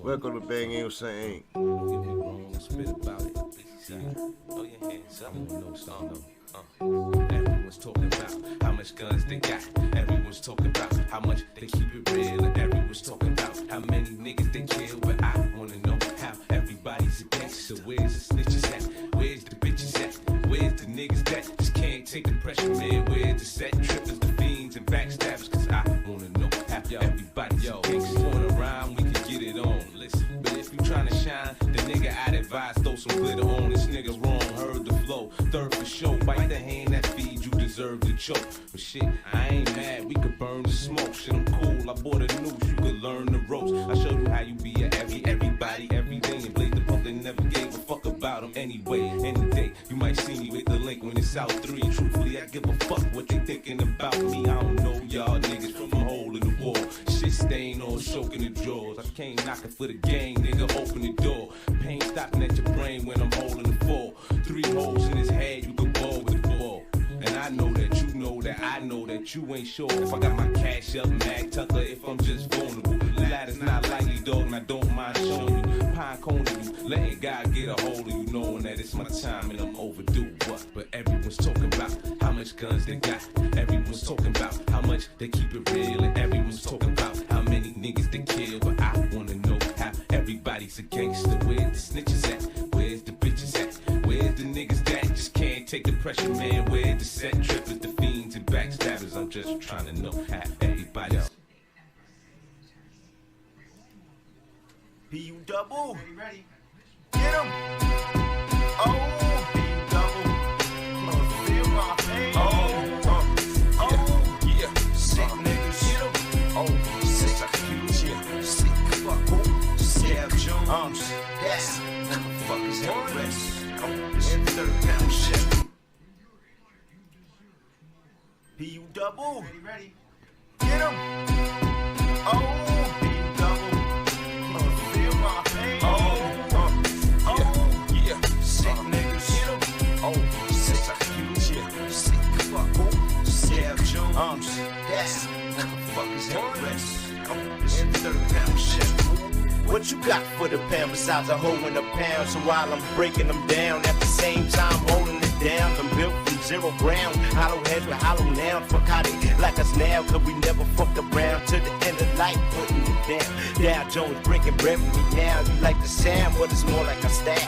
Welcome to BANGn'ACES. Spit about it. Throw your hands up. Everyone's talking about how much guns they got. Everyone's talking about how much they keep it real. And everyone's talking about how many niggas they kill. But I wanna know how everybody's a gangster. Where's the snitches at? Where's the bitches at? Where's the niggas that just can't take the pressure, man? Where's the set trippers, the fiends, and backstabbers? Cause I wanna know how everybody's a gangster. Wanna rhyme, we can get it on. Listen, but if you tryna shine, the nigga I'd advise throw some glitter on. This nigga wrong, heard the flow. Third for show, bite the hand that feeds you, deserve to choke. But shit, I ain't mad, we could burn the smoke. Shit, I'm cool, I bought a noose, you could learn the ropes. I showed you how you be a everybody, every day. And Blade the punk that never gave a fuck about them anyway. Any day, you might see me with the link when it's out 3. Truthfully, I give a fuck what they thinking about me. I don't know y'all niggas from a hole in the wall. Shit stain all soaking the drawers. I came knocking for the gang, nigga, open the door. Pain stopping at your brain when I'm holding the fall. 3 holes in his head, you can ball with the ball. And I know that you know that I know that you ain't sure if I got my cash up, Mag Tucker, if I'm just vulnerable. The ladder's not likely, dog, and I don't mind showing you. Pine coning you, letting God get a hold of you, knowing that it's my time and I'm overdue. What? But everyone's talking about how much guns they got. Everyone's talking about how much they keep it real. And everyone's talking about how many niggas they kill. But I wanna know how everybody's a gangster. Where's the snitches at? Where's the bitches at? Where's the niggas that just can't take the pressure, man? Where's the set trippers, the fiends, and backstabbers? I'm just trying to know how everybody's. PU double. Ready? Get him. Oh, PU double. Feel my pain. Yeah. Sick niggas. Get him. Sick. Yeah. Sick. Fuck. Stab Jones. Yes. Motherfuckers have rest. In the third pound shit. PU double. Ready? Get him. PU double. Feel my pain. Yeah. Sick niggas. Get him. Sick. Yeah. Sick. Fuck. Stab Jones. Yes. Motherfuckers have rest. In the third pound shit. What you got for the pound besides a hole in the pound? So while I'm breaking them down, at the same time holding it down. I'm built from 0 ground, hollow heads with hollow nails. Fuck how they like us now, cause we never fucked around. To the end of life, putting it down. Dow Jones breaking bread with me now. You like the sound, but it's more like a stab.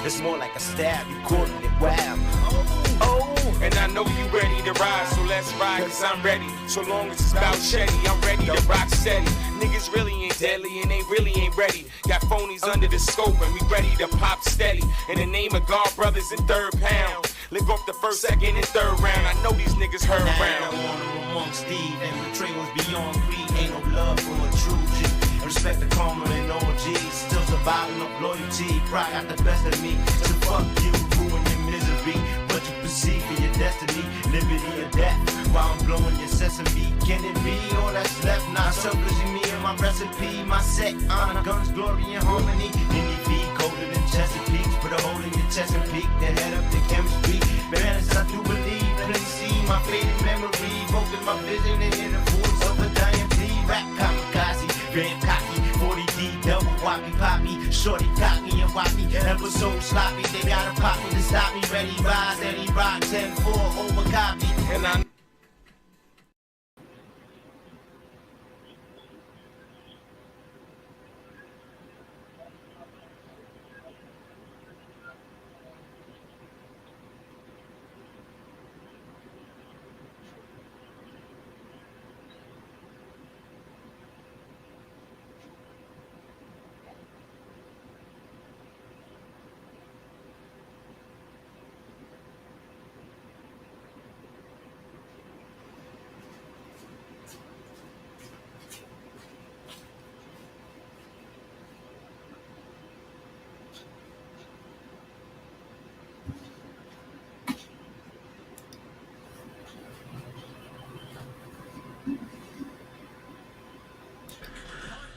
It's more like a stab, you calling it wow. And I know you ready to ride, so let's ride, cause I'm ready. So long as it's about Shetty, I'm ready to rock steady. Niggas really ain't deadly and they really ain't ready. Got phonies under the scope and we ready to pop steady. In the name of God, brothers in third pound. Lick off the first, second, and third round. I know these niggas heard round. Honor amongst Steve and betrayals beyond greed. Ain't no love for a true G. Respect the karma and all G's. Still surviving of loyalty. Pride got the best of me. So fuck you, ruin your misery. What you perceive in your destiny, liberty or death. While I'm blowing your sesame, can it be all that's left? Not selfishly me and my recipe. My set, honor, guns, glory, and harmony. NEV colder than Chesapeake. Put a hole in your chest and peak. The head up the chemistry. Balance, I do believe. Clearly see my faded memory. Focus my vision and hear the voice of a dying plea. Rap kamikaze, grand cocky, 40D, double whoppy poppy. Shorty cocky and wappy, ever so sloppy. They gotta pop me to stop me. Ready, rise, steady, rock, 10-4, over copy. And I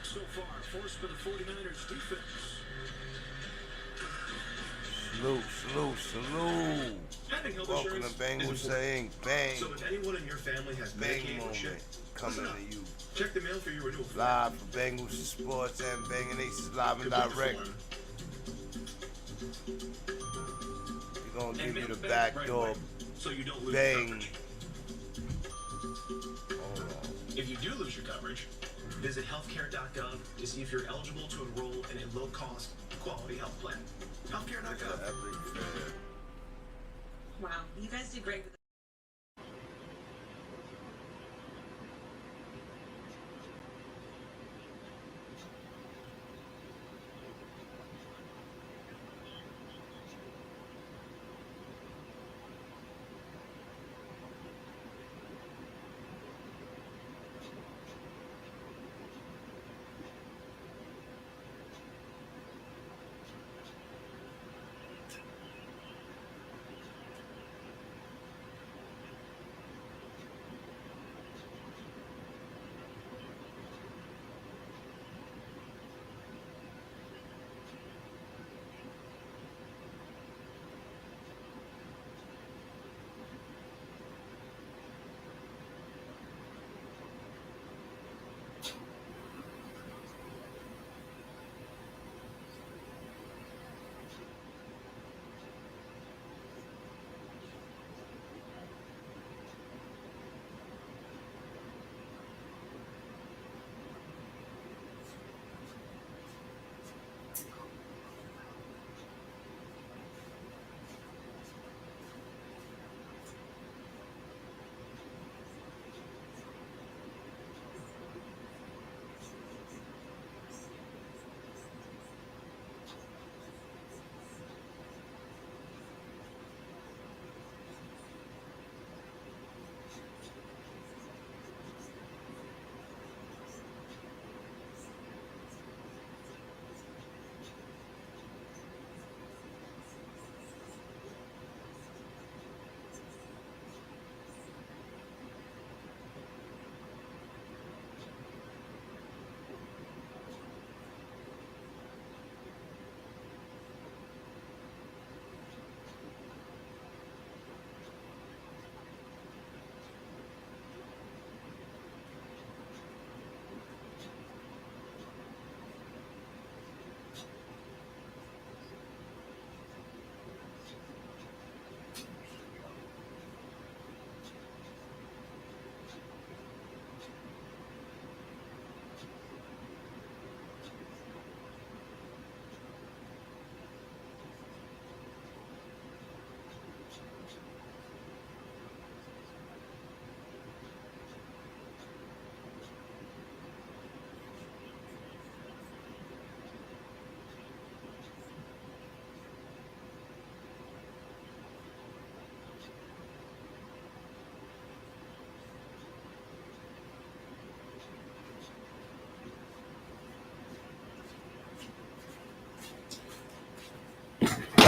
so far, forced by the 49ers defense. Salute. And Having health Welcome to insurance Bang is with important. saying bang. So if anyone in your family has Bang Medicaid or shit, moment coming listen up. to you. Check the mail for your renewal form. Live from BANGn'ACES Sports and BANGn'ACES Live and Complete the Direct. form We're going to and give you mail the it back right door away, so you don't lose your bang. coverage. Hold on. If you do lose your coverage, visit healthcare.gov to see if you're eligible to enroll in a low-cost, quality health plan. Healthcare.gov. Epic fair. Wow, you guys did great with that.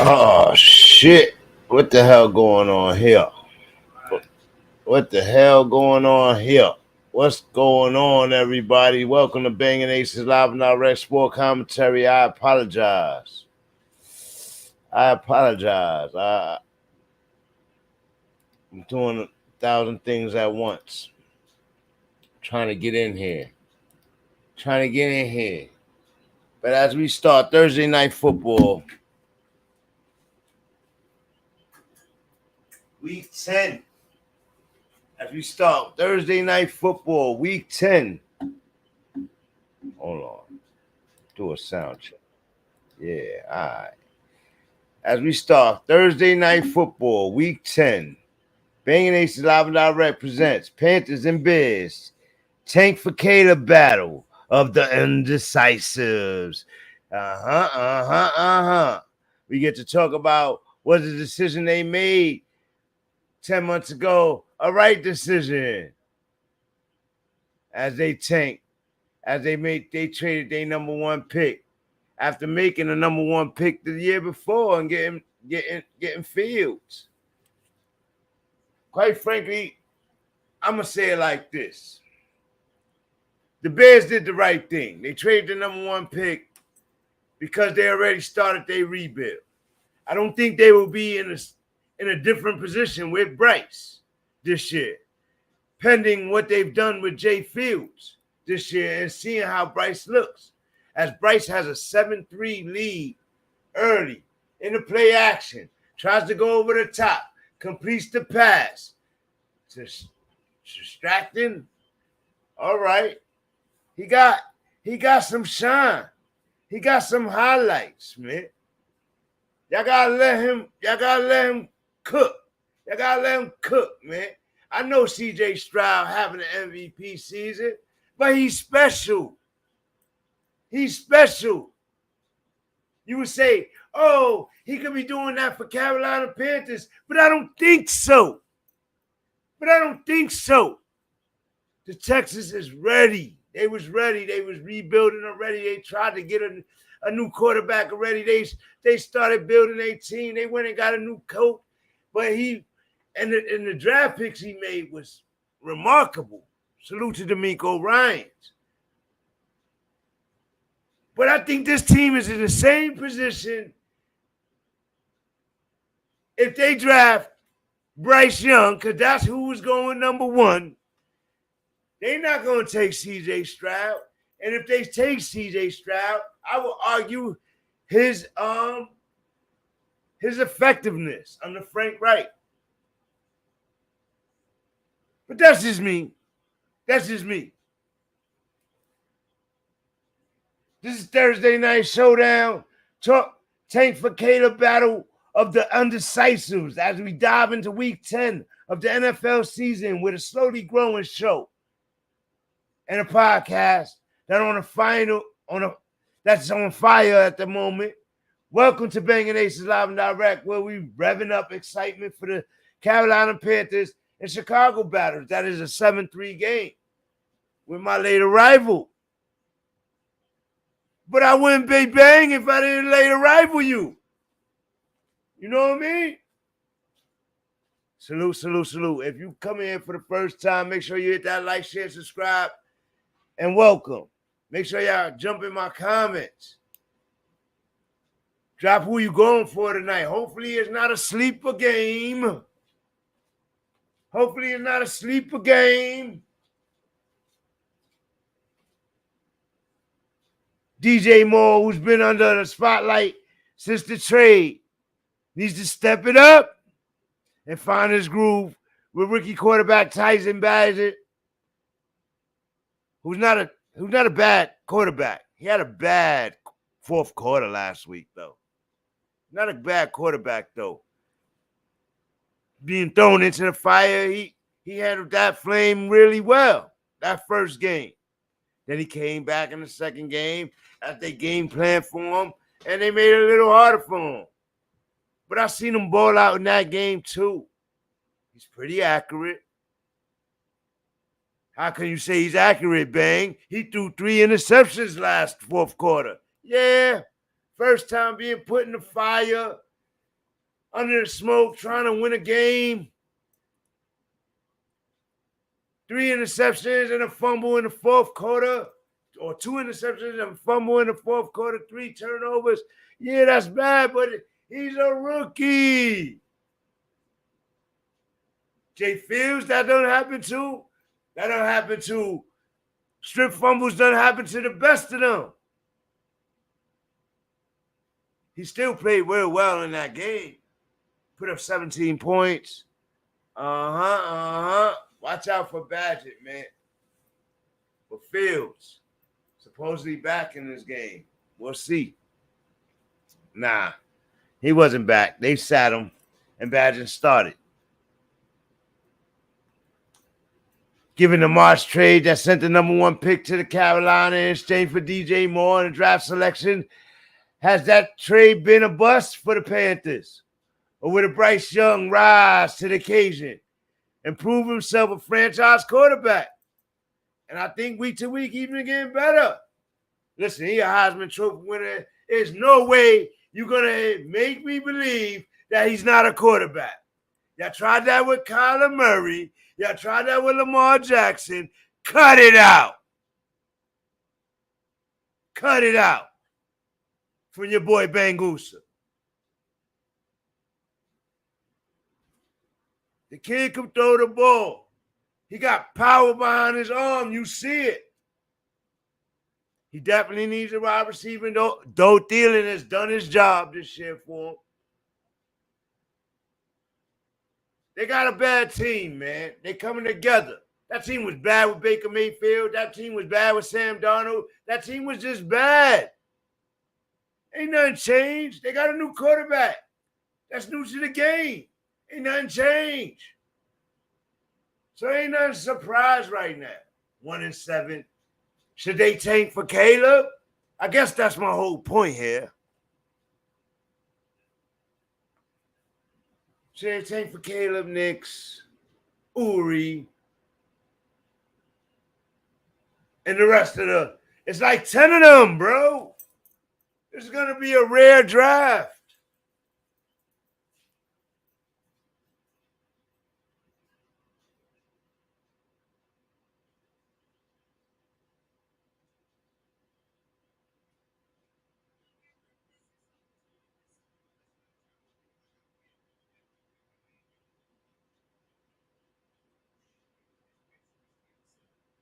Oh, shit. What the hell going on here? What the hell going on here? What's going on, everybody? Welcome to BANGn'ACES Live and Direct Sport Commentary. I apologize. I'm doing 1,000 things at once. Trying to get in here. But as we start Thursday night football, week 10. As we start Thursday night football, week 10. Hold on. Do a sound check. Yeah, all right. As we start Thursday night football, week 10, BANGn'ACES Live and Direct presents Panthers and Bears Tank-for-Cater Battle of the Undecisives. We get to talk about what the decision they made 10 months ago, a right decision. As they traded their number one pick after making the number one pick the year before and getting Fields. Quite frankly, I'm gonna say it like this: the Bears did the right thing. They traded the number one pick because they already started their rebuild. I don't think they will be in in a different position with Bryce this year, pending what they've done with Jay Fields this year and seeing how Bryce looks. As Bryce has a 7-3 lead early in the play action, tries to go over the top, completes the pass, distracting. All right, he got some shine. He got some highlights, man. Y'all gotta let him cook. Y'all gotta let him cook, man. I know CJ Stroud having an MVP season, but he's special. He's special. You would say, oh, he could be doing that for Carolina Panthers, but I don't think so. The Texans is ready. They was ready. They was rebuilding already. They tried to get a new quarterback already. They started building their team. They went and got a new coach. But the draft picks he made was remarkable. Salute to D'Amico Ryans. But I think this team is in the same position if they draft Bryce Young, because that's who was going number one. They're not going to take C.J. Stroud. And if they take C.J. Stroud, I will argue his effectiveness under Frank Reich. But that's just me. This is Thursday Night Showdown. Tank for Cater battle of the Undecisives as we dive into week 10 of the NFL season with a slowly growing show and a podcast that's on fire at the moment. Welcome to BANGn'ACES LIVEnDIRECT, where we revving up excitement for the Carolina Panthers and Chicago battles. That is a 7-3 game with my late arrival. But I wouldn't be Bang if I didn't late arrival you. You know what I mean? Salute. If you come in for the first time, make sure you hit that like, share, subscribe, and welcome. Make sure y'all jump in my comments. Drop who you going for tonight. Hopefully it's not a sleeper game. DJ Moore, who's been under the spotlight since the trade, needs to step it up and find his groove with rookie quarterback Tyson Badgett, who's not a bad quarterback. He had a bad fourth quarter last week, though. Not a bad quarterback, though. Being thrown into the fire, he handled that flame really well that first game. Then he came back in the second game as they game plan for him, and they made it a little harder for him. But I seen him ball out in that game, too. He's pretty accurate. How can you say he's accurate, Bang? He threw 3 interceptions last fourth quarter. Yeah, first time being put in the fire, under the smoke, trying to win a game. 3 interceptions and a fumble in the fourth quarter, or 2 interceptions and a fumble in the fourth quarter, 3 turnovers. Yeah, that's bad, but he's a rookie. Jay Fields, that don't happen to. That don't happen to. Strip fumbles don't happen to the best of them. He still played real well in that game. Put up 17 points. Watch out for Badgett, man. But Fields, supposedly back in this game. We'll see. Nah, he wasn't back. They sat him, and Badgett started. Given the March trade that sent the number 1 pick to the Carolina in exchange for DJ Moore in the draft selection, has that trade been a bust for the Panthers? Or will Bryce Young rise to the occasion and prove himself a franchise quarterback? And I think week to week, even getting better. Listen, he's a Heisman Trophy winner. There's no way you're going to make me believe that he's not a quarterback. Y'all tried that with Kyler Murray. Y'all tried that with Lamar Jackson. Cut it out. Cut it out. From your boy BANGn'ACES. The kid can throw the ball. He got power behind his arm. You see it. He definitely needs a wide receiver. Though Thielen has done his job this year for him. They got a bad team, man. They coming together. That team was bad with Baker Mayfield. That team was bad with Sam Darnold. That team was just bad. Ain't nothing changed. They got a new quarterback. That's new to the game. Ain't nothing changed. So ain't nothing surprised right now. 1-7. Should they tank for Caleb? I guess that's my whole point here. Should they tank for Caleb, Nix, Uri, and the rest of the... It's like 10 of them, bro. This is going to be a rare draft.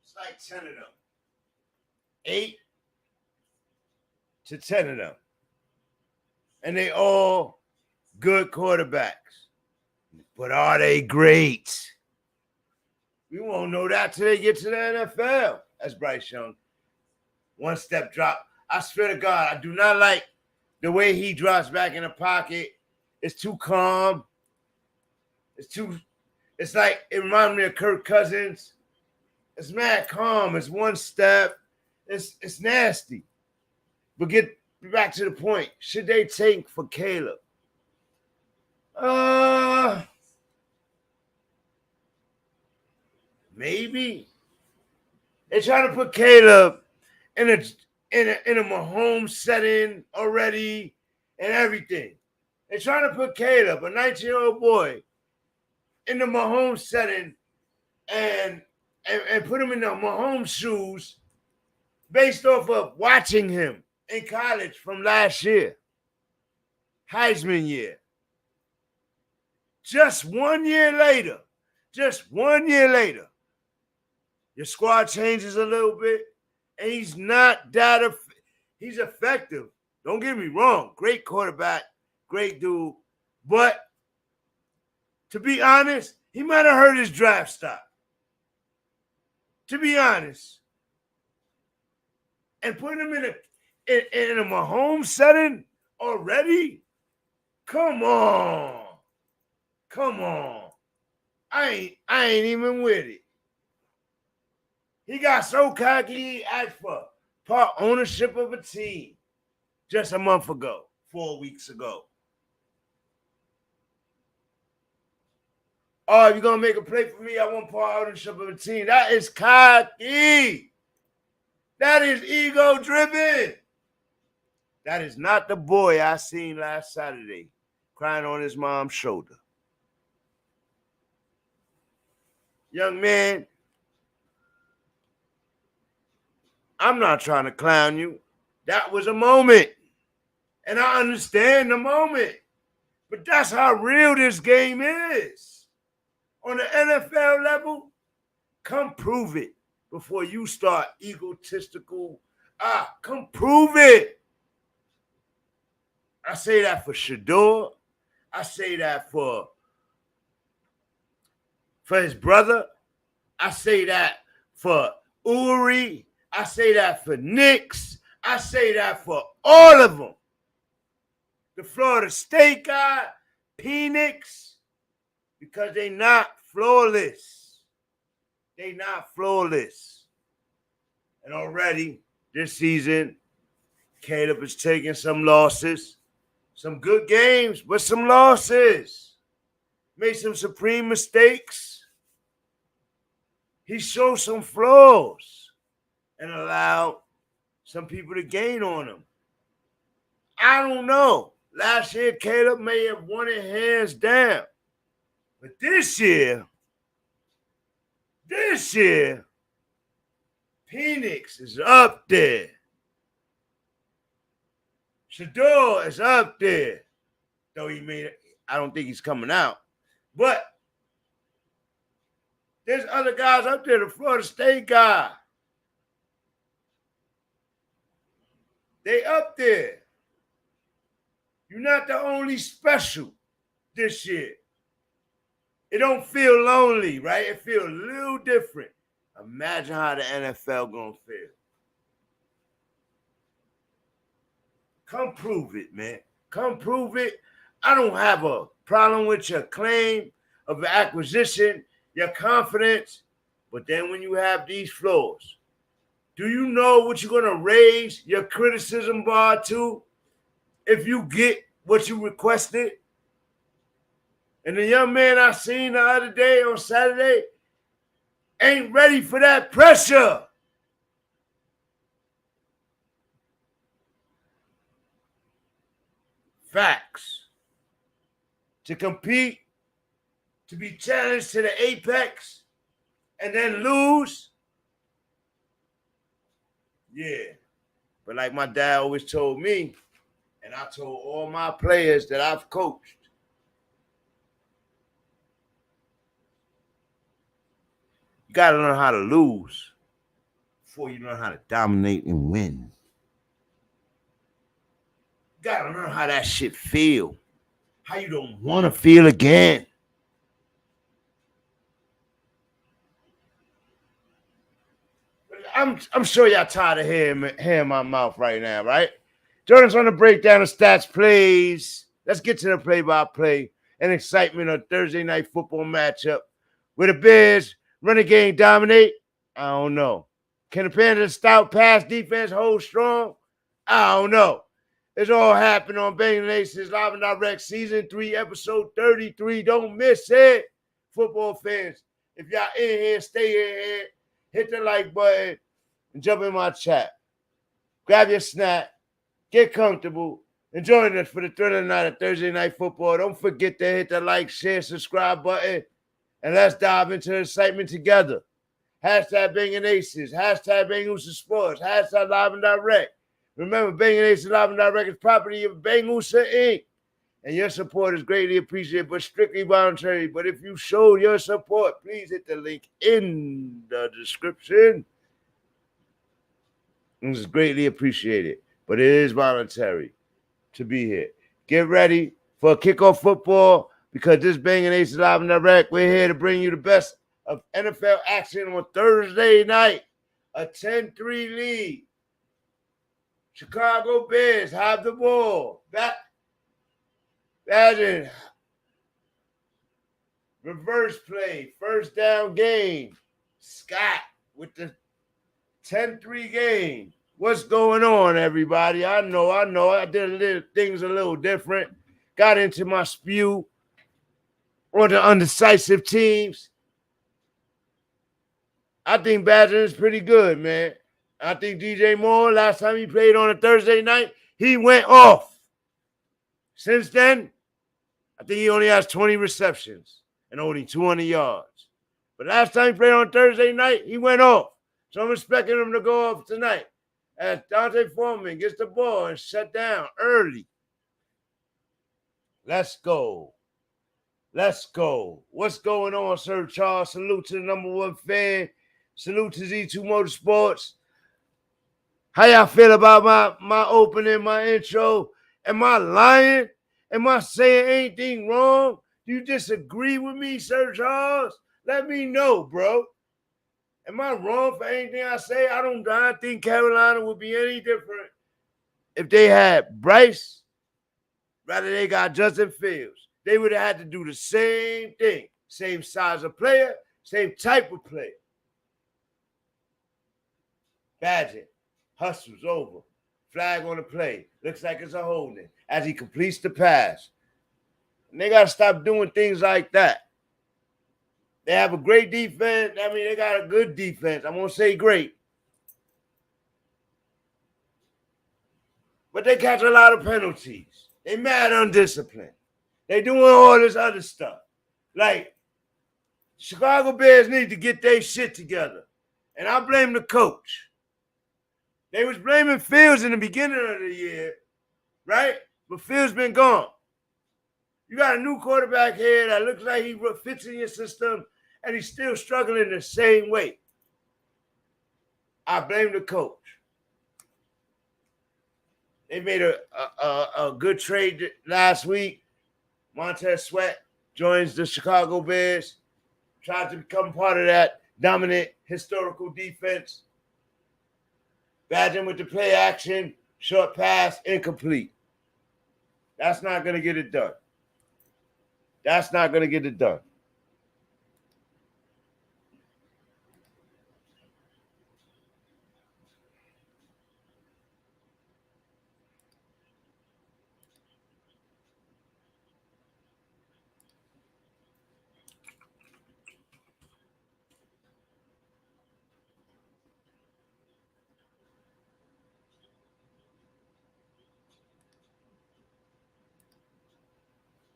It's like 10 of them. 8 to 10 of them. And they all good quarterbacks. But are they great? We won't know that till they get to the NFL. That's Bryce Young. One step drop. I swear to God, I do not like the way he drops back in the pocket. It's too calm. It's like, it reminds me of Kirk Cousins. It's mad calm. It's one step. It's nasty. But get back to the point. Should they tank for Caleb? Maybe. They're trying to put Caleb in a Mahomes setting already and everything. They're trying to put Caleb, a 19-year-old boy, in the Mahomes setting and put him in the Mahomes shoes based off of watching him in college from last year. Heisman year. Just 1 year later. Your squad changes a little bit, and he's not that he's effective. Don't get me wrong. Great quarterback, great dude. But to be honest, he might have hurt his draft stock. To be honest. And putting him in a Mahomes setting already? Come on. I ain't even with it. He got so cocky he asked for part ownership of a team just a month ago, 4 weeks ago. Oh, if you're going to make a play for me, I want part ownership of a team. That is cocky. That is ego-driven. That is not the boy I seen last Saturday crying on his mom's shoulder. Young man, I'm not trying to clown you. That was a moment. And I understand the moment. But that's how real this game is. On the NFL level, come prove it before you start egotistical. Come prove it. I say that for Shador. I say that for his brother. I say that for Uri. I say that for Nix. I say that for all of them. The Florida State guy, Penix, because they not flawless. They not flawless. And already this season, Caleb is taking some losses. Some good games, but some losses. Made some supreme mistakes. He showed some flaws and allowed some people to gain on him. I don't know. Last year, Caleb may have won it hands down. But this year, Penix is up there. Shador is up there. Though I don't think he's coming out. But There's other guys up there, the Florida State guy. They up there. You're not the only special this year. It don't feel lonely, right? It feels a little different. Imagine how the NFL gonna feel. Come prove it, man. Come prove it. I don't have a problem with your claim of acquisition, your confidence, but then when you have these flaws, do you know what you're going to raise your criticism bar to if you get what you requested? And the young man I seen the other day on Saturday ain't ready for that pressure. Facts. To compete, to be challenged to the apex, and then lose. Yeah. But like my dad always told me, and I told all my players that I've coached, you got to learn how to lose before you learn how to dominate and win. You got to learn how that shit feel. How you don't want to feel again. I'm sure y'all tired of hearing my mouth right now, right? Jordan's on the breakdown of stats, plays. Let's get to the play-by-play and excitement of Thursday night football matchup. Will the Bears renegade dominate? I don't know. Can the Panthers' stout pass defense hold strong? I don't know. It's all happening on BANGn'ACES Live and Direct Season 3, Episode 33. Don't miss it, football fans. If y'all in here, stay in here. Hit the like button and jump in my chat. Grab your snack. Get comfortable. And join us for the thrill of the night of Thursday Night Football. Don't forget to hit the like, share, subscribe button. And let's dive into the excitement together. Hashtag BANGn'ACES. Hashtag BANGn'ACES Sports. Hashtag Live and Direct. Remember, BANGn'ACES Live and Direct is property of BANGn'ACES Inc. And your support is greatly appreciated, but strictly voluntary. But if you show your support, please hit the link in the description. It's greatly appreciated, but it is voluntary to be here. Get ready for kickoff football because this BANGn'ACES Live and Direct, we're here to bring you the best of NFL action on Thursday night. A 10-3 lead. Chicago Bears have the ball. Imagine reverse play, first down game. Scott with the 10-3 game. What's going on, everybody? I know. I did things a little different. Got into my spew on the undecisive teams. I think Badger is pretty good, man. I think DJ Moore, last time he played on a Thursday night, he went off. Since then, I think he only has 20 receptions and only 200 yards. But last time he played on Thursday night, he went off. So I'm expecting him to go off tonight as Dante Foreman gets the ball and shut down early. Let's go. Let's go. What's going on, Sir Charles? Salute to the number one fan. Salute to Z2 Motorsports. How y'all feel about my opening, my intro? Am I lying? Am I saying anything wrong? Do you disagree with me, Sir Charles? Let me know, bro. Am I wrong for anything I say? I don't think Carolina would be any different if they had Bryce, rather they got Justin Fields. They would have had to do the same thing. Same size of player, same type of player. Badger. Hustle's over. Flag on the play. Looks like it's a holding as he completes the pass. And they got to stop doing things like that. They have a great defense. I mean, they got a good defense. I'm going to say great. But they catch a lot of penalties. They mad undisciplined. They doing all this other stuff. Like, Chicago Bears need to get their shit together. And I blame the coach. They was blaming Fields in the beginning of the year, right? But Fields been gone. You got a new quarterback here that looks like he fits in your system, and he's still struggling the same way. I blame the coach. They made a good trade last week. Montez Sweat joins the Chicago Bears, tried to become part of that dominant historical defense. Badging with the play action, short pass, incomplete. That's not going to get it done. That's not going to get it done.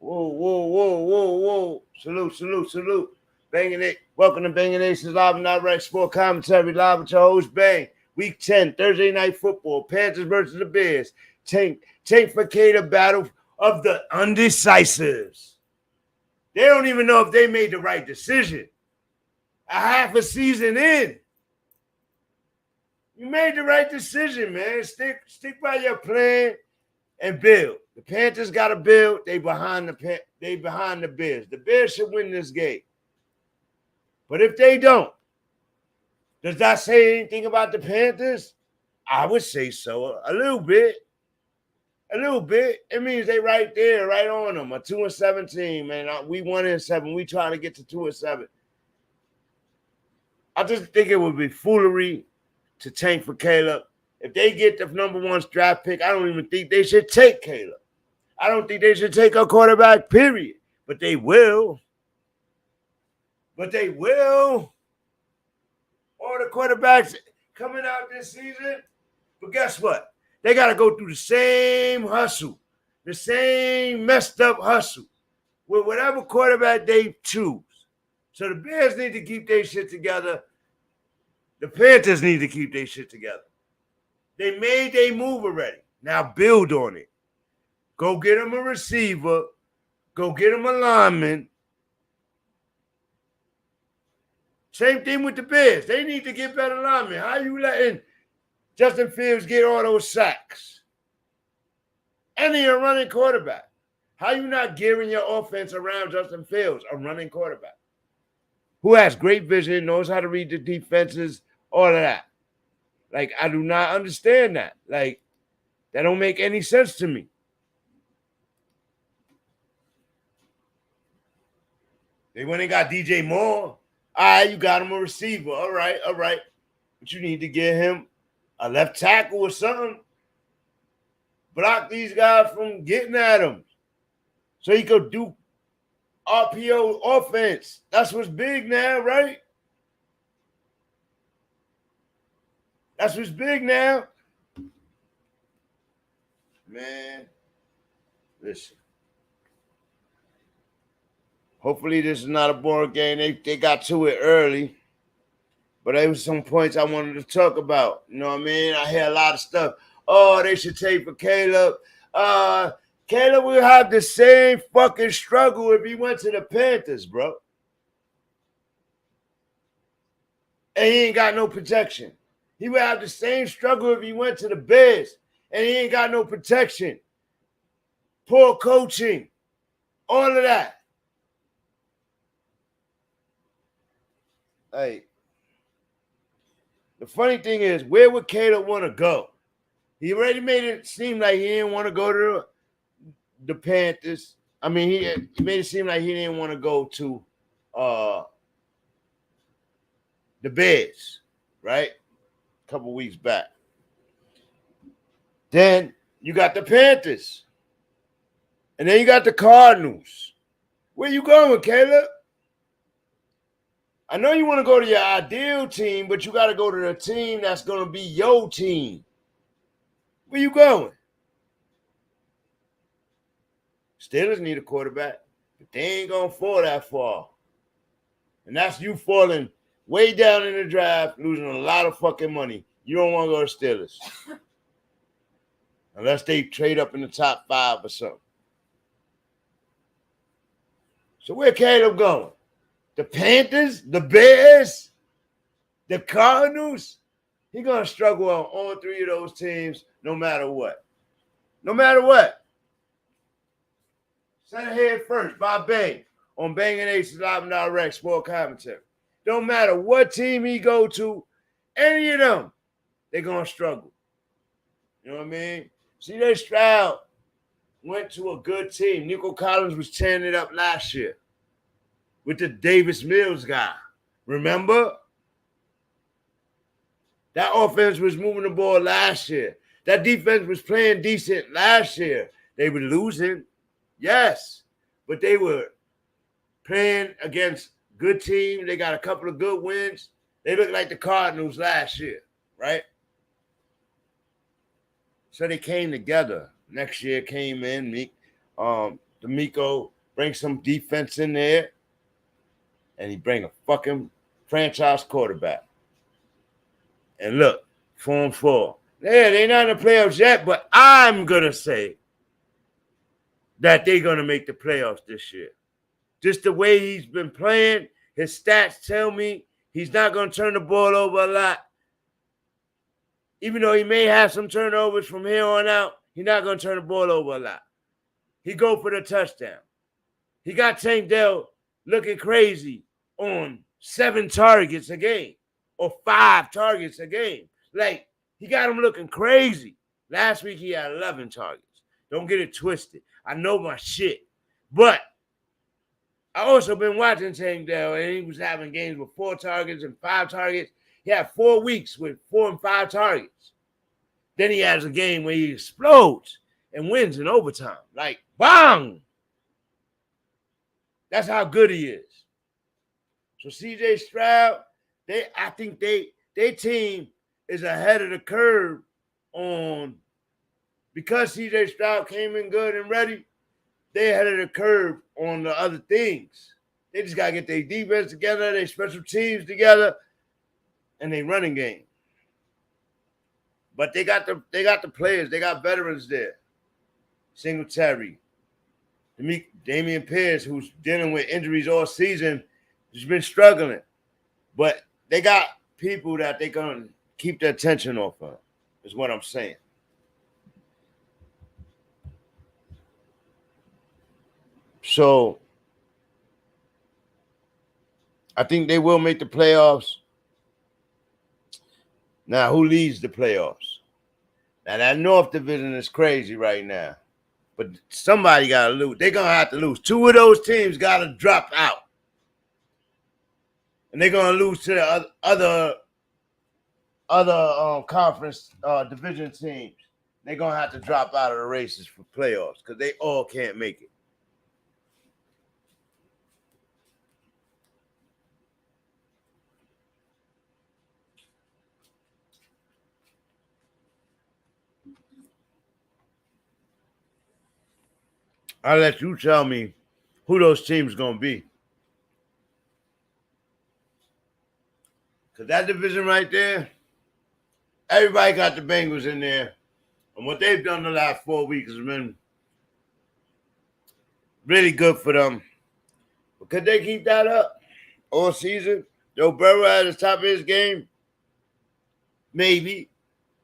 Whoa. Salute. Banging it. Welcome to BANGn'ACES LIVEnDIRECT Sport Commentary live with your host, Bang. Week 10, Thursday Night Football. Panthers versus the Bears. Tank for Cater battle of the Undecisives. They don't even know if they made the right decision. A half a season in. You made the right decision, man. Stick by your plan and build. The Panthers got to build. They behind the Bears. The Bears should win this game. But if they don't, does that say anything about the Panthers? I would say so. A little bit. It means they right there, right on them. A 2-17, man. We 1-7. We trying to get to 2-7. I just think it would be foolery to tank for Caleb. If they get the number 1 draft pick, I don't even think they should take Caleb. I don't think they should take a quarterback, period. But they will. All the quarterbacks coming out this season. But guess what? They got to go through the same hustle, the same messed up hustle with whatever quarterback they choose. So the Bears need to keep their shit together. The Panthers need to keep their shit together. They made their move already. Now build on it. Go get them a receiver. Go get them a lineman. Same thing with the Bears. They need to get better linemen. How you letting Justin Fields get all those sacks? And he's a running quarterback. How you not gearing your offense around Justin Fields, a running quarterback, who has great vision, knows how to read the defenses, all of that? Like, I do not understand that. Like, that don't make any sense to me. They went and got DJ Moore. All right, you got him a receiver. All right. But you need to get him a left tackle or something. Block these guys from getting at him so he could do RPO offense. That's what's big now, right? That's what's big now. Man, listen. Hopefully this is not a boring game. They got to it early. But there was some points I wanted to talk about. You know what I mean? I hear a lot of stuff. Oh, they should take for Caleb. Caleb will have the same fucking struggle if he went to the Panthers, bro. And he ain't got no protection. He would have the same struggle if he went to the Bears and he ain't got no protection. Poor coaching. All of that. Hey, the funny thing is, where would Caleb want to go? He already made it seem like he didn't want to go to the Panthers. I mean, he made it seem like he didn't want to go to the Bears, right? A couple weeks back. Then you got the Panthers. And then you got the Cardinals. Where you going, Caleb? I know you want to go to your ideal team, but you got to go to the team that's going to be your team. Where you going? Steelers need a quarterback, but they ain't going to fall that far. And that's you falling way down in the draft, losing a lot of fucking money. You don't want to go to Steelers. Unless they trade up in the top 5 or something. So where Caleb going? the Panthers, the Bears, the Cardinals, he's going to struggle on all three of those teams no matter what. No matter what. Send ahead first by Bang on BANGn'ACES LIVEnDIRECT sport commentary. Don't matter what team he go to, any of them, they're going to struggle. You know what I mean? C.J. Stroud went to a good team. Nico Collins was tearing it up last year with the Davis Mills guy. Remember? That offense was moving the ball last year. That defense was playing decent last year. They were losing, yes, but they were playing against good teams. They got a couple of good wins. They looked like the Cardinals last year, right? So they came together. Next year came in. D'Amico brings some defense in there, and he bring a fucking franchise quarterback. And look, 4-4. Yeah, they're not in the playoffs yet, but I'm going to say that they're going to make the playoffs this year. Just the way he's been playing, his stats tell me he's not going to turn the ball over a lot. Even though he may have some turnovers from here on out, he's not going to turn the ball over a lot. He go for the touchdown. He got Tank Dell looking crazy on 7 targets a game or 5 targets a game. Like, he got him looking crazy. Last week, he had 11 targets. Don't get it twisted. I know my shit. But I also been watching Tank Dell, and he was having games with 4 targets and 5 targets. He had 4 weeks with 4 and 5 targets. Then he has a game where he explodes and wins in overtime. Like, bang! That's how good he is. So C.J. Stroud, I think their team is ahead of the curve on, because C.J. Stroud came in good and ready, they ahead of the curve on the other things. They just got to get their defense together, their special teams together, and their running game. But they got the players. They got veterans there. Singletary. Damian Pierce, who's dealing with injuries all season, has been struggling. But they got people that they're going to keep their attention off of, is what I'm saying. So I think they will make the playoffs. Now, who leads the playoffs? Now, that North Division is crazy right now. But somebody got to lose. They're going to have to lose. 2 of those teams got to drop out. And they're going to lose to the other conference division teams. They're going to have to drop out of the races for playoffs because they all can't make it. I'll let you tell me who those teams going to be. Because that division right there, everybody got the Bengals in there. And what they've done the last 4 weeks has been really good for them. But could they keep that up all season? Joe Burrow at the top of his game? Maybe.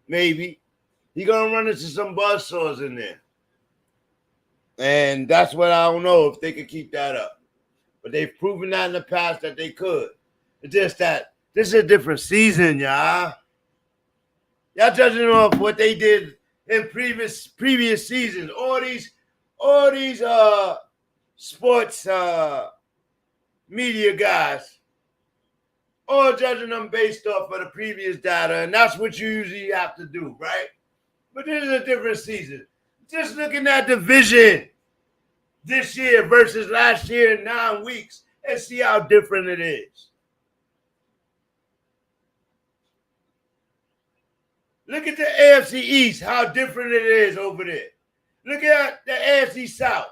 He's going to run into some buzzsaws in there. And that's what I don't know if they could keep that up. But they've proven that in the past that they could. It's just that this is a different season, y'all. Y'all judging off what they did in previous seasons. All these sports media guys, all judging them based off of the previous data, and that's what you usually have to do, right? But this is a different season. Just looking at division this year versus last year in 9 weeks and see how different it is. Look at the AFC East, how different it is over there. Look at the AFC South.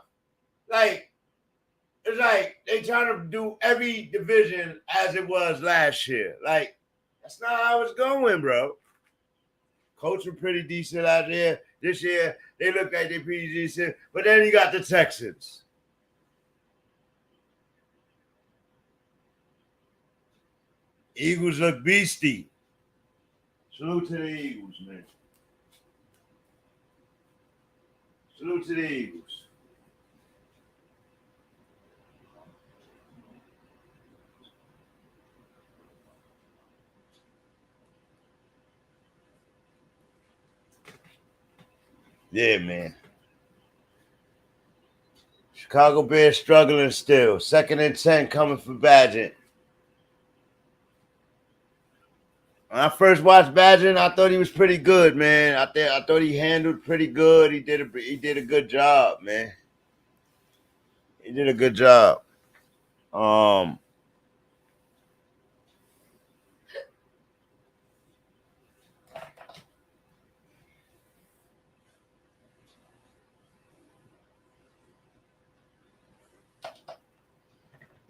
Like, it's like they trying to do every division as it was last year. Like, that's not how it's going, bro. Colts were pretty decent out there. This year, they look like they're pretty decent. But then you got the Texans. Eagles look beastie. Salute to the Eagles, man. Salute to the Eagles. Yeah, man. Chicago Bears struggling still. 2nd and 10 coming for Badgett. When I first watched Badgett, I thought he was pretty good, man. I thought he handled pretty good. He did a good job, man. He did a good job.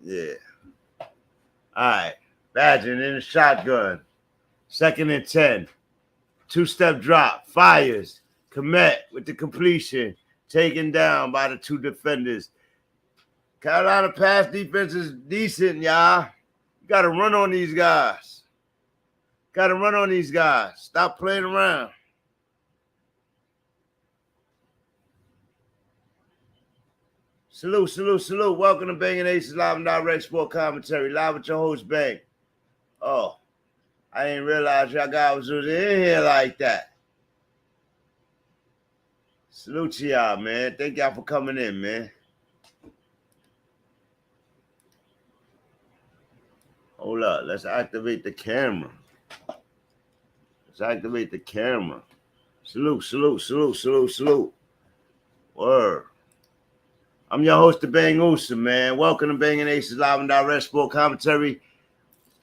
Yeah. All right. Badgett in the shotgun. 2nd and 10. 2-step drop. Fires. Komet with the completion. Taken down by the 2 defenders. Carolina pass defense is decent, y'all. You got to run on these guys. Stop playing around. Salute. Welcome to BANGn'ACES Live and Direct Sport Commentary. Live with your host, Bang. Oh, I didn't realize y'all guys was in here like that. Salute to y'all, man. Thank y'all for coming in, man. Hold up. Let's activate the camera. Salute. Word. I'm your host, the BANGn'ACES, man. Welcome to BANGn'ACES Live and Direct Sport Commentary.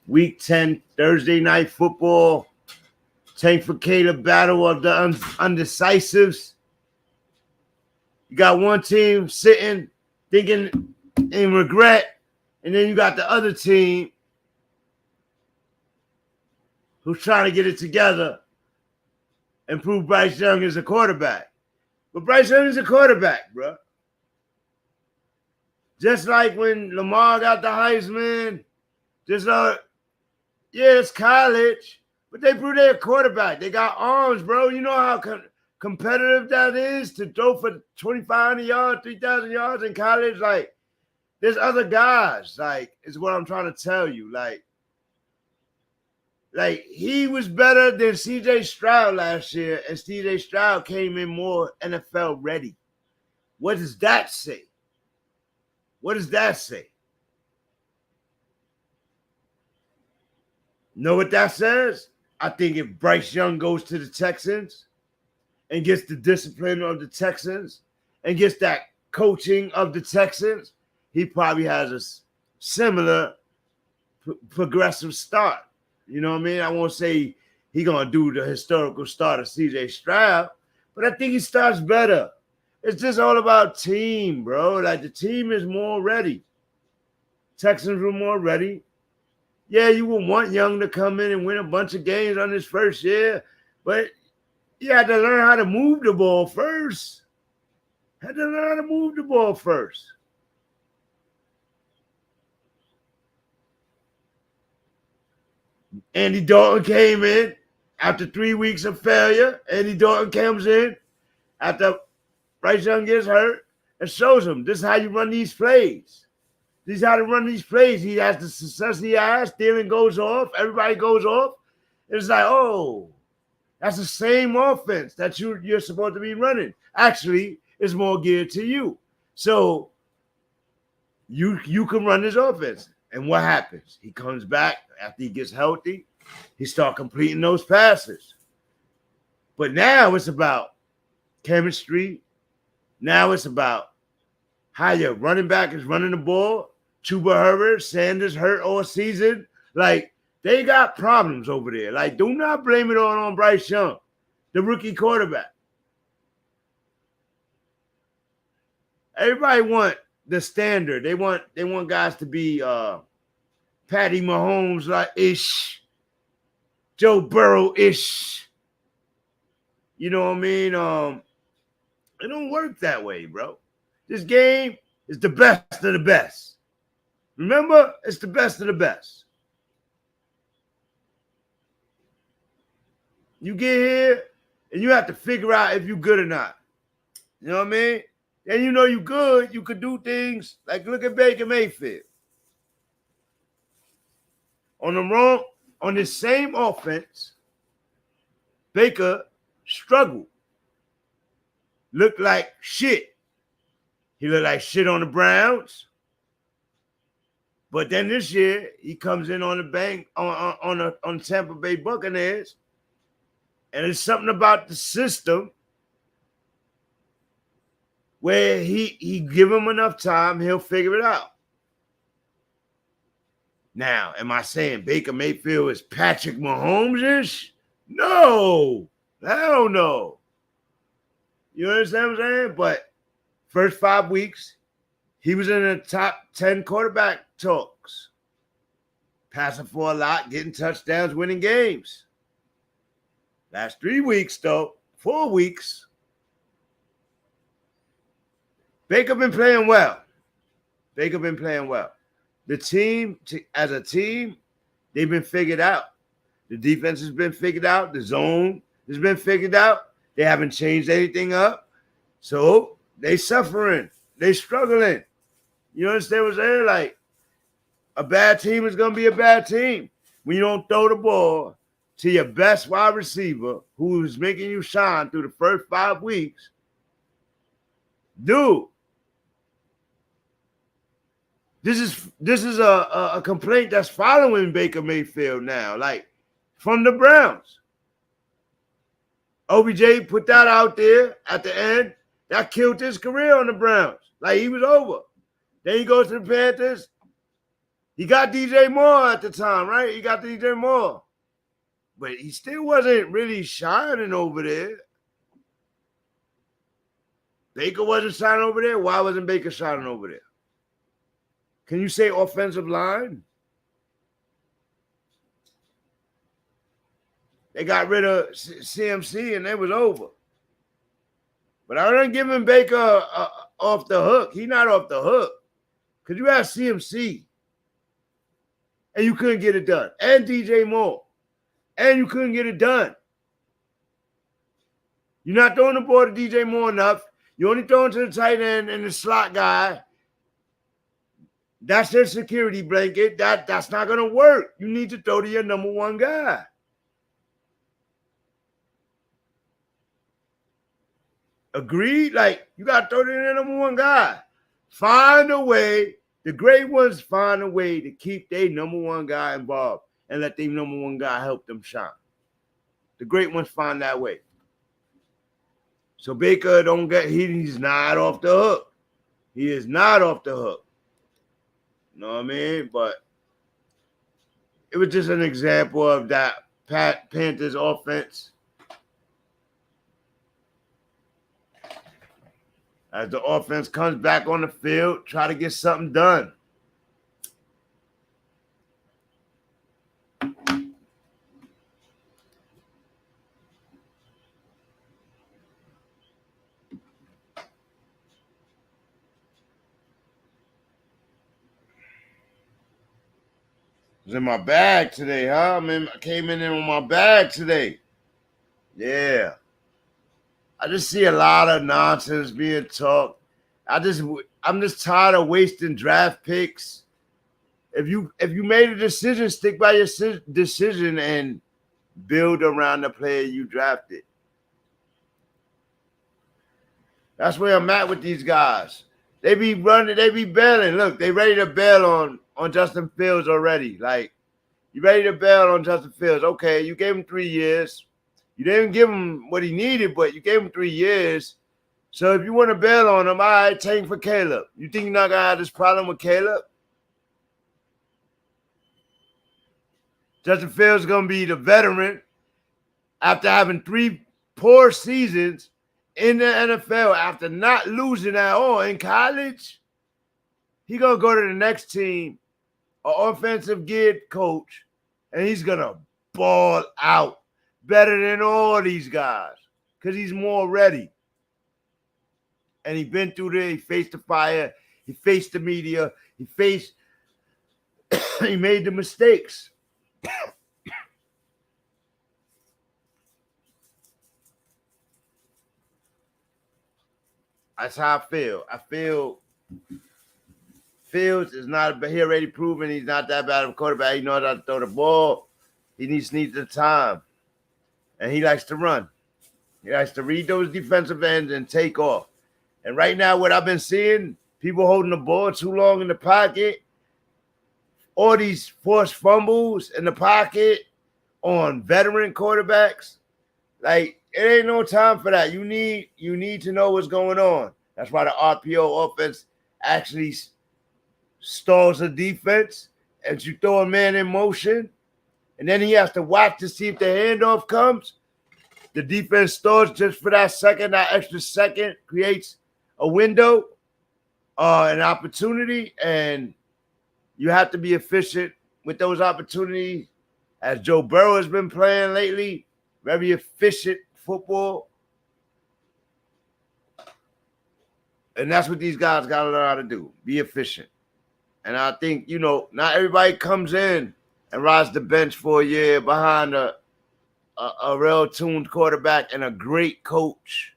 Week 10, Thursday night football. Tank for Cater battle of the Undecisives. You got one team sitting, thinking in regret, and then you got the other team who's trying to get it together and prove Bryce Young is a quarterback. But Bryce Young is a quarterback, bro. Just like when Lamar got the Heisman, it's college, but they proved they're a quarterback. They got arms, bro. You know how competitive that is to throw for 2,500 yards, 3,000 yards in college? Like, there's other guys, like, is what I'm trying to tell you. Like he was better than C.J. Stroud last year, and C.J. Stroud came in more NFL ready. What does that say? Know what that says? I think if Bryce Young goes to the Texans and gets the discipline of the Texans and gets that coaching of the Texans, he probably has a similar progressive start. You know what I mean? I won't say he's going to do the historical start of C.J. Stroud, but I think he starts better. It's just all about team, bro. Like, the team is more ready. Texans were more ready. Yeah, you would want Young to come in and win a bunch of games on his first year, but you had to learn how to move the ball first. Andy Dalton came in after 3 weeks of failure. Andy Dalton comes in after Bryce Young gets hurt and shows him this is how you run these plays. He has the success he has. Thielen goes off. Everybody goes off. It's like, oh, that's the same offense that you're supposed to be running. Actually, it's more geared to you. So you can run this offense. And what happens? He comes back after he gets healthy. He starts completing those passes. But now it's about chemistry. Now it's about how your running back is running the ball. Chuba Herbert, Sanders hurt all season. Like, they got problems over there. Like, do not blame it all on Bryce Young, the rookie quarterback. Everybody want the standard. They want guys to be Patty Mahomes like ish, Joe Burrow ish. You know what I mean? It don't work that way, bro. This game is the best of the best. Remember, it's the best of the best. You get here and you have to figure out if you're good or not. You know what I mean? And you know you good, you could do things like look at Baker Mayfield. On the same offense, Baker struggled. Looked like shit. He looked like shit on the Browns. But then this year, he comes in on the Tampa Bay Buccaneers. And it's something about the system where he give him enough time, he'll figure it out. Now, am I saying Baker Mayfield is Patrick Mahomes-ish? No. Hell no. You understand what I'm saying? But first 5 weeks, he was in the top 10 quarterback talks. Passing for a lot, getting touchdowns, winning games. Last 3 weeks, though, 4 weeks, Baker been playing well. The team, as a team, they've been figured out. The defense has been figured out. The zone has been figured out. They haven't changed anything up. So they suffering. They struggling. You understand what I'm saying? Like, a bad team is going to be a bad team. When you don't throw the ball to your best wide receiver who's making you shine through the first 5 weeks, dude, this is a complaint that's following Baker Mayfield now, like from the Browns. OBJ put that out there at the end. That killed his career on the Browns. Like, he was over. Then he goes to the Panthers. He got DJ Moore at the time, right? He got DJ Moore. But he still wasn't really shining over there. Baker wasn't shining over there. Why wasn't Baker shining over there? Can you say offensive line? They got rid of CMC and it was over. But I don't give him Baker off the hook. He's not off the hook. Because you have CMC and you couldn't get it done. And DJ Moore. And you couldn't get it done. You're not throwing the ball to DJ Moore enough. You're only throwing to the tight end and the slot guy. That's their security blanket. That's not going to work. You need to throw to your number one guy. Agreed? Like, you got to throw to your number one guy. Find a way. The great ones find a way to keep their number one guy involved and let their number one guy help them shine. The great ones find that way. So Baker he's not off the hook. He is not off the hook. You know what I mean? But it was just an example of that Panthers offense. As the offense comes back on the field, try to get something done. It was in my bag today, huh? I came in there with my bag today. Yeah. I just see a lot of nonsense being talked. I'm just tired of wasting draft picks. If you made a decision, stick by your decision and build around the player you drafted. That's where I'm at with these guys. They be running, they be bailing. Look, they ready to bail on Justin Fields already. Like, you ready to bail on Justin Fields. Okay, you gave him 3 years. You didn't give him what he needed, but you gave him 3 years. So if you want to bail on him, all right, tank for Caleb. You think you're not going to have this problem with Caleb? Justin Fields is going to be the veteran after having 3 poor seasons in the NFL, after not losing at all in college. He's going to go to the next team, an offensive geared coach, and he's going to ball out better than all these guys because he's more ready. And he's been through there. He faced the fire. He faced the media. He made the mistakes. That's how I feel. I feel Fields is not. He already proven he's not that bad of a quarterback. He knows how to throw the ball. He needs the time, and he likes to run. He likes to read those defensive ends and take off. And right now, what I've been seeing, people holding the ball too long in the pocket, all these forced fumbles in the pocket on veteran quarterbacks. Like, it ain't no time for that. You need to know what's going on. That's why the RPO offense actually stalls the defense as you throw a man in motion, and then he has to watch to see if the handoff comes. The defense stalls just for that second. That extra second creates a window, an opportunity, and you have to be efficient with those opportunities. As Joe Burrow has been playing lately, very efficient football. And that's what these guys got to learn how to do, be efficient. And I think, not everybody comes in and rides the bench for a year behind a well-tuned quarterback and a great coach.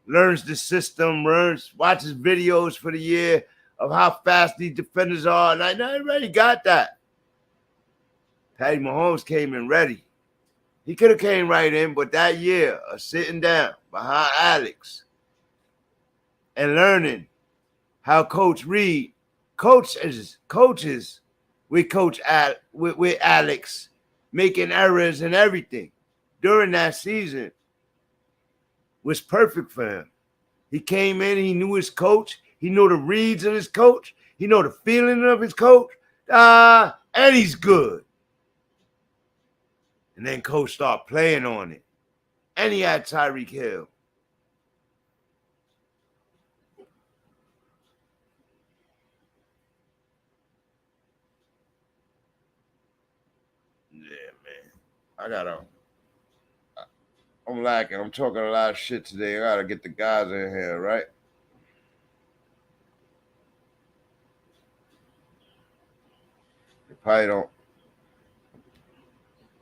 Learns the system, watches videos for the year of how fast these defenders are. And not everybody got that. Patty Mahomes came in ready. He could have came right in, but that year of sitting down behind Alex and learning how Coach Reed coaches with with Alex, making errors and everything during that season was perfect for him. He came in, he knew his coach, he knew the reads of his coach, he knew the feeling of his coach, and he's good. And then coach started playing on it. And he had Tyreek Hill. Yeah, man. I'm lacking. I'm talking a lot of shit today. I gotta get the guys in here, right?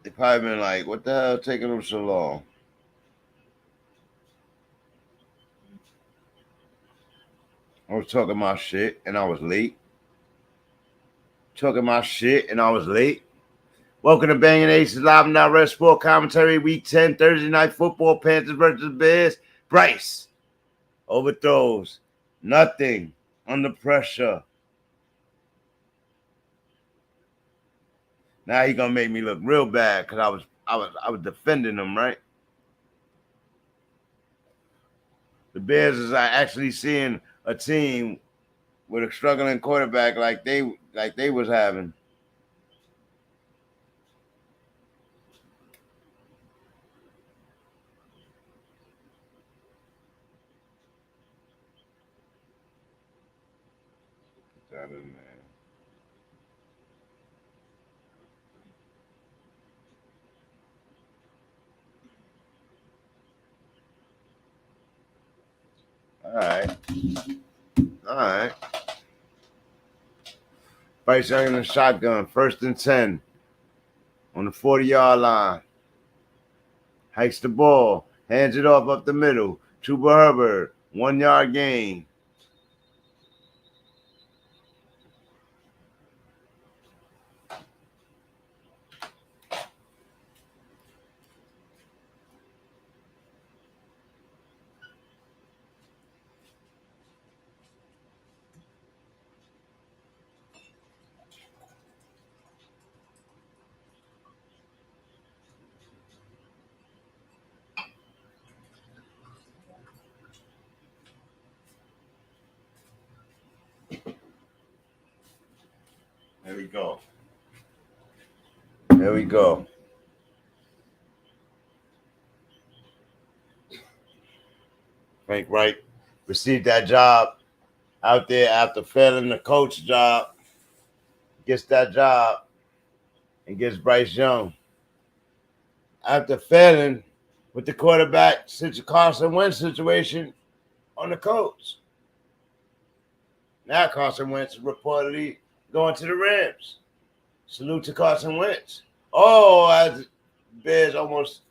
They probably been like, what the hell taking them so long? I was talking my shit and I was late. Welcome to BANGn'ACES LIVEnDIRECT Sport Commentary, Week 10, Thursday Night Football, Panthers versus Bears. Bryce overthrows. Nothing. Under pressure. Now he's gonna make me look real bad because I was defending him, right? The Bears is actually seeing a team with a struggling quarterback like they was having. Put that in there. All right. Bryce Young in the shotgun, 1st and 10 on the 40-yard line. Hikes the ball, hands it off up the middle. Chuba Hubbard, 1-yard gain. There we go. Frank Wright received that job out there after failing the coach job. Gets that job and gets Bryce Young. After failing with the quarterback Carson Wentz situation on the Colts. Now Carson Wentz is reportedly going to the Rams. Salute to Carson Wentz. Oh, as Bears almost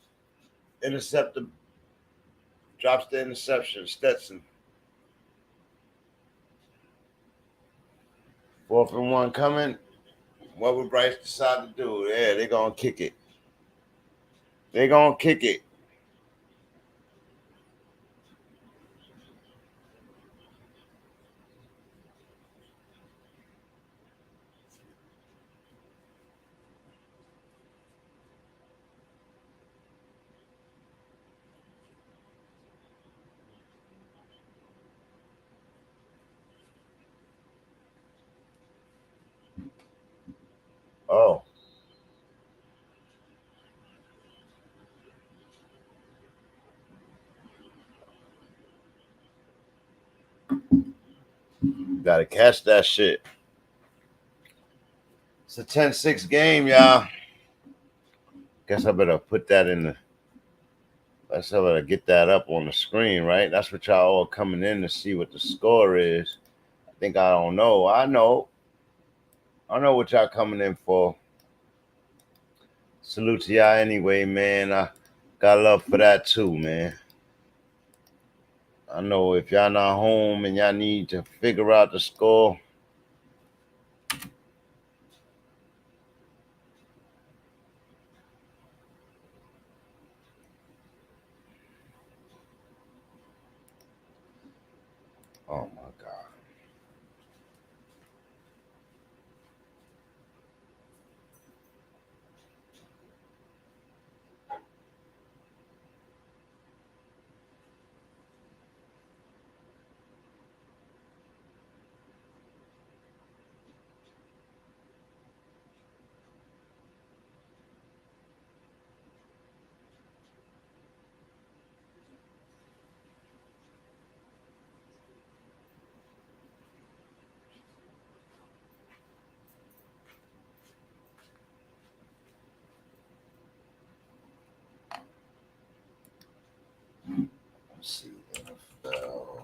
intercepted, drops the interception. Stetson. 4th and 1 coming. What would Bryce decide to do? Yeah, they're going to kick it. They're going to kick it. Oh. Got to catch that shit. It's a 10-6 game, y'all. Guess I better put that in the. Guess I better get that up on the screen, right? That's what y'all all coming in to see what the score is. I think I don't know. I know what y'all coming in for. Salute to y'all anyway, man. I got love for that too, man. I know if y'all not home and y'all need to figure out the score. Oh my God. Let's see. NFL.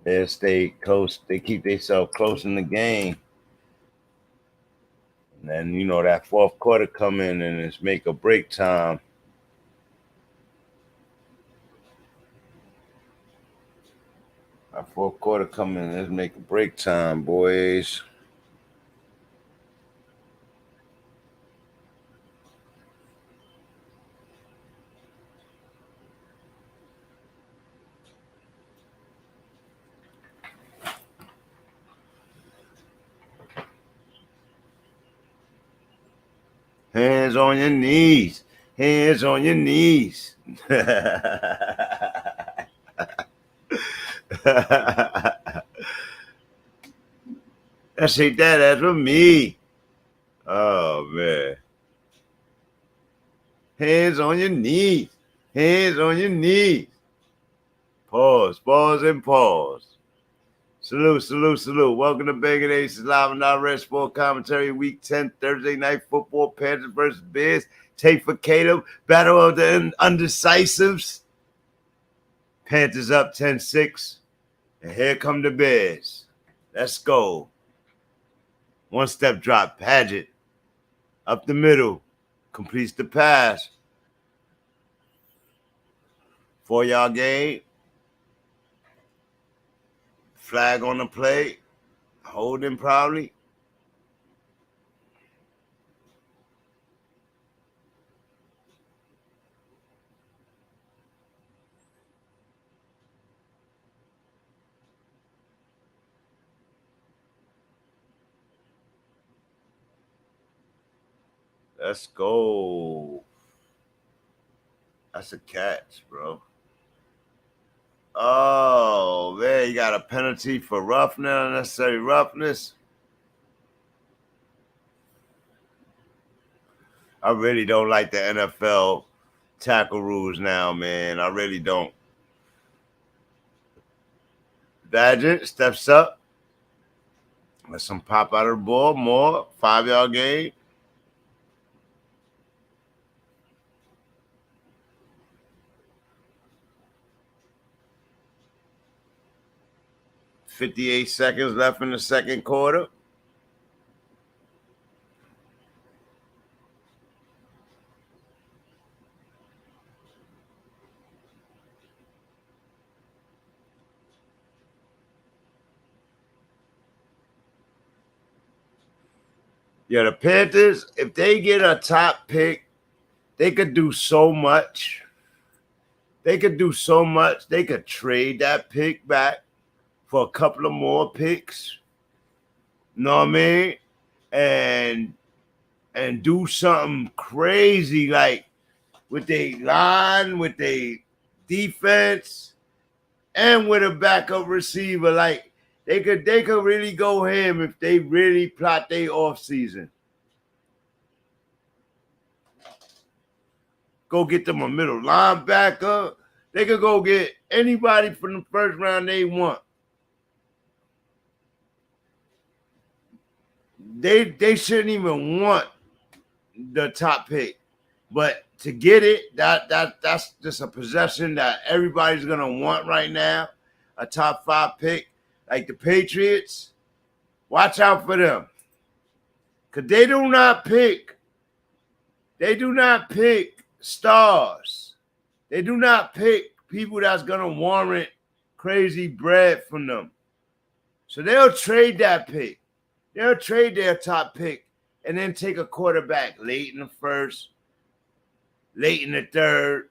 They stay close. They keep themselves close in the game. And then, you know, that fourth quarter come in and it's make or break time. That fourth quarter come in and it's make or break time, boys. Hands on your knees. Hands on your knees. I say that's for me. Oh man. Hands on your knees. Hands on your knees. Pause, pause, and pause. Salute, salute, salute. Welcome to BANGn'ACES Live-and-Direct Sport Commentary Week 10, Thursday Night Football, Panthers versus Bears. Take for Cato. Battle of the Undecisives. Panthers up 10-6. And here come the Bears. Let's go. One step drop. Paget. Up the middle. Completes the pass. 4-yard gain. Flag on the play. Holding probably. Let's go. That's a catch, bro. Oh, man, you got a penalty for roughness, unnecessary roughness. I really don't like the NFL tackle rules now, man. I really don't. Badgett steps up. Let some pop out of the ball. More. 5-yard gain. 58 seconds left in the second quarter. Yeah, the Panthers, if they get a top pick, they could do so much. They could do so much. They could trade that pick back for a couple of more picks. You know what I mean? And do something crazy like with their line, with their defense, and with a backup receiver. Like they could really go ham if they really plot their offseason. Go get them a middle linebacker. They could go get anybody from the first round they want. They shouldn't even want the top pick. But to get it, that's just a possession that everybody's gonna want right now. A top 5 pick. Like the Patriots, watch out for them. Because they do not pick stars. They do not pick people that's going to warrant crazy bread from them. So they'll trade that pick. They'll trade their top pick and then take a quarterback late in the first, late in the third.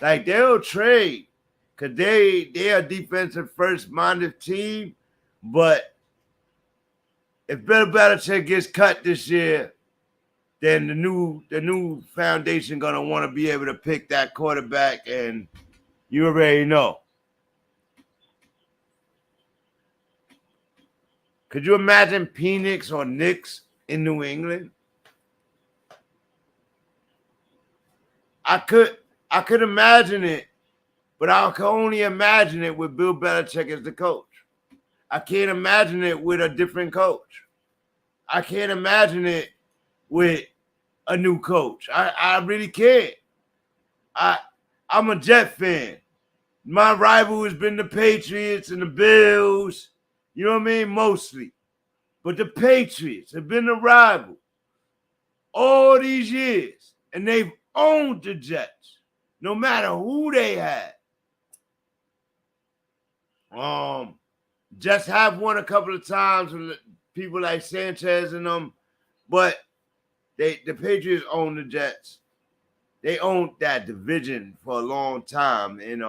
Like they'll trade because they're a defensive first-minded team. But if Bill Belichick gets cut this year, then the new foundation gonna want to be able to pick that quarterback, and you already know. Could you imagine Phoenix or Knicks in New England? I could imagine it, but I can only imagine it with Bill Belichick as the coach. I can't imagine it with a different coach. I can't imagine it with a new coach. I really can't. I'm a Jet fan. My rival has been the Patriots and the Bills. You know what I mean? Mostly. But the Patriots have been the rival all these years. And they've owned the Jets, no matter who they had. Jets have won a couple of times with people like Sanchez and them, but the Patriots own the Jets. They owned that division for a long time. And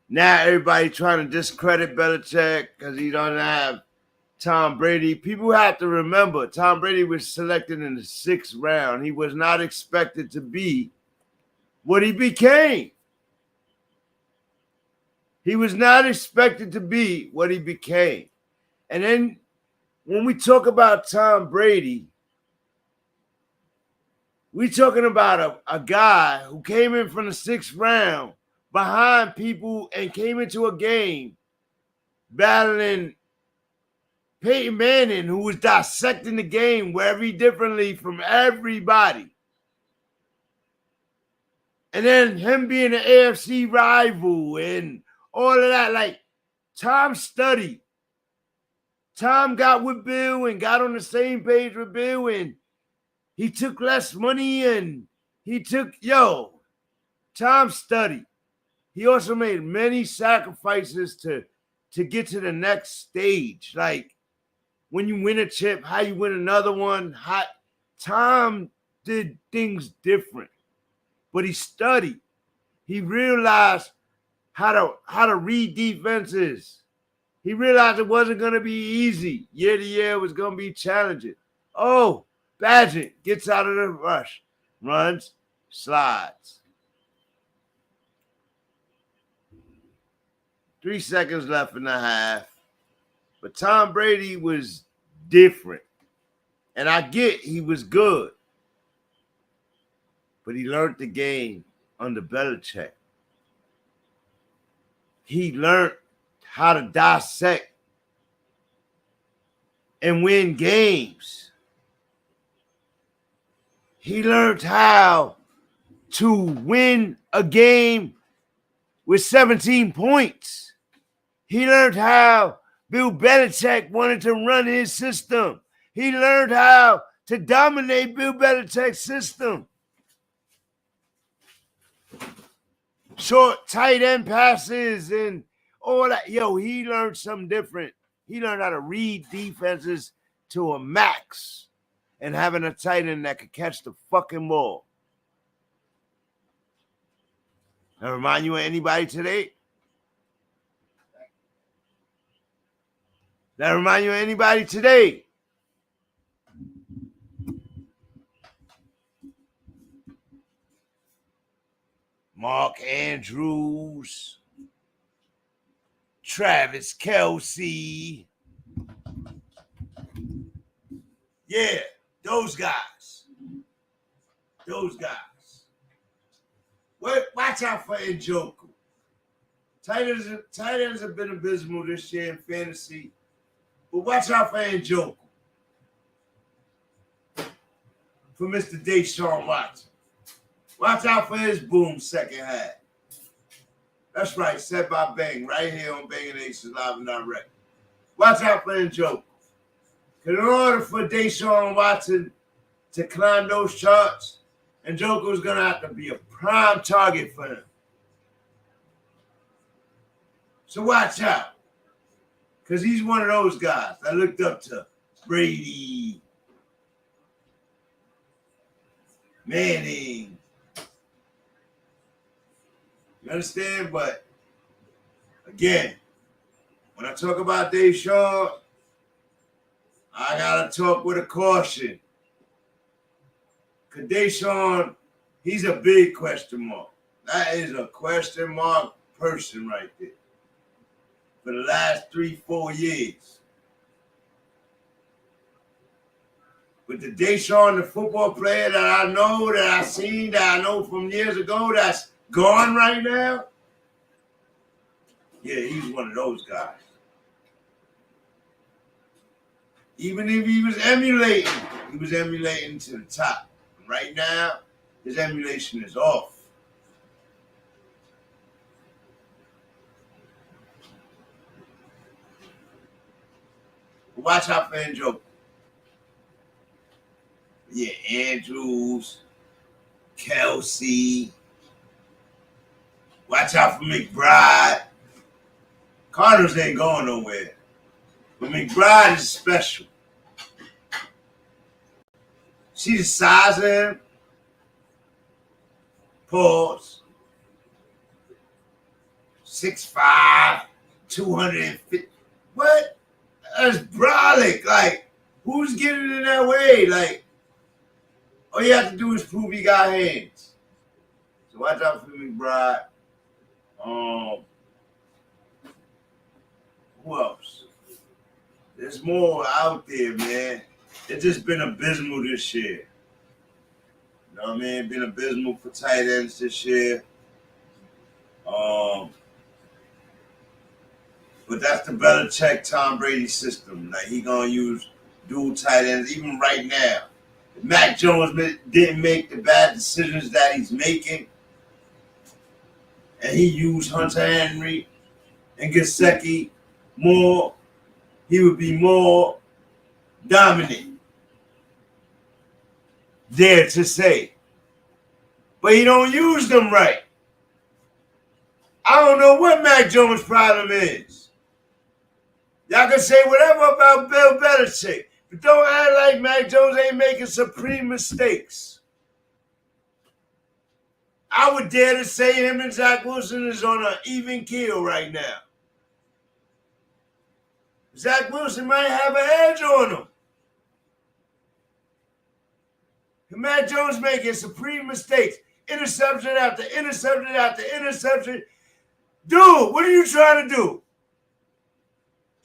now everybody trying to discredit Belichick because he doesn't have Tom Brady. People have to remember, Tom Brady was selected in the 6th round. He was not expected to be what he became. He was not expected to be what he became. And then when we talk about Tom Brady, we're talking about a guy who came in from the 6th round behind people and came into a game battling Peyton Manning, who was dissecting the game very differently from everybody. And then him being an AFC rival and all of that. Like, Tom studied. Tom got with Bill and got on the same page with Bill, and he took less money and Tom studied. He also made many sacrifices to get to the next stage. Like, when you win a chip, how you win another one. Tom did things different, but he studied. He realized how to read defenses. He realized it wasn't going to be easy. Year to year, it was going to be challenging. Oh, Badgett gets out of the rush, runs, slides. 3 seconds left in the half. But Tom Brady was different. And I get he was good. But he learned the game under Belichick. He learned how to dissect and win games. He learned how to win a game with 17 points. He learned how Bill Belichick wanted to run his system. He learned how to dominate Bill Belichick's system. Short, tight end passes and all that. Yo, he learned something different. He learned how to read defenses to a max and having a tight end that could catch the fucking ball. That remind you of anybody today? That remind you of anybody today? Mark Andrews, Travis Kelce. Yeah, those guys. Those guys. Watch out for Njoku. Tight ends have been abysmal this year in fantasy. But watch out for Njoku. For Mr. Deshaun Watson. Watch out for his boom second half. That's right, said by Bang, right here on BANGn'ACES Live and Direct. Watch out for Njoku. Because in order for Deshaun Watson to climb those charts, Njoku's going to have to be a prime target for him. So watch out. Because he's one of those guys I looked up to. Brady, Manning. You understand? But again, when I talk about Deshaun, I gotta talk with a caution. Cause Deshaun, he's a big question mark. That is a question mark person right there. For the last 3-4 years. But the Deshaun, the football player that I know, that I've seen, that I know from years ago, that's gone right now. Yeah, he's one of those guys. Even if he was emulating to the top. Right now, his emulation is off. Watch out for Njoku. Yeah, Andrews, Kelce. Watch out for McBride. Cardinals ain't going nowhere. But McBride is special. See the size of him? Pause. 6'5", 250. What? That's brolic. Like, who's getting in that way? Like, all you have to do is prove you got hands. So watch out for McBride. Who else? There's more out there, man. It's just been abysmal this year. You know what I mean? Been abysmal for tight ends this year. But that's the Belichick Tom Brady system. Like, he gonna use dual tight ends even right now. If Mac Jones didn't make the bad decisions that he's making, and he used Hunter Henry and Gesicki more, he would be more dominant. Dare to say. But he don't use them right. I don't know what Mac Jones' problem is. Y'all can say whatever about Bill Belichick, but don't act like Mac Jones ain't making supreme mistakes. I would dare to say him and Zach Wilson is on an even keel right now. Zach Wilson might have an edge on him. And Mac Jones making supreme mistakes. Interception after interception after interception. Dude, what are you trying to do?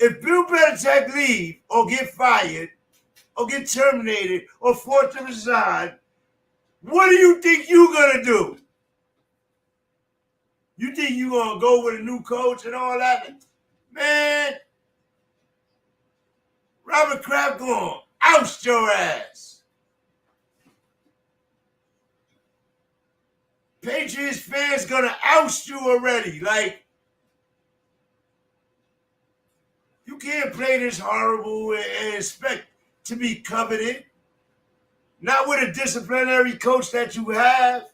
If Bill Belichick leave or get fired or get terminated or forced to resign, what do you think you're going to do? You think you're going to go with a new coach and all that? Man, Robert Kraft going to oust your ass. Patriots fans going to oust you already. Like, can't play this horrible and expect to be coveted. Not with a disciplinary coach that you have.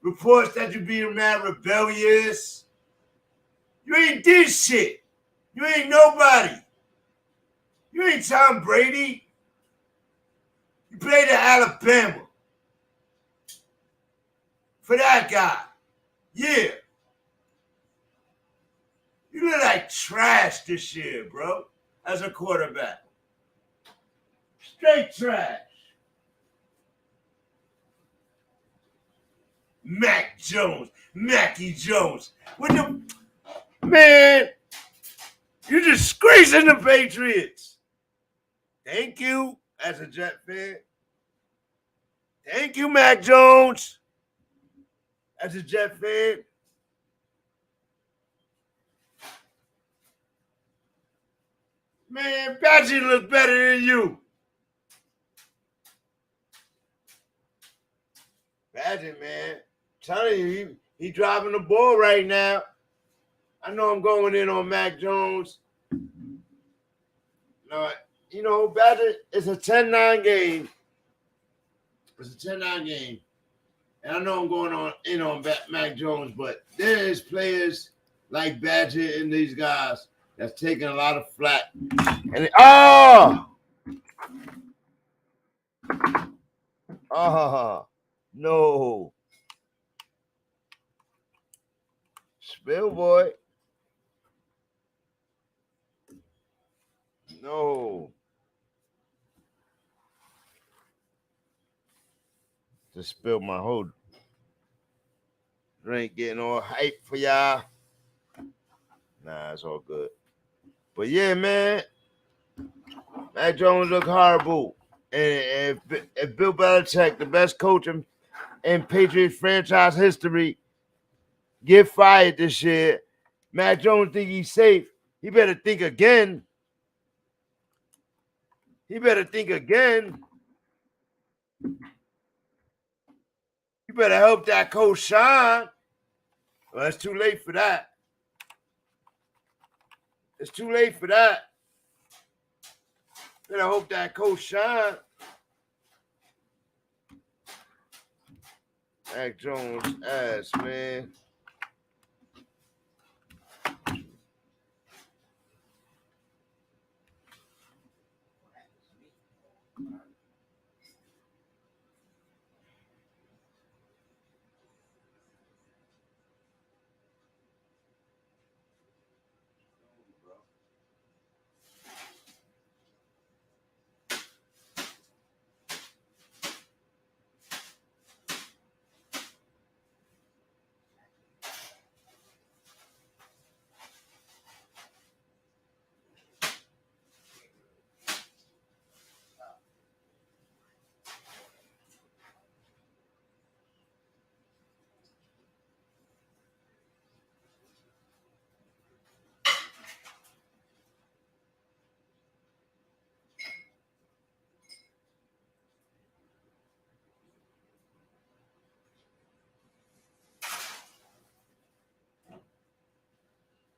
Reports that you're being mad rebellious. You ain't this shit. You ain't nobody. You ain't Tom Brady. You played at Alabama. For that guy. Yeah. You look like trash this year, bro, as a quarterback. Straight trash. Mac Jones. Mackie Jones. Man, you're disgracing the Patriots. Thank you, as a Jet fan. Thank you, Mac Jones, as a Jet fan. Man, Badger looks better than you. Badger, man. Telling you, he driving the ball right now. I know I'm going in on Mac Jones. No, you know, Badger, it's a 10-9 game. It's a 10-9 game. And I know I'm going in on Mac Jones, but there's players like Badger and these guys that's taking a lot of flack. And no. Spill boy. No. Just spilled my whole drink, getting all hype for y'all. Nah, it's all good. But yeah, man, Mac Jones look horrible. And if Bill Belichick, the best coach in Patriots franchise history, get fired this year, Mac Jones think he's safe. He better think again. He better think again. You better help that coach shine. Well, it's too late for that. It's too late for that. Better hope that coach shine. Mac Jones ass, man.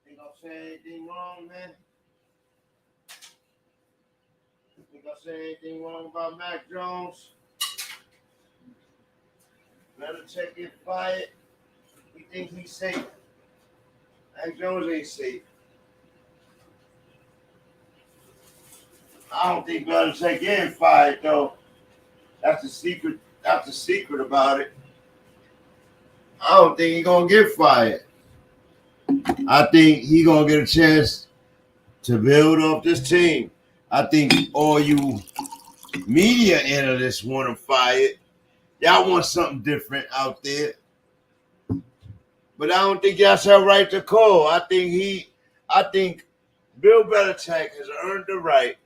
Think I said anything wrong, man? Think I said anything wrong about Mac Jones? Belichick get fired. We think he's safe. Mac Jones ain't safe. I don't think Belichick getting fired though. That's the secret. That's the secret about it. I don't think he's gonna get fired. I think he gonna get a chance to build up this team. I think all you media analysts want him fired. Y'all want something different out there. But I don't think that's our right to call. I think Bill Belichick has earned the right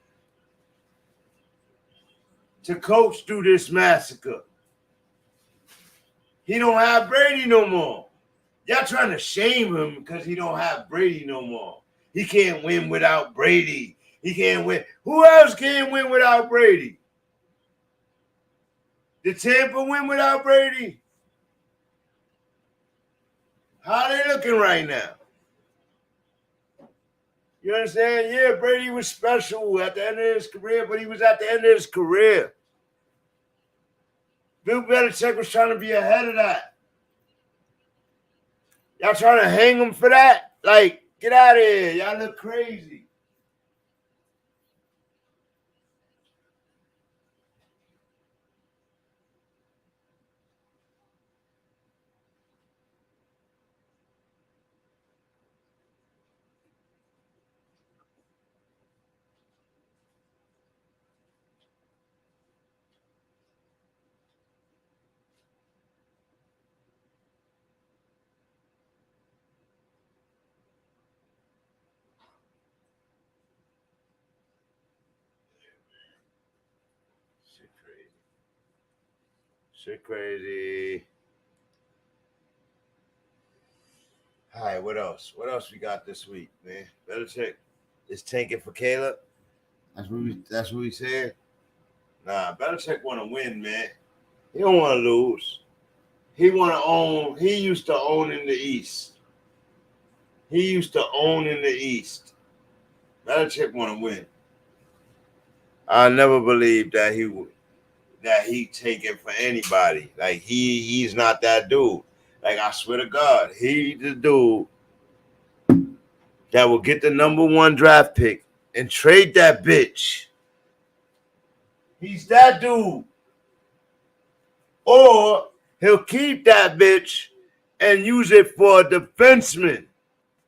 to coach through this massacre. He don't have Brady no more. Y'all trying to shame him because he don't have Brady no more. He can't win without Brady. He can't win. Who else can win without Brady? Did Tampa win without Brady? How are they looking right now? You understand? Yeah, Brady was special at the end of his career, but he was at the end of his career. Bill Belichick was trying to be ahead of that. Y'all trying to hang him for that? Like, get out of here. Y'all look crazy. Shit crazy. All right, what else? What else we got this week, man? Belichick is tanking for Caleb. That's what we said. Nah, Belichick want to win, man. He don't want to lose. He want to own. He used to own in the East. Belichick want to win. I never believed that he take it for anybody. Like he's not that dude. Like I swear to God, he's the dude that will get the number 1 draft pick and trade that bitch. He's that dude. Or he'll keep that bitch and use it for a defenseman,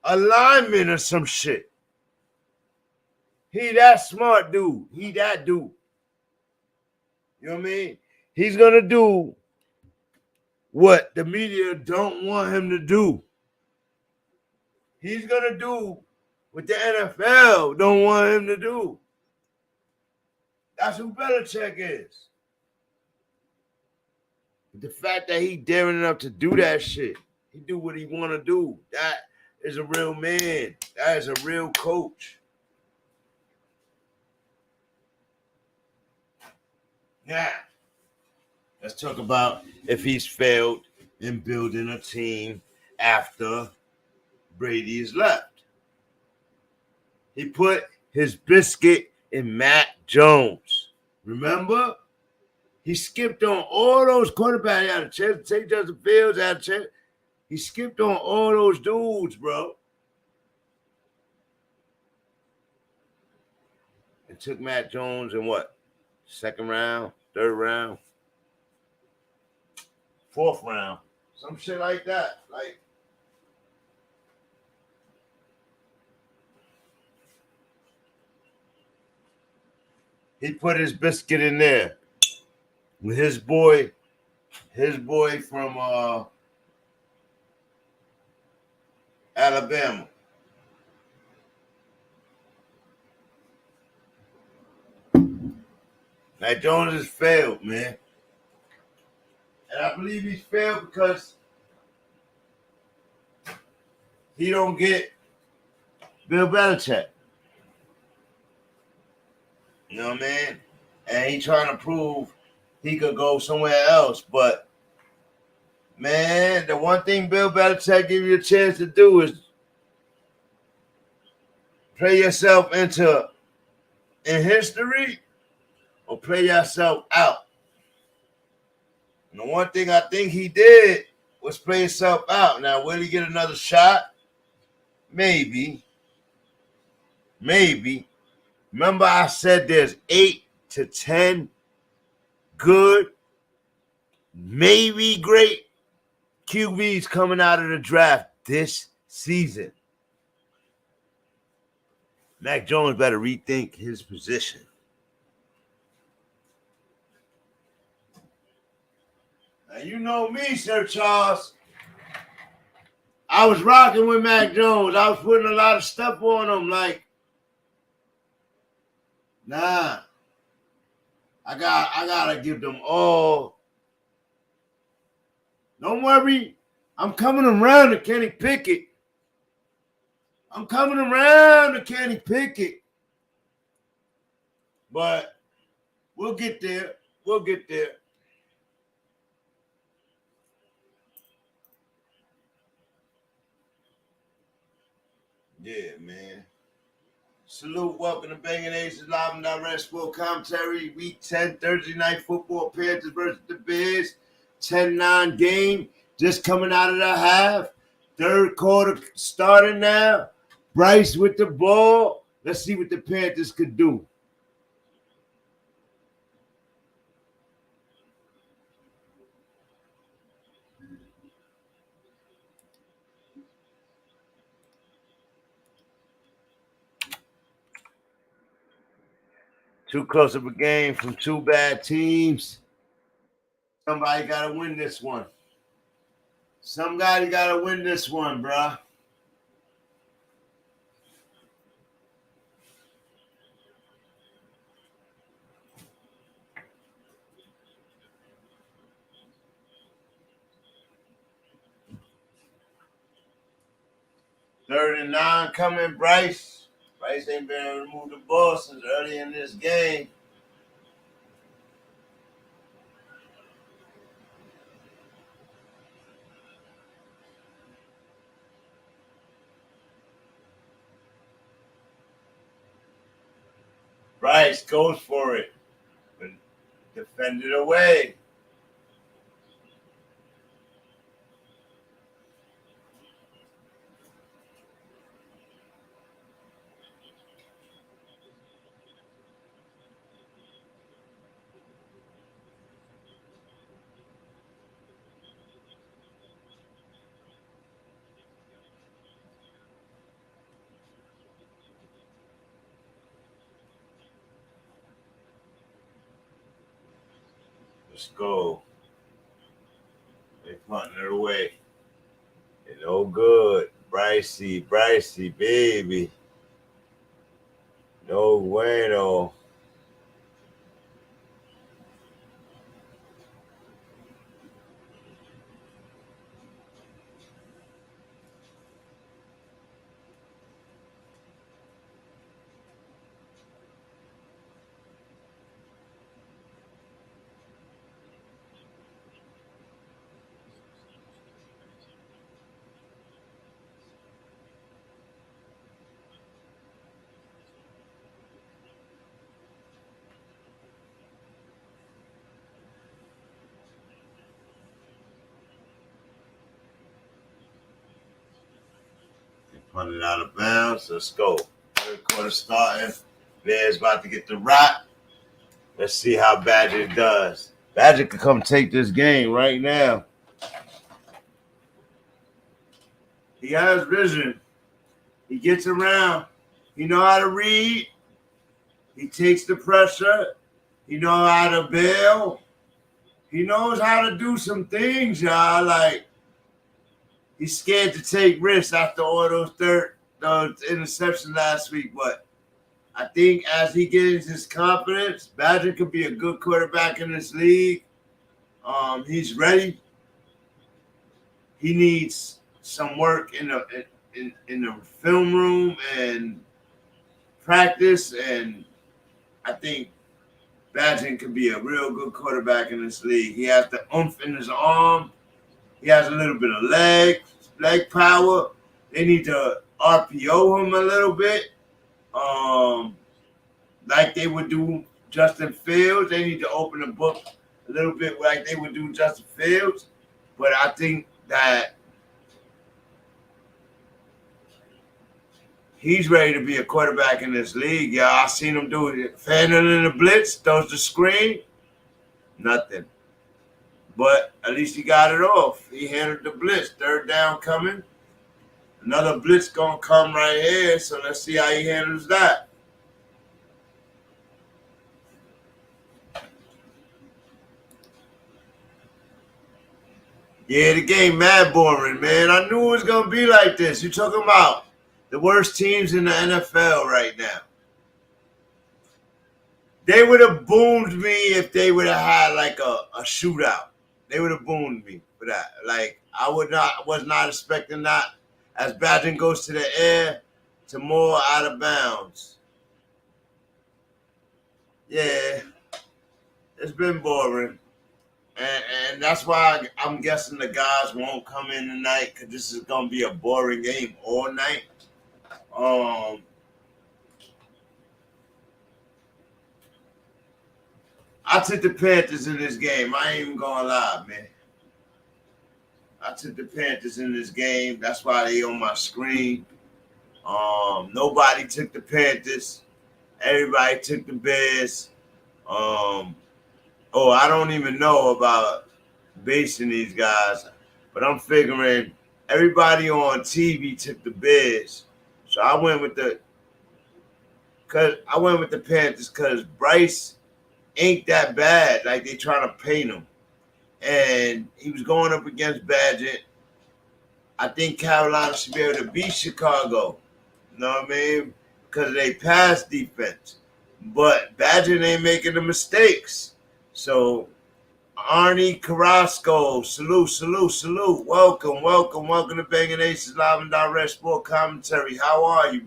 a lineman, or some shit. He that smart dude. He that dude. You know what I mean? He's gonna do what the media don't want him to do. He's gonna do what the NFL don't want him to do. That's who Belichick is. The fact that he daring enough to do that shit, he do what he want to do. That is a real man. That is a real coach. Now, let's talk about if he's failed in building a team after Brady's left. He put his biscuit in Mac Jones. Remember? He skipped on all those quarterbacks out of chance. St. Justin Fields out of chance. He skipped on all those dudes, bro. And took Mac Jones in what? 2nd round, 3rd round, 4th round. Some shit like that. Like, he put his biscuit in there with his boy from Alabama. Mac Jones has failed, man. And I believe he's failed because he don't get Bill Belichick. You know what I mean? And he trying to prove he could go somewhere else. But, man, the one thing Bill Belichick give you a chance to do is play yourself in history or play yourself out. And the one thing I think he did was play himself out. Now, will he get another shot? Maybe. Remember I said there's 8 to 10 good, maybe great QBs coming out of the draft this season. Mac Jones better rethink his position. Now, you know me, Sir Charles. I was rocking with Mac Jones. I was putting a lot of stuff on him. Like, nah. I gotta give them all. Don't worry. I'm coming around to Kenny Pickett. But we'll get there. Yeah, man. Salute, welcome to BANGn'ACES Live and Direct Sport Commentary. Week 10, Thursday night football, Panthers versus the Bears. 10-9 game, just coming out of the half. Third quarter starting now. Bryce with the ball. Let's see what the Panthers could do. Too close of a game from two bad teams. Somebody got to win this one. Somebody got to win this one, bruh. Third and 9 coming, Bryce. Bryce ain't been able to move the ball since early in this game. Bryce goes for it, but defended away. Let's go. They punting it away. It's no good. Brycey, baby. No bueno. Punted out of bounds. Let's go. Third quarter starting. Bears about to get the rock. Let's see how Badger does. Badger could come take this game right now. He has vision. He gets around. He know how to read. He takes the pressure. He know how to bail. He knows how to do some things, y'all. Like, he's scared to take risks after all those interceptions last week. But I think as he gains his confidence, Badger could be a good quarterback in this league. He's ready. He needs some work in the film room and practice, and I think Badger could be a real good quarterback in this league. He has the oomph in his arm. He has a little bit of leg power. They need to RPO him a little bit, like they would do Justin Fields. They need to open the book a little bit like they would do Justin Fields. But I think that he's ready to be a quarterback in this league, y'all. I seen him do it. Handling the blitz, throws the screen, nothing. But at least he got it off. He handled the blitz. Third down coming. Another blitz going to come right here, so let's see how he handles that. Yeah, the game mad boring, man. I knew it was going to be like this. You're talking about the worst teams in the NFL right now. They would have boomed me if they would have had like a shootout. They would have boomed me for that. Like, I was not expecting that. As Badger goes to the air, to more out of bounds. Yeah, it's been boring. And that's why I'm guessing the guys won't come in tonight, because this is going to be a boring game all night. I took the Panthers in this game. I ain't even gonna lie, man. I took the Panthers in this game. That's why they on my screen. Nobody took the Panthers. Everybody took the Bears. I don't even know about basing these guys, but I'm figuring everybody on TV took the Bears. So I went with the Panthers because Bryce ain't that bad. Like they trying to paint him. And he was going up against Badger. I think Carolina should be able to beat Chicago. You know what I mean? Because of their pass defense. But Badger ain't making the mistakes. So Arnie Carrasco, salute. Welcome to BANGn'ACES Live and Direct Sport Commentary. How are you,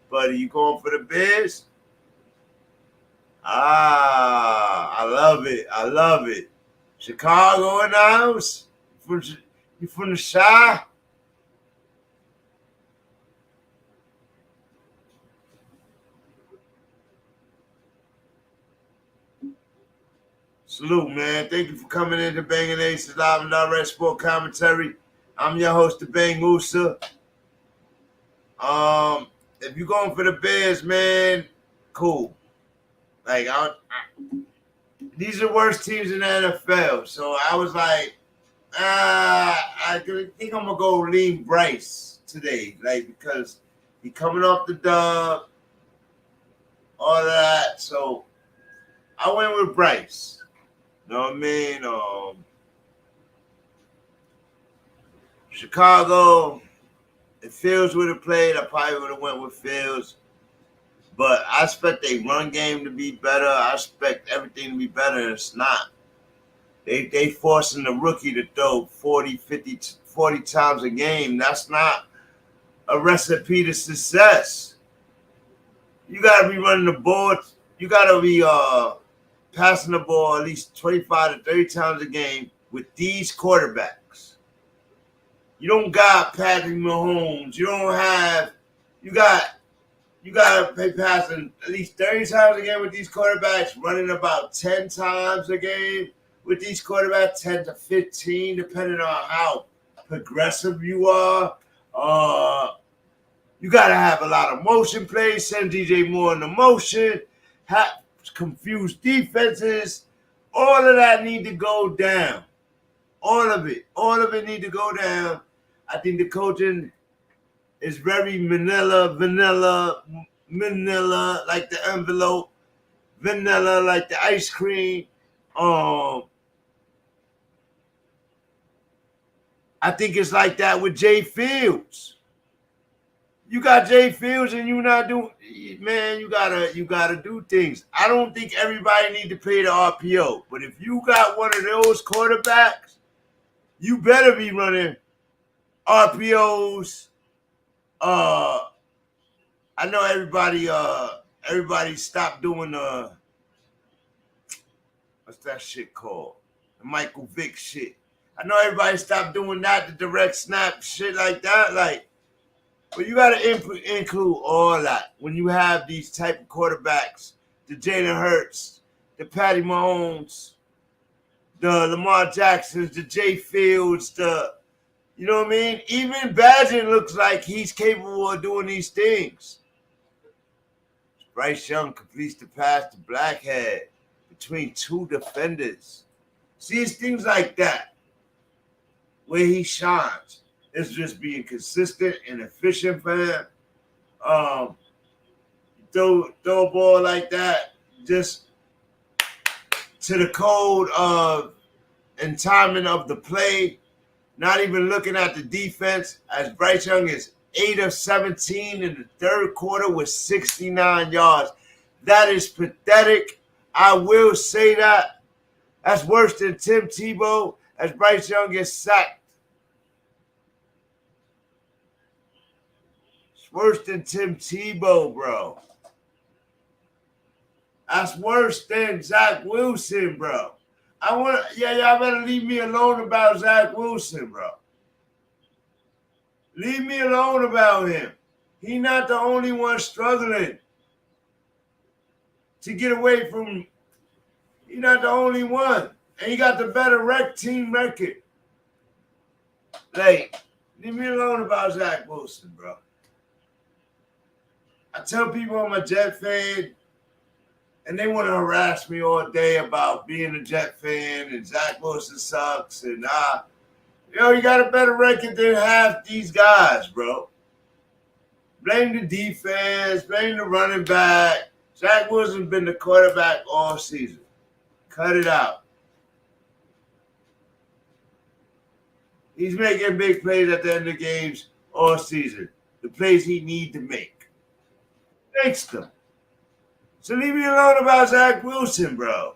buddy? You going for the Bears? I love it. Chicago in the house? You from the Shy? Salute, man. Thank you for coming in to BANGn'ACES Live and Direct Sport Commentary. I'm your host, the BANGn'ACES. If you're going for the Bears, man, cool. Like, these are the worst teams in the NFL. So I was like, I think I'm going to go lean Bryce today. Like, because he coming off the dub, all that. So I went with Bryce. You know what I mean? Chicago, if Fields would have played, I probably would have went with Fields. But I expect a run game to be better. I expect everything to be better, and it's not. They forcing the rookie to throw 40 times a game. That's not a recipe to success. You got to be running the ball. You got to be passing the ball at least 25 to 30 times a game with these quarterbacks. You don't got Patrick Mahomes. You got to be passing at least 30 times a game with these quarterbacks, running about 10 times a game with these quarterbacks, 10 to 15, depending on how progressive you are. You got to have a lot of motion plays, send DJ Moore in the motion, confused defenses. All of that need to go down. All of it need to go down. I think the coaching is very vanilla, like the envelope, vanilla like the ice cream. I think it's like that with Jay Fields. You got Jay Fields and you not doing, man, you gotta do things. I don't think everybody need to play the RPO, but if you got one of those quarterbacks, you better be running RPOs. I know everybody stopped doing what's that shit called? The Michael Vick shit. I know everybody stopped doing that, the direct snap shit like that. Like, but you got to include all that when you have these type of quarterbacks, the Jalen Hurts, the Patty Mahomes, the Lamar Jacksons, the Jay Fields, you know what I mean? Even Badger looks like he's capable of doing these things. Bryce Young completes the pass to Blackhead between two defenders. See, it's things like that where he shines. It's just being consistent and efficient for him. Throw a ball like that just to the code of and timing of the play, not even looking at the defense, as Bryce Young is 8 of 17 in the third quarter with 69 yards. That is pathetic. I will say that. That's worse than Tim Tebow as Bryce Young gets sacked. It's worse than Tim Tebow, bro. That's worse than Zach Wilson, bro. Y'all better leave me alone about Zach Wilson, bro. Leave me alone about him. He's not the only one struggling to get away from You're not the only one. And you got the better team record. Like, leave me alone about Zach Wilson, bro. I tell people I'm a Jet fan, and they want to harass me all day about being a Jet fan and Zach Wilson sucks and you got a better record than half these guys, bro. Blame the defense, blame the running back. Zach Wilson's been the quarterback all season. Cut it out. He's making big plays at the end of games all season. The plays he need to make. Makes them. So leave me alone about Zach Wilson, bro.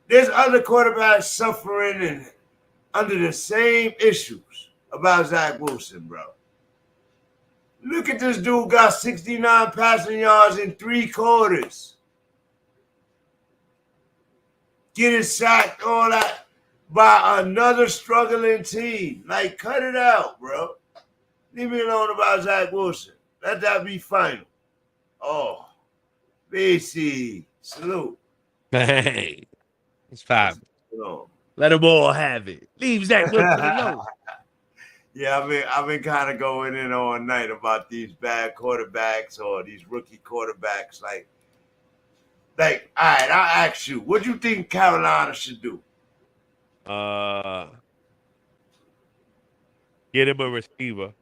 There's other quarterbacks suffering and under the same issues about Zach Wilson, bro. Look at this dude got 69 passing yards in 3 quarters. Getting sacked, all that, by another struggling team. Like, cut it out, bro. Leave me alone about Zach Wilson. Let that be final. Oh, BC, salute. Hey, it's fine. Let them all have it. Leave Zach Wilson alone. Yeah, I've been kind of going in all night about these bad quarterbacks or these rookie quarterbacks. Like, all right, I'll ask you, what do you think Carolina should do? Get him a receiver.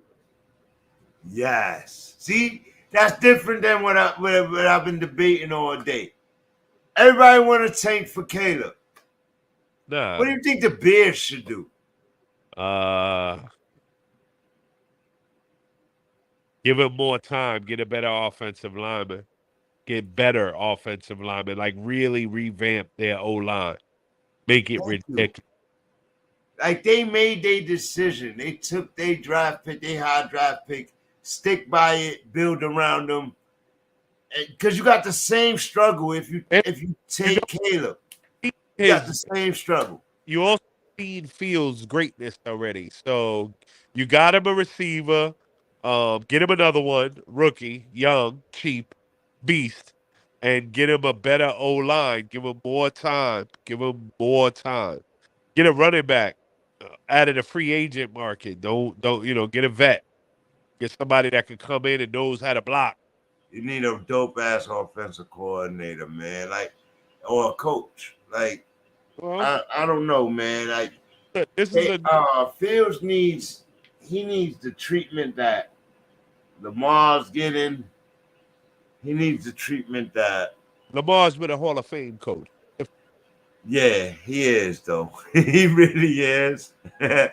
Yes. See, that's different than what I've been debating all day. Everybody want to tank for Caleb. Nah. What do you think the Bears should do? Give him more time. Get a better offensive lineman. Get better offensive linemen. Like, really revamp their O-line. Make it ridiculous. Like, they made their decision. They took their draft pick, their high draft pick, stick by it, build around them. Because you got the same struggle if you take Caleb. You got the same struggle. You also seen Fields' greatness already. So you got him a receiver. Get him another one, rookie, young, cheap, beast, and get him a better O-line. Give him more time. Get a running back out of the free agent market. Don't get a vet. Get somebody that can come in and knows how to block. You need a dope ass offensive coordinator, man. Like, or a coach. Like, well, I don't know, man. Like, Fields needs the treatment that Lamar's getting. He needs the treatment that Lamar's been a Hall of Fame coach. Yeah, he is, though. He really is. And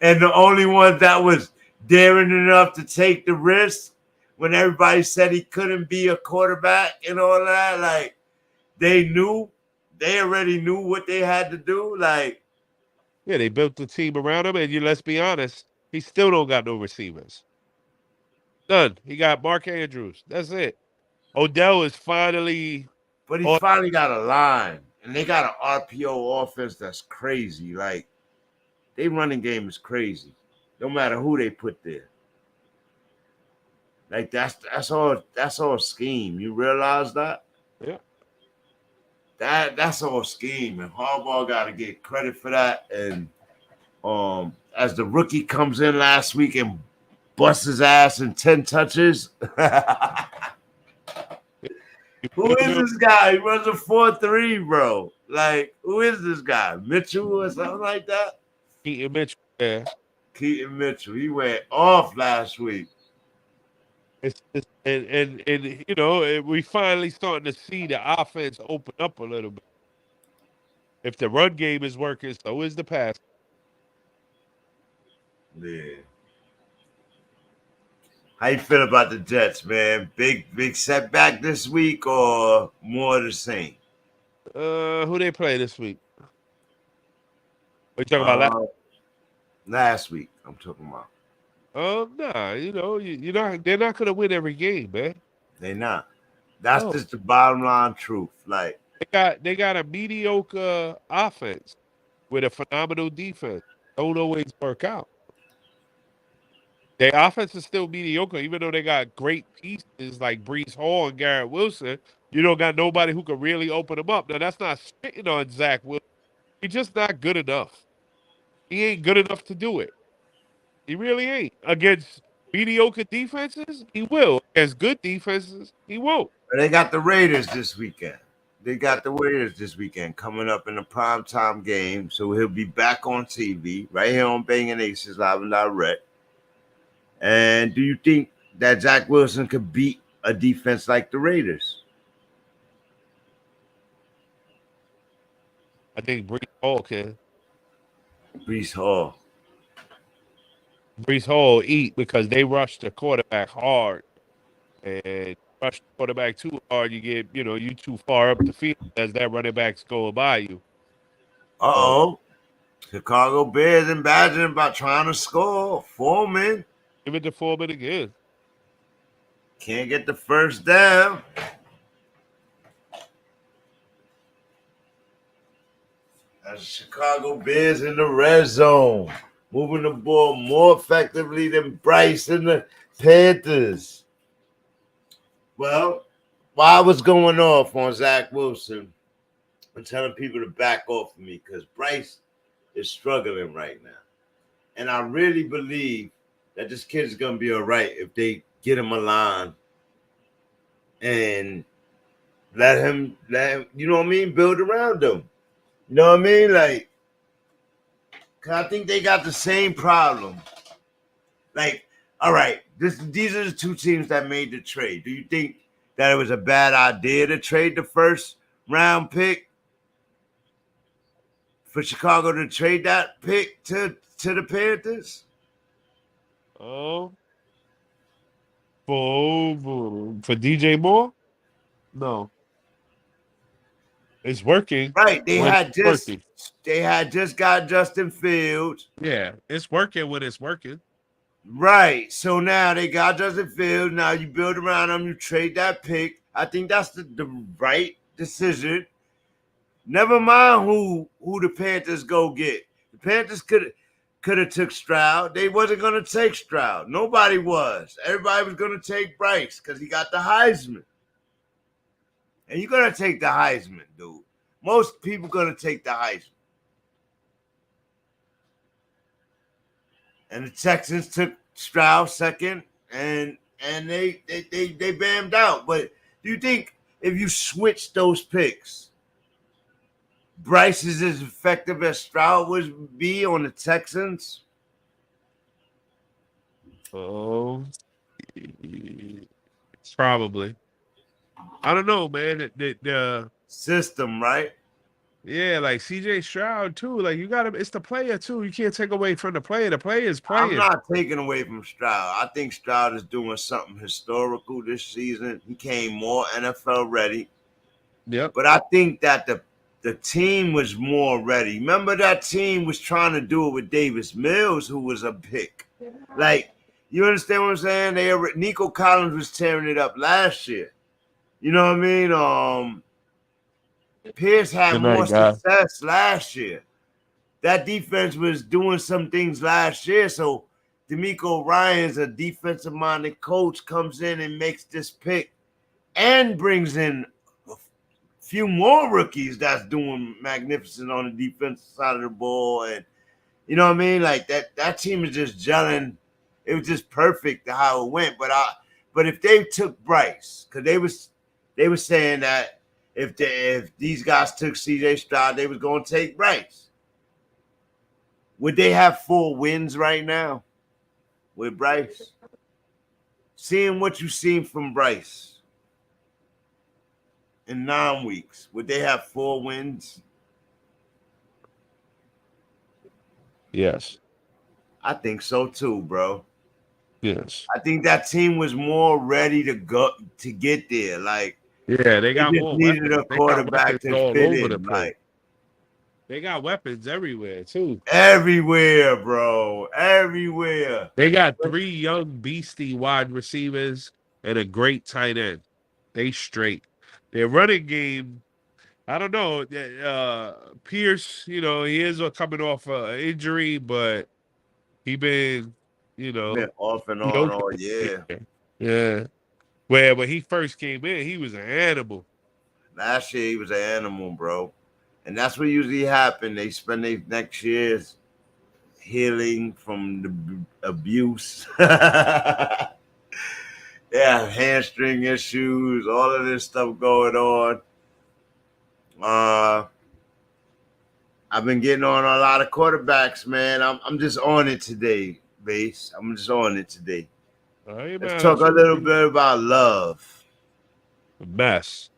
the only one that was daring enough to take the risk when everybody said he couldn't be a quarterback and all that, like, they already knew what they had to do. Like, yeah, they built the team around him, and let's be honest, he still don't got no receivers. None. He got Mark Andrews. That's it. Odell is finally. But he finally got a line, and they got an RPO offense that's crazy. Like, their running game is crazy, no matter who they put there. Like, that's all scheme. You realize that? Yeah. That's all scheme, and Harbaugh got to get credit for that. And as the rookie comes in last week and busts his ass in 10 touches. Who is this guy? He runs a 4.3, bro. Like, who is this guy? Mitchell or something like that? Keaton Mitchell, yeah. Keaton Mitchell. He went off last week. And we finally starting to see the offense open up a little bit. If the run game is working, so is the pass. Yeah. How you feel about the Jets, man? Big setback this week or more of the same? Who they play this week? What you talking about? Last week, I'm talking about. Nah, they're not gonna win every game, man. They're not. That's just the bottom line truth. Like, they got a mediocre offense with a phenomenal defense. Don't always work out. Their offense is still mediocre, even though they got great pieces like Breece Hall and Garrett Wilson. You don't got nobody who can really open him up. Now, that's not spitting on Zach Wilson. He's just not good enough. He ain't good enough to do it. He really ain't. Against mediocre defenses, he will. Against good defenses, he won't. They got the Raiders this weekend. They got the Raiders this weekend coming up in the primetime game. So he'll be back on TV right here on BANGn'ACES Live and Direct. And do you think that Zach Wilson could beat a defense like the Raiders? I think Brees Hall can. Brees Hall. Brees Hall eat because they rush the quarterback hard. And rush the quarterback too hard, you get, you too far up the field as that running back's going by you. Uh-oh. Chicago Bears and Badger about trying to score. Foreman. Give it to Foreman again. Can't get the first down. That's Chicago Bears in the red zone. Moving the ball more effectively than Bryce and the Panthers. Well, while I was going off on Zach Wilson, I'm telling people to back off of me because Bryce is struggling right now. And I really believe that this kid is going to be all right if they get him a line and let him, you know what I mean, build around him. You know what I mean? Like, cause I think they got the same problem. Like, all right, these are the two teams that made the trade. Do you think that it was a bad idea to trade the first round pick for Chicago to trade that pick to the Panthers? Oh, for DJ Moore? No, it's working. Right, they when had it's working. just got Justin Fields. Yeah, it's working when it's working. Right, so now they got Justin Fields. Now you build around them, you trade that pick. I think that's the right decision. Never mind who the Panthers go get. The Panthers could have took Stroud. They wasn't going to take Stroud. Nobody was. Everybody was going to take Bryce because he got the Heisman. And you're going to take the Heisman, dude. Most people going to take the Heisman. And the Texans took Stroud second, and they bammed out. But do you think if you switch those picks, Bryce is as effective as Stroud would be on the Texans? Oh, probably. I don't know, man. The System, right? Yeah, like CJ Stroud too. Like you got to, it's the player too. You can't take away from the player. The player is playing. I'm not taking away from Stroud. I think Stroud is doing something historical this season. He came more NFL ready. Yep. But I think that the team was more ready. Remember that team was trying to do it with Davis Mills, who was a pick. Like, you understand what I'm saying? Nico Collins was tearing it up last year. You know what I mean? Pierce had more success last year. That defense was doing some things last year. So DeMeco Ryans, a defensive-minded coach, comes in and makes this pick and brings in a few more rookies that's doing magnificent on the defensive side of the ball. And you know what I mean? Like that team is just gelling. It was just perfect how it went. But if they took Bryce, because they were saying that if these guys took CJ Stroud, they was going to take Bryce. Would they have 4 wins right now with Bryce? Seeing what you've seen from Bryce in 9 weeks, would they have 4 wins? Yes. I think so too, bro. Yes. I think that team was more ready to go to get there. Like, yeah, they got more needed weapons. a quarterback to fit in. Like, they got weapons everywhere too. Everywhere, bro. Everywhere. They got 3 young beastie wide receivers and a great tight end. They straight. Their running game, I don't know. Pierce, he is coming off an injury, but he been, been off and on all year. Yeah. When he first came in, he was an animal. Last year he was an animal, bro. And that's what usually happens. They spend their next years healing from the abuse. Yeah, hamstring issues, all of this stuff going on. I've been getting on a lot of quarterbacks, man. I'm just on it today, Base. I'm just on it today. Hey, Let's man, talk a that's little bit about love. a mess.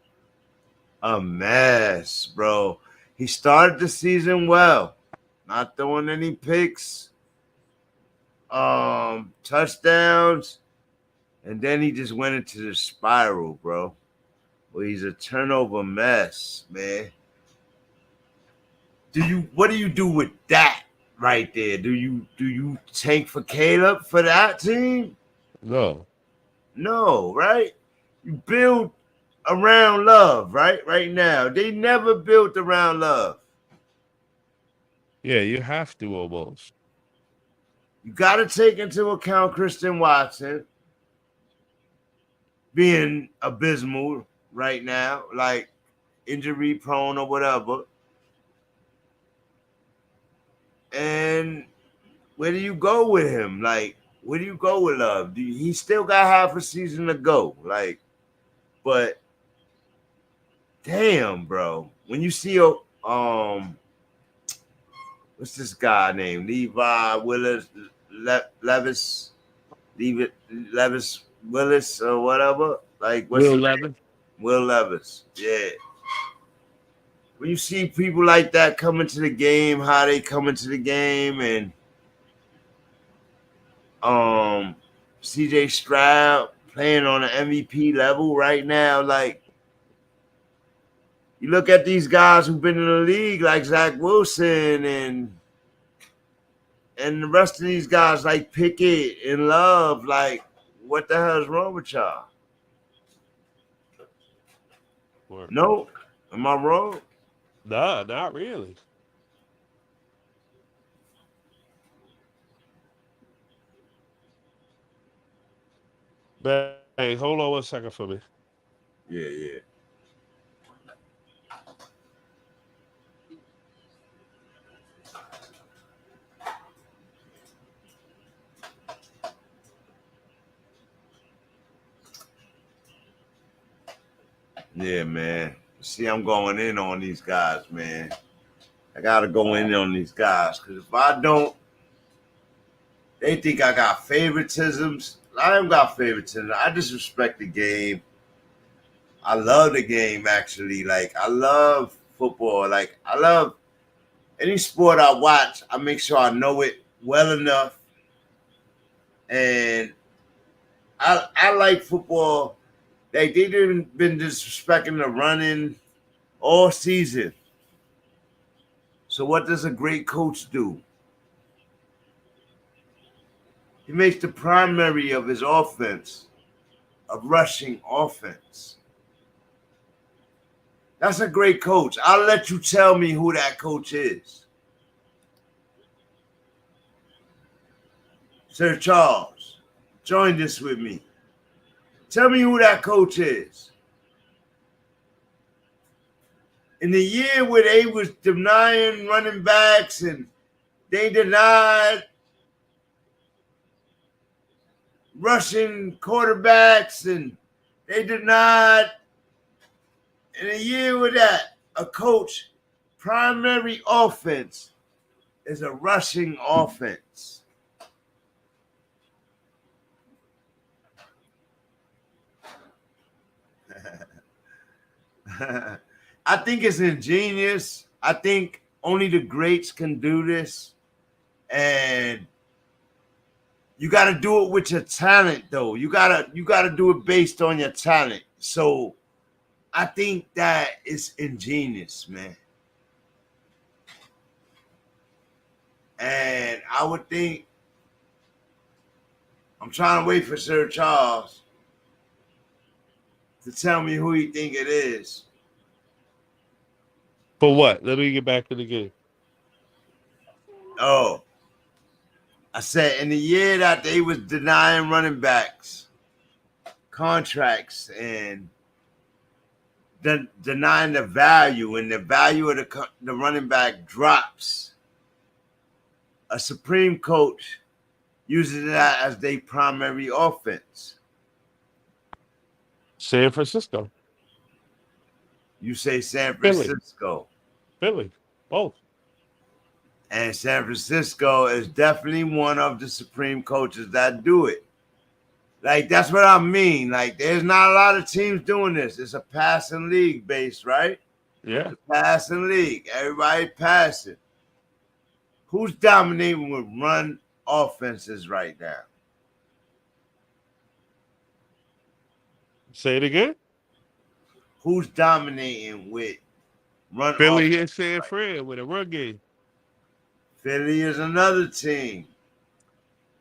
A mess, bro. He started the season well, not throwing any picks, touchdowns, and then he just went into the spiral, bro. Well, he's a turnover mess, man. What do you do with that right there? Do you tank for Caleb for that team? No. No, right? You build around love, right? Right now. They never built around love. Yeah, you have to almost. You got to take into account Christian Watson being abysmal right now, like injury prone or whatever. And where do you go with him? Like, where do you go with Love? He still got half a season to go. Like, but damn, bro, when you see what's this guy named Levi Willis, Levis Willis or whatever. Like, what's Will Levis. Will Levis? Yeah. When you see people like that coming to the game, how they come into the game, and CJ Stroud playing on an MVP level right now, like you look at these guys who've been in the league, like Zach Wilson and the rest of these guys, like Pickett and Love, like what the hell is wrong with y'all? Word. No, am I wrong? Nah, not really. Bang, hold on 1 second for me. Yeah, yeah. Yeah, man. See, I'm going in on these guys, man. I gotta go in on these guys because if I don't, they think I got favoritisms. I don't got favoritism. I just respect the game. I love the game, actually. Like, I love football. Like, I love any sport I watch. I make sure I know it well enough. And I like football. Like, they didn't been disrespecting the running all season. So what does a great coach do? He makes the primary of his offense a rushing offense. That's a great coach. I'll let you tell me who that coach is. Sir Charles, join this with me. Tell me who that coach is. In the year where they was denying running backs and they denied rushing quarterbacks and they denied, in a year with that, a coach primary offense is a rushing offense. I think it's ingenious. I think only the greats can do this. And you got to do it with your talent, though. You gotta do it based on your talent. So I think that is ingenious, man. And I would think, I'm trying to wait for Sir Charles to tell me who he think it is. For what? Let me get back to the game. Oh, I said in the year that they was denying running backs contracts and denying the value, and the value of the running back drops, a supreme coach uses that as their primary offense. San Francisco. You say San Philly. Francisco. Philly. Both. And San Francisco is definitely one of the supreme coaches that do it. Like, that's what I mean. Like, there's not a lot of teams doing this. It's a passing league base, right? Yeah. It's a passing league. Everybody passing. Who's dominating with run offenses right now? Say it again. Who's dominating with run Philly offenses? and San Fran with a run game. Philly is another team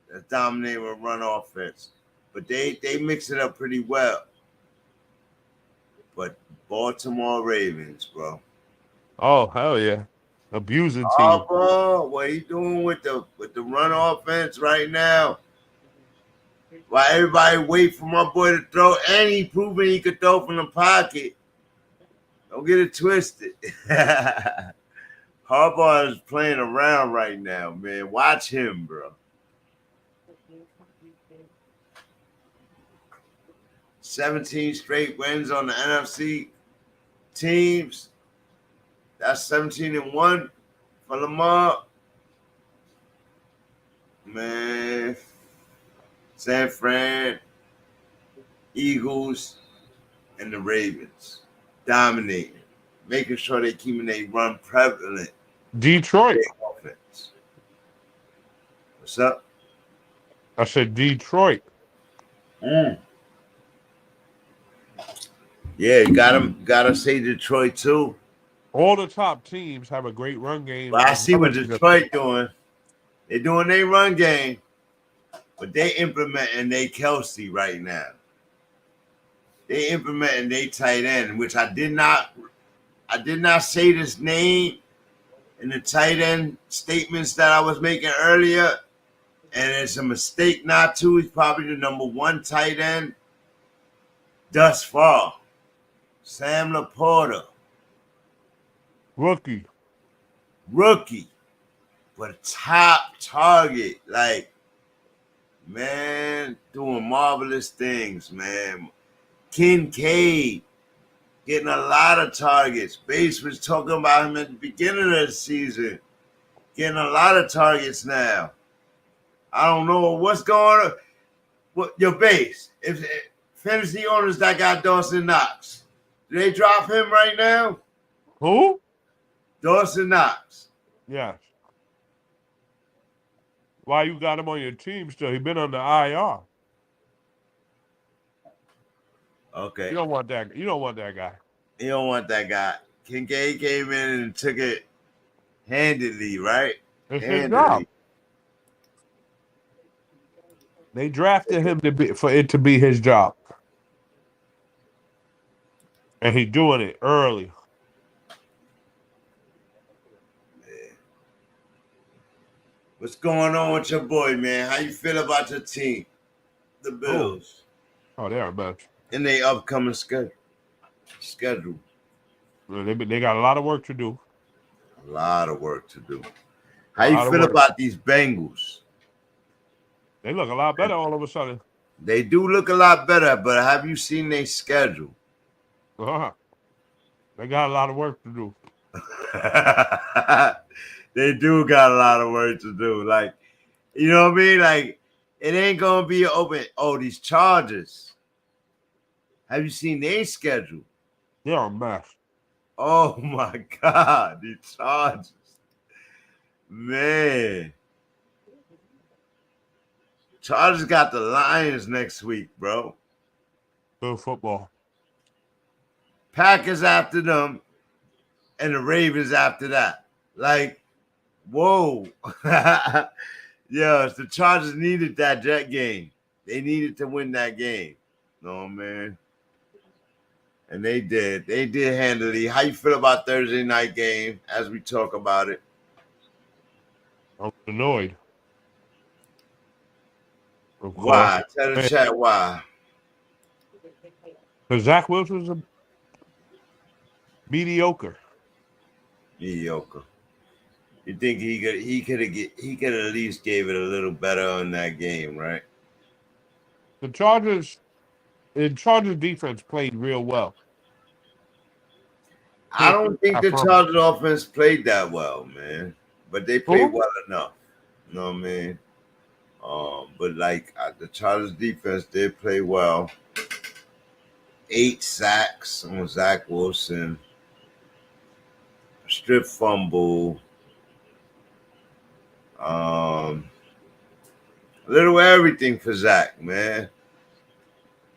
that's dominating with run offense. But they mix it up pretty well. But Baltimore Ravens, bro. Oh, hell yeah. Abusing team. Oh, what he doing with the run offense right now? While everybody wait for my boy to throw, and he proving he could throw from the pocket. Don't get it twisted. Harbaugh is playing around right now, man. Watch him, bro. 17 straight wins on the NFC teams. That's 17-1 for Lamar. Man, San Fran, Eagles, and the Ravens dominating, making sure they keeping they run prevalent. Detroit. Offense. What's up? I said Detroit. Yeah, you gotta say Detroit too. All the top teams have a great run game. Well, I see what Detroit doing. They're doing their run game, but they implementing they Kelsey right now. They implementing they tight end, which I did not say this name in the tight end statements that I was making earlier, and it's a mistake not to. He's probably the number one tight end thus far. Sam Laporta. Rookie. But a top target. Like, man, doing marvelous things, man. Kincaid getting a lot of targets. Bass was talking about him at the beginning of the season. Getting a lot of targets now. I don't know what's going on. What your Bass? If fantasy owners that got Dawson Knox, do they drop him right now? Who? Dawson Knox. Yes. Why you got him on your team still? He been on the IR. Okay. You don't want that. You don't want that guy. You don't want that guy. Kincaid came in and took it handedly, right? It's his job. They drafted him for it to be his job. And he's doing it early. What's going on with your boy, man? How you feel about your team, the Bills? Oh, they are best. In their upcoming schedule. They got a lot of work to do. A lot of work to do. How you feel about these Bengals? They look a lot better all of a sudden. They do look a lot better, but have you seen their schedule? They got a lot of work to do. They do got a lot of work to do. Like, you know what I mean? Like, it ain't gonna be open. Oh, these Chargers. Have you seen their schedule? They're a mess. Oh my God, these Chargers. Man. Chargers got the Lions next week, bro. Good football. Packers after them, and the Ravens after that. Like, whoa. Yes, the Chargers needed that jet game. They needed to win that game. No, man. And they did. They did handily. How you feel about Thursday night game as we talk about it? I'm annoyed. Why? Tell the chat why. Because Zach Wilson's Mediocre. Mediocre. You think he could at least gave it a little better in that game, right? The Chargers defense played real well. I don't think the From Chargers offense played that well, man. But they played who? well enough. You know what I mean? But like the Chargers defense did play well. 8 sacks on Zach Wilson. Strip fumble. A little everything for Zach, man.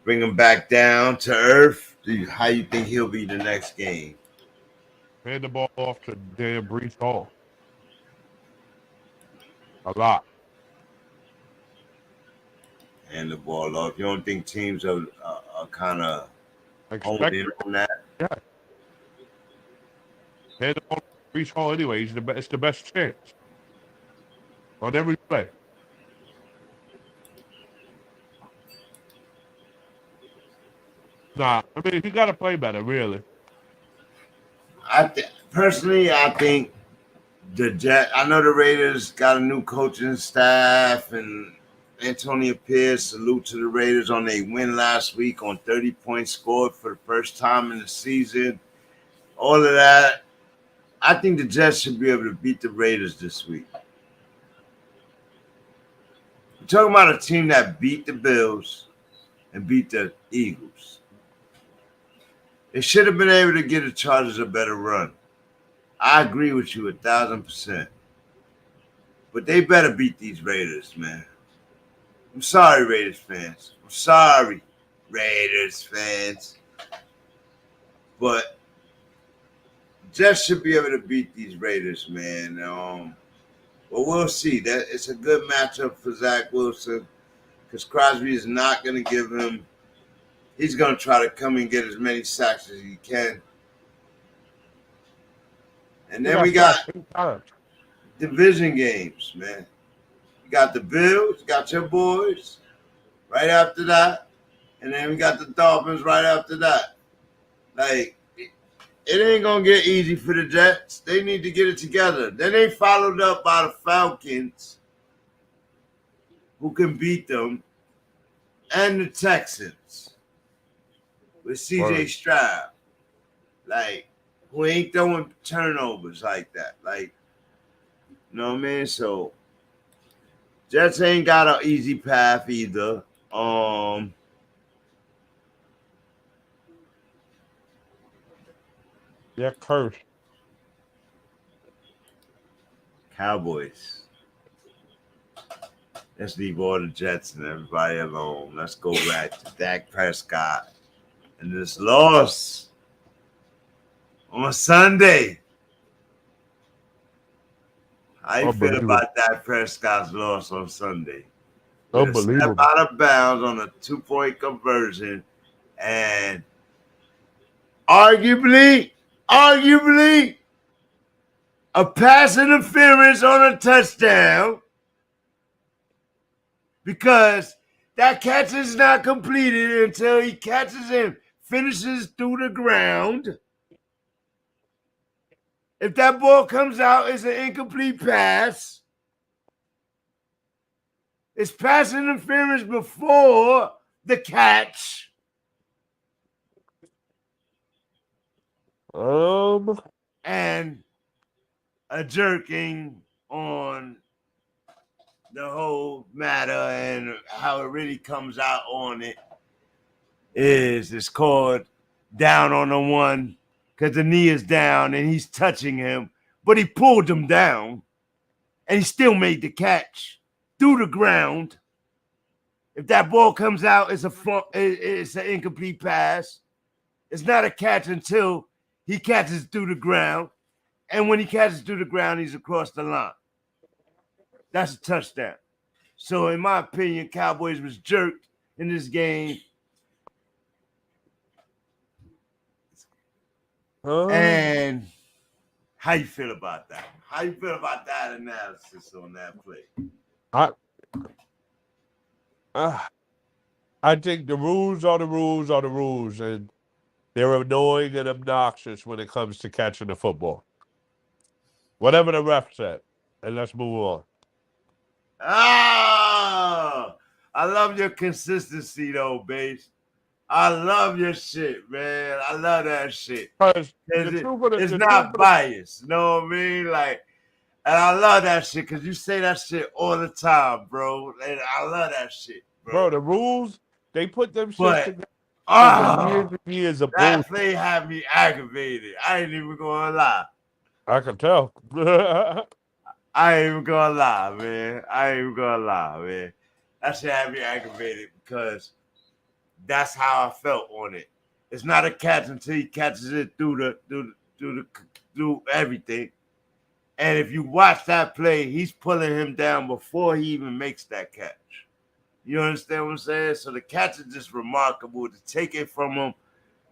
Bring him back down to earth. How you think he'll be the next game? Hand the ball off to damn Brees Hall. A lot. Hand the ball off. You don't think teams are kind of holding on that? Yeah. Hand the ball to Brees Hall anyway. It's the best chance on every play. Nah, I mean, he got to play better, really. Personally, I think I know the Raiders got a new coaching staff, and Antonio Pierce, salute to the Raiders on their win last week on 30 points scored for the first time in the season. All of that. I think the Jets should be able to beat the Raiders this week. We're talking about a team that beat the Bills and beat the Eagles. They should have been able to give the Chargers a better run. I agree with you 1,000%. But they better beat these Raiders, man. I'm sorry, Raiders fans. I'm sorry, Raiders fans. But Jets should be able to beat these Raiders, man. But we'll see. That it's a good matchup for Zach Wilson because Crosby is not going to give him. He's going to try to come and get as many sacks as he can. And then we got division games, man. You got the Bills, you got your boys right after that. And then we got the Dolphins right after that. Like, it ain't going to get easy for the Jets. They need to get it together. Then they followed up by the Falcons, who can beat them, and the Texans with C.J. Stroud. Like, who ain't throwing turnovers like that. Like, you know what I mean? So, Jets ain't got an easy path either. Yeah, curse. Cowboys. Let's leave all the Jets and everybody alone. Let's go back to Dak Prescott and this loss on Sunday. How you feel about Dak Prescott's loss on Sunday? Unbelievable. Step out of bounds on a 2-point conversion and arguably a pass interference on a touchdown because that catch is not completed until he catches and finishes through the ground. If that ball comes out, it's an incomplete pass. It's pass interference before the catch. And a jerking on the whole matter and how it really comes out on it is it's called down on the one because the knee is down and he's touching him, but he pulled him down and he still made the catch through the ground. If that ball comes out, it's an incomplete pass. It's not a catch until he catches through the ground. And when he catches through the ground, he's across the line. That's a touchdown. So, in my opinion, Cowboys was jerked in this game. And how you feel about that? How you feel about that analysis on that play? I think the rules are the rules are the rules, and They're annoying and obnoxious when it comes to catching the football. Whatever the ref said. And let's move on. Ah, I love your consistency though, Bass. I love your shit, man. I love that shit. Because It's not biased. You know what I mean? Like, and I love that shit because you say that shit all the time, bro. And I love that shit, bro. the rules, they put them shit But together over years and years of that bullshit. play had me aggravated. I ain't even gonna lie. I can tell. I ain't even gonna lie, man. I ain't even gonna lie, man. That shit had me aggravated because that's how I felt on it. It's not a catch until he catches it through everything. And if you watch that play, he's pulling him down before he even makes that catch. You understand what I'm saying? So the catch is just remarkable to take it from him.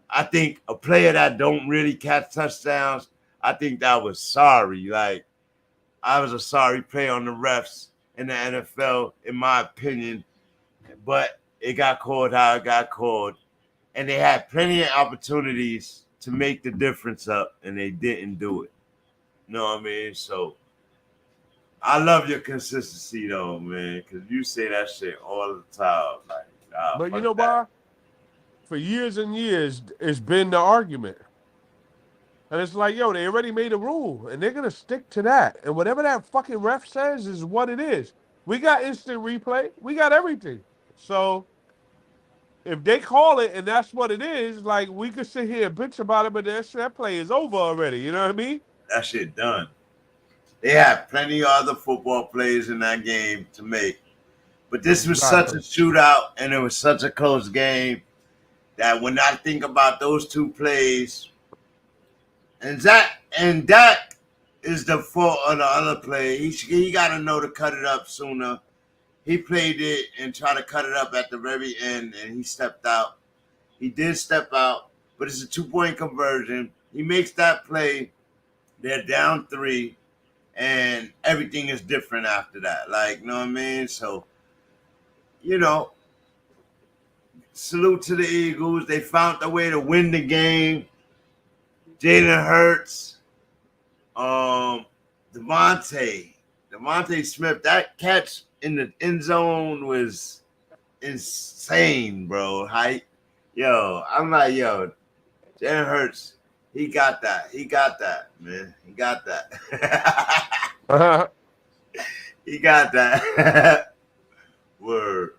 I think a player that don't really catch touchdowns, I think that was sorry. Like, I was a sorry play on the refs in the NFL, in my opinion. But it got called how it got called. And they had plenty of opportunities to make the difference up, and they didn't do it. You know what I mean? So I love your consistency, though, man, because you say that shit all the time. Like, But you know why? For years and years, it's been the argument. And it's like, yo, they already made a rule, and they're going to stick to that. And whatever that fucking ref says is what it is. We got instant replay. We got everything. So if they call it and that's what it is, like, we could sit here and bitch about it, but that play is over already. You know what I mean? That shit done. They had plenty of other football plays in that game to make. But this was such a shootout, and it was such a close game that when I think about those two plays, and that is the fault of the other play. He got to know to cut it up sooner. He played it and tried to cut it up at the very end, and he stepped out. He did step out, but it's a 2-point conversion. He makes that play. They're down 3, and everything is different after that. Like, you know what I mean? So, you know, salute to the Eagles. They found a way to win the game. Jalen Hurts, Devontae Smith, that catch in the end zone was insane, bro. I'm like, Jalen Hurts, he got that, man. He got that. He got that. Word.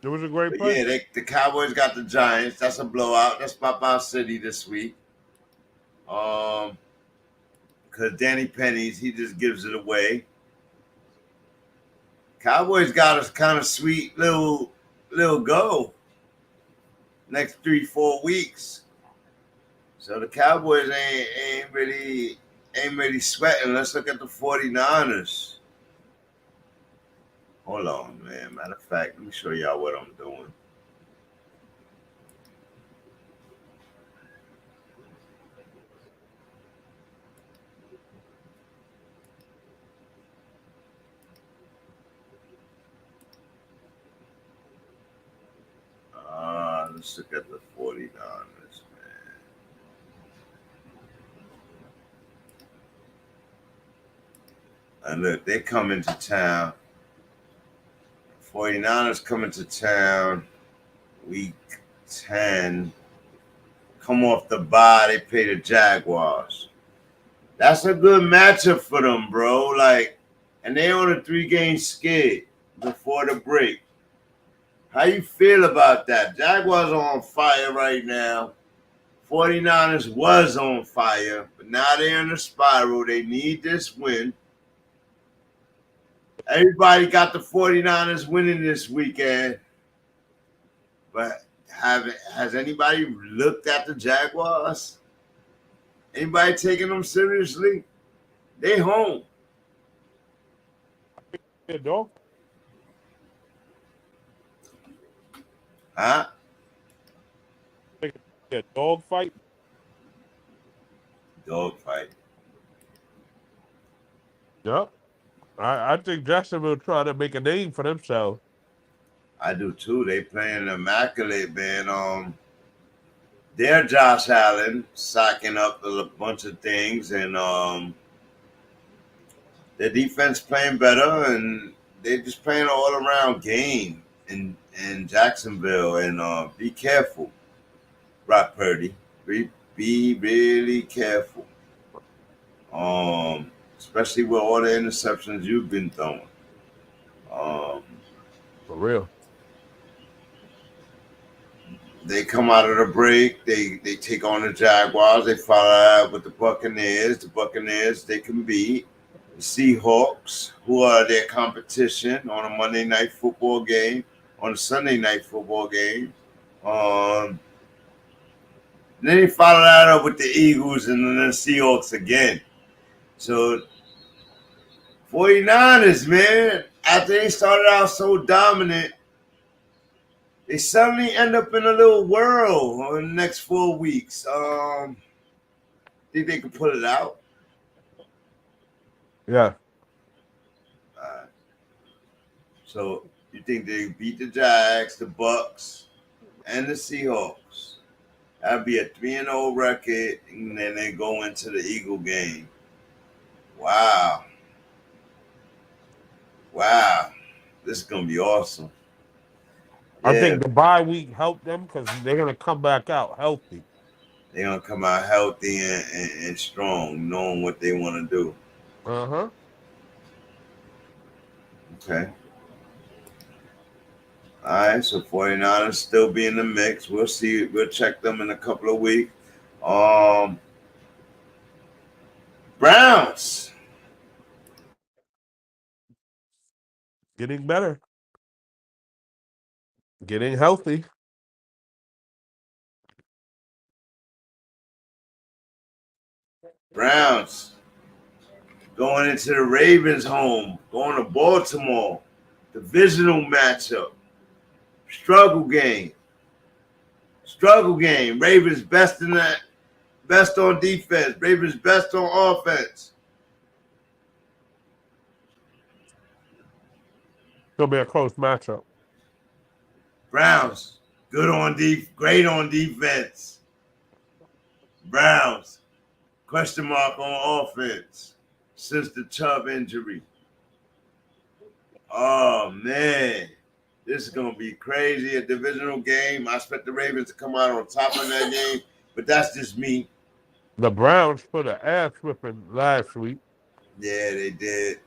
It was a great play. Yeah, the Cowboys got the Giants. That's a blowout. That's Pop-Out City this week. Because Danny Pennies, he just gives it away. Cowboys got us kind of sweet little go next 3-4 weeks. So the Cowboys ain't really sweating. Let's look at the 49ers. Hold on, man. Matter of fact, let me show y'all what I'm doing. Let's look at the 49ers, man. And look, they come into town. 49ers coming to town week 10. Come off the bye, they play the Jaguars. That's a good matchup for them, bro. Like, and they on a 3-game skid before the break. How you feel about that? Jaguars are on fire right now. 49ers was on fire, but now they're in a spiral. They need this win. Everybody got the 49ers winning this weekend. But has anybody looked at the Jaguars? Anybody taking them seriously? They home. Yeah, dog. Huh? Yeah, dog fight. Dog fight. Yep. I think Jacksonville trying to make a name for themselves. I do too. They playing immaculate, man. They're Josh Allen sacking up a bunch of things, and their defense playing better, and they just playing an all around game in Jacksonville. And be careful, Brock Purdy. Be really careful. Especially with all the interceptions you've been throwing. For real. They come out of the break. They take on the Jaguars. They follow out with the Buccaneers. The Buccaneers they can beat. The Seahawks, who are their competition on a Monday night football game, on a Sunday night football game. Then they follow that up with the Eagles and then the Seahawks again. So 49ers, man, after they started out so dominant, they suddenly end up in a little whirl in the next 4 weeks. Think they can pull it out? Yeah. So you think they beat the Jags, the Bucks, and the Seahawks? That'd be a 3-0 record, and then they go into the Eagle game. Wow. This is gonna be awesome. I Yeah. think the bye week helped them because they're gonna come back out healthy. They're gonna come out healthy and strong, knowing what they want to do. Uh-huh. Okay. All right, so 49ers still be in the mix. We'll see. We'll check them in a couple of weeks. Browns. Getting better. Getting healthy. Browns going into the Ravens' home, going to Baltimore. Divisional matchup. Struggle game. Ravens best in that, best on defense. Ravens best on offense. It'll be a close matchup. Browns good on great on defense. Browns question mark on offense since the Chubb injury. Oh man, this is gonna be crazy. A divisional game. I expect the Ravens to come out on top of that game, but that's just me. The Browns put an ass whipping last week. Yeah, they did.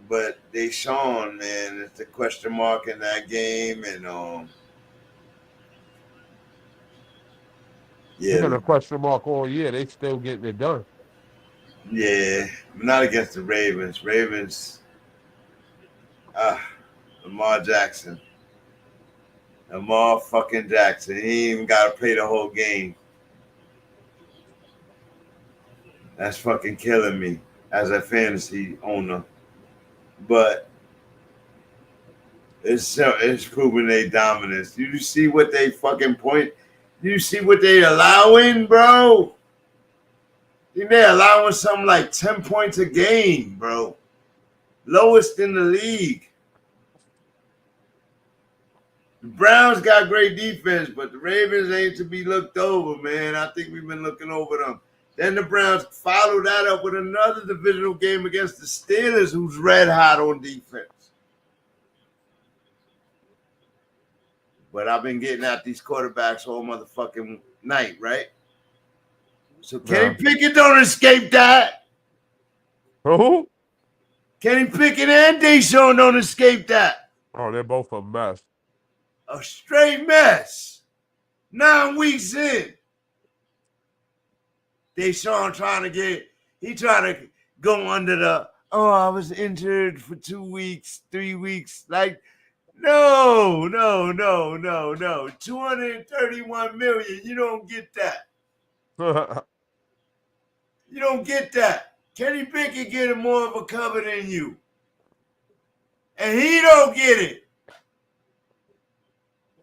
But Deshaun, man, it's the question mark in that game, and They're gonna question mark all year. They still getting it done. Yeah, not against the Ravens. Lamar Jackson. Lamar fucking Jackson. He ain't even got to play the whole game. That's fucking killing me as a fantasy owner. But it's proving their dominance. You see what they fucking point? You see what they allowing, bro? I think they're allowing something like 10 points a game, bro. Lowest in the league. The Browns got great defense, but the Ravens ain't to be looked over, man. I think we've been looking over them. Then the Browns follow that up with another divisional game against the Steelers, who's red hot on defense. But I've been getting at these quarterbacks all motherfucking night, right? So Kenny Pickett don't escape that. Who? Kenny Pickett and Deshaun don't escape that. Oh, they're both a mess. A straight mess. 9 weeks in. Deshaun trying to go under the, I was injured for 2 weeks, 3 weeks. Like, no. 231 million. You don't get that. You don't get that. Kenny Pickett getting more of a cover than you. And he don't get it.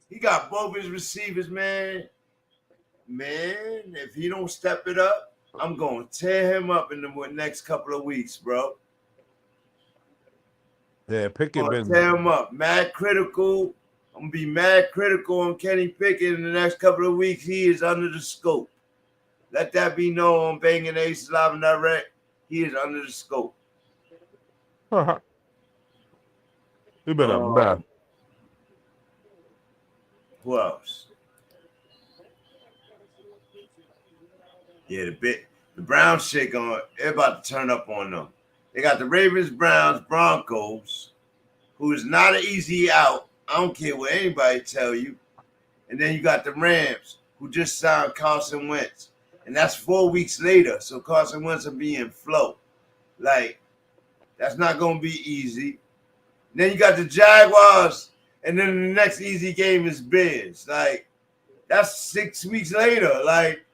He got both his receivers, man. Man, if he don't step it up, I'm going to tear him up in the next couple of weeks, bro. Yeah, Pickett I'm been. gonna tear him up. Mad critical. I'm gonna be mad critical on Kenny Pickett in the next couple of weeks. He is under the scope. Let that be known on Banging Aces Live and Direct. He is under the scope. He been a mess. Who else? Yeah, the Browns shit going. They're about to turn up on them. They got the Ravens, Browns, Broncos, who is not an easy out. I don't care what anybody tell you. And then you got the Rams, who just signed Carson Wentz. And that's 4 weeks later. So Carson Wentz will be in flow. Like, that's not going to be easy. And then you got the Jaguars. And then the next easy game is Bears. Like, that's 6 weeks later. Like,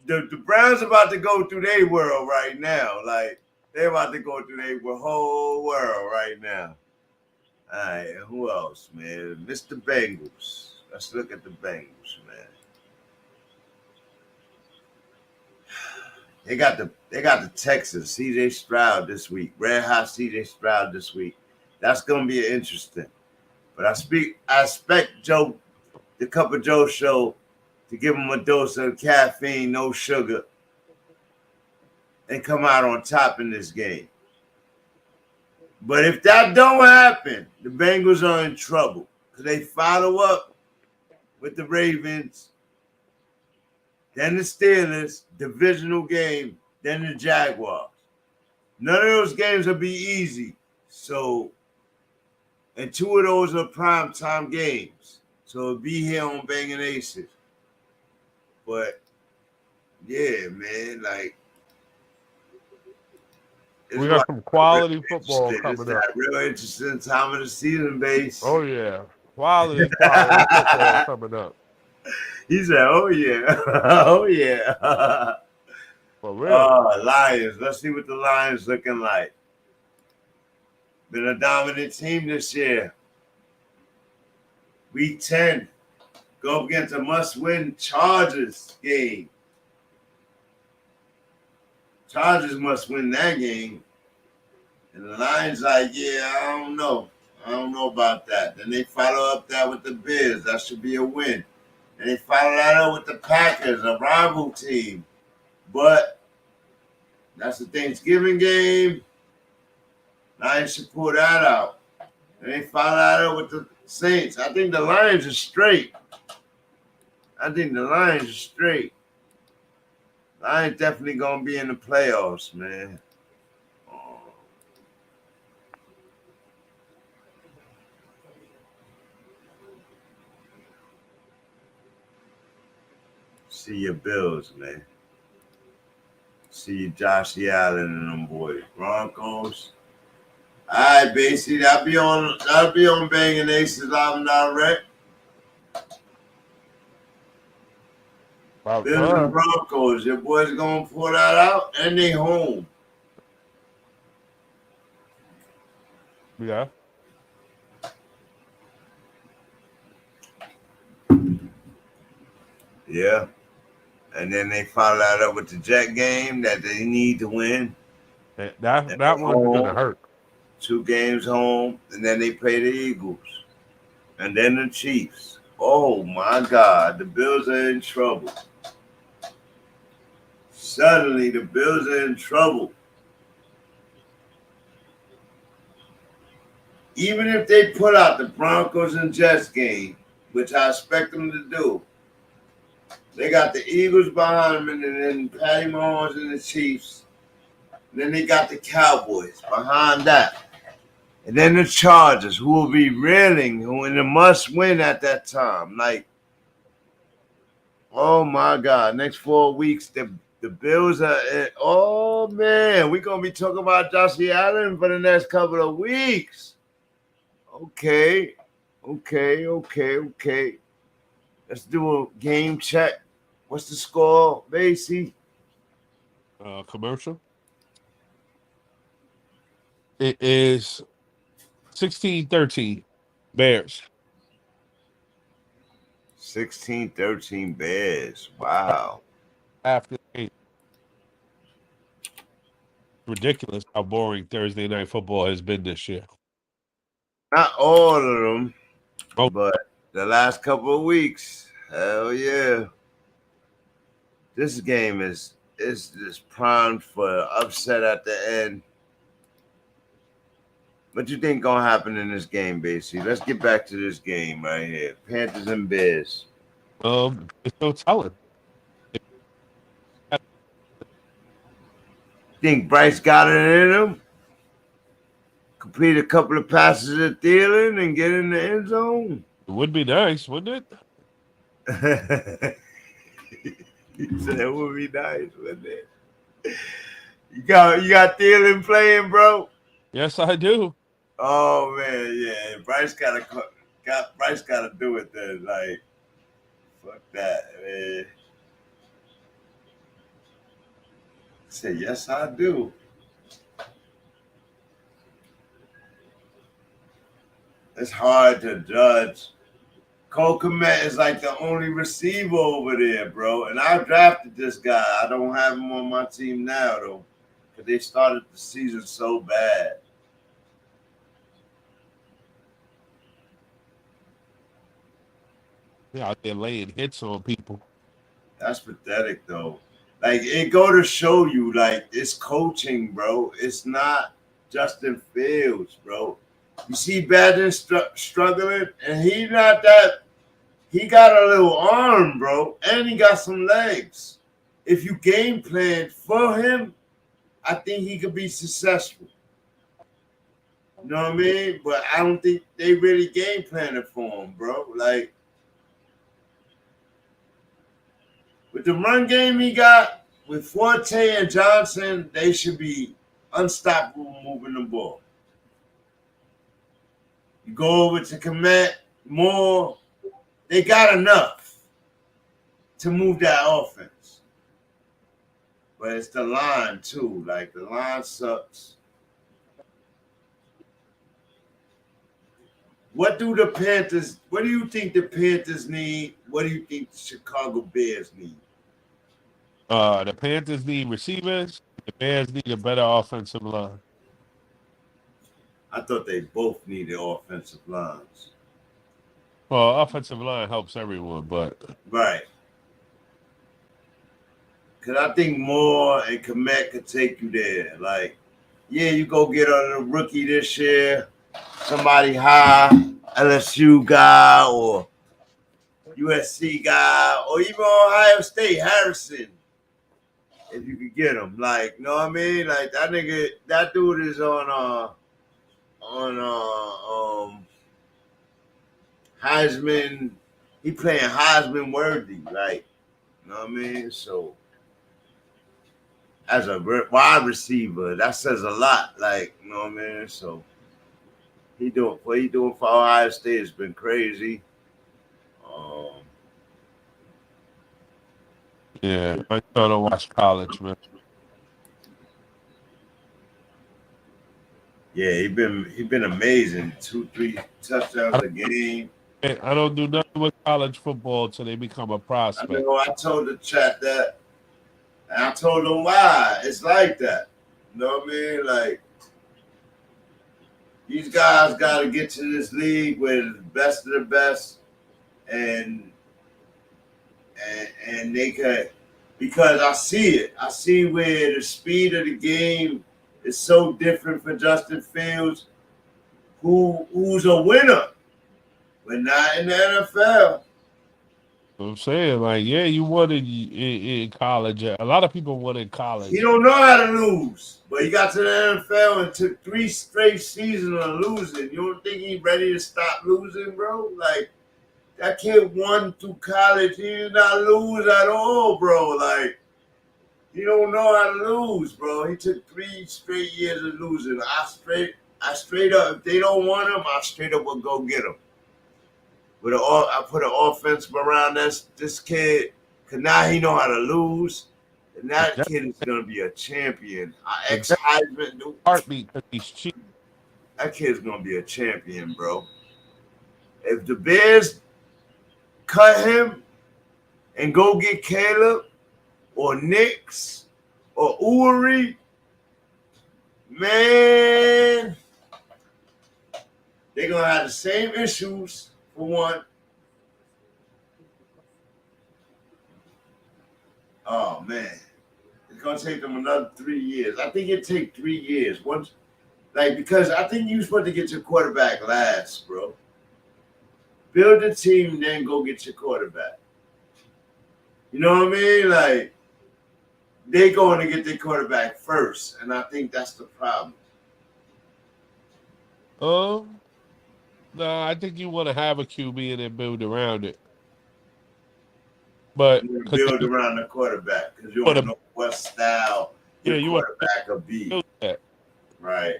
the Browns about to go through their world right now. Like, they're about to go through their whole world right now. All right, who else, man? Mr. Bengals. Let's look at the Bengals, man. They got the Texans, CJ Stroud this week. Red hot CJ Stroud this week. That's gonna be interesting. But I expect Joe, the Cup of Joe show, to give him a dose of caffeine, no sugar, and come out on top in this game. But if that don't happen, the Bengals are in trouble because they follow up with the Ravens, then the Steelers, divisional game, then the Jaguars. None of those games will be easy. So, and 2 of those are primetime games. So it'll be here on Banging Aces. But, yeah, man, like, We got some quality football it's coming up. that real interesting time of the season, base. Oh, yeah. Quality football coming up. He said, oh, yeah. Oh, yeah. For real. Lions. Let's see what the Lions looking like. Been a dominant team this year. Week 10. Go up against a must-win Chargers game. Chargers must win that game. And the Lions like, yeah, I don't know. I don't know about that. Then they follow up that with the Bears. That should be a win. And they follow that up with the Packers, a rival team. But that's the Thanksgiving game. Lions should pull that out. And they follow that up with the Saints. I think the Lions are straight. Lions definitely going to be in the playoffs, man. See your Bills, man. See Josh Allen and them boys. Broncos. All right, basically, that'll be on Banging Aces Live and Direct. Bills and Broncos. Your boys gonna pull that out, and they home. Yeah. Yeah. And then they follow that up with the Jet game that they need to win. That one's gonna hurt. 2 games home, and then they play the Eagles. And then the Chiefs. Oh my God, the Bills are in trouble. Suddenly the Bills are in trouble. Even if they put out the Broncos and Jets game, which I expect them to do, they got the Eagles behind them, and then Patty Mahomes and the Chiefs. And then they got the Cowboys behind that. And then the Chargers, who will be reeling, who in the must win at that time. Like, oh my God, next 4 weeks, the Bills are, oh man, we're going to be talking about Josh Allen for the next couple of weeks. Okay. Let's do a game check. What's the score, Basie? Commercial. It is 16-13 Bears. 16-13 Bears. Wow. After the game. Ridiculous how boring Thursday night football has been this year. Not all of them, Oh, but the last couple of weeks. Hell yeah. This game is just primed for upset at the end. What you think gonna happen in this game, basically? Let's get back to this game right here. Panthers and Bears. it's no telling. Think Bryce got it in him? Complete a couple of passes at Thielen and get in the end zone? It would be nice, wouldn't it? He said it would be nice, wouldn't it? You got Thielen playing, bro? Yes, I do. Oh man, yeah. Bryce gotta do it then. Like, fuck that, man. Say yes, I do. It's hard to judge. Cole Kmet is like the only receiver over there, bro. And I drafted this guy. I don't have him on my team now, though, because they started the season so bad. Yeah, out there laying hits on people. That's pathetic, though. Like, it go to show you, like, it's coaching, bro. It's not Justin Fields, bro. You see Badden struggling, and he not that. He got a little arm, bro, and he got some legs. If you game plan for him, I think he could be successful. You know what I mean? But I don't think they really game planning for him, bro. Like, with the run game he got, with Forte and Johnson, they should be unstoppable moving the ball. You go over to Kmet, Moore, they got enough to move that offense. But it's the line, too. Like, the line sucks. What do you think the Panthers need? What do you think the Chicago Bears need? The Panthers need receivers. The Bears need a better offensive line. I thought they both needed offensive lines. Well, offensive line helps everyone, but Right. Because I think Moore and Kmet could take you there. Like, yeah, you go get a rookie this year, somebody high, LSU guy or USC guy, or even Ohio State, Harrison, if you could get him. Like, you know what I mean? Like, that dude is on Heisman. He playing Heisman worthy, like, you know what I mean? So, as a wide receiver, that says a lot, like, you know what I mean? So, what he doing for Ohio State has been crazy. yeah, I thought to watch college, man. Yeah, he been amazing. 2-3 touchdowns a game. I don't do nothing with college football until they become a I prospect. know. I told the chat that, and I told them why it's like that. You know what I mean? Like, these guys got to get to this league with the best of the best, and they could, because I see it. I see where the speed of the game is so different for Justin Fields, who's a winner, but not in the NFL. I'm saying, like, yeah, you won in college. A lot of people won in college. He don't know how to lose, but he got to the NFL and took 3 straight seasons of losing. You don't think he's ready to stop losing, bro? Like, that kid won through college. He did not lose at all, bro. Like, he don't know how to lose, bro. He took 3 straight years of losing. I straight up, if they don't want him, I straight up will go get him. I put an offense around this kid, because now he know how to lose. And that kid is going to be a champion. Ex-Heisman dude. Heartbeat because he's cheap. That kid's going to be a champion, bro. If the Bears cut him and go get Caleb or Nix or Uri, man, They're gonna have the same issues for one. Oh man, it's gonna take them another 3 years. I think it take 3 years. Once, because I think you're supposed to get your quarterback last, bro. Build a team, then go get your quarterback. You know what I mean? Like they going to get their quarterback first, and I think that's the problem. No, I think you want to have a QB and then build around it. But You build around the quarterback because you don't know what style your quarterback will be. Right.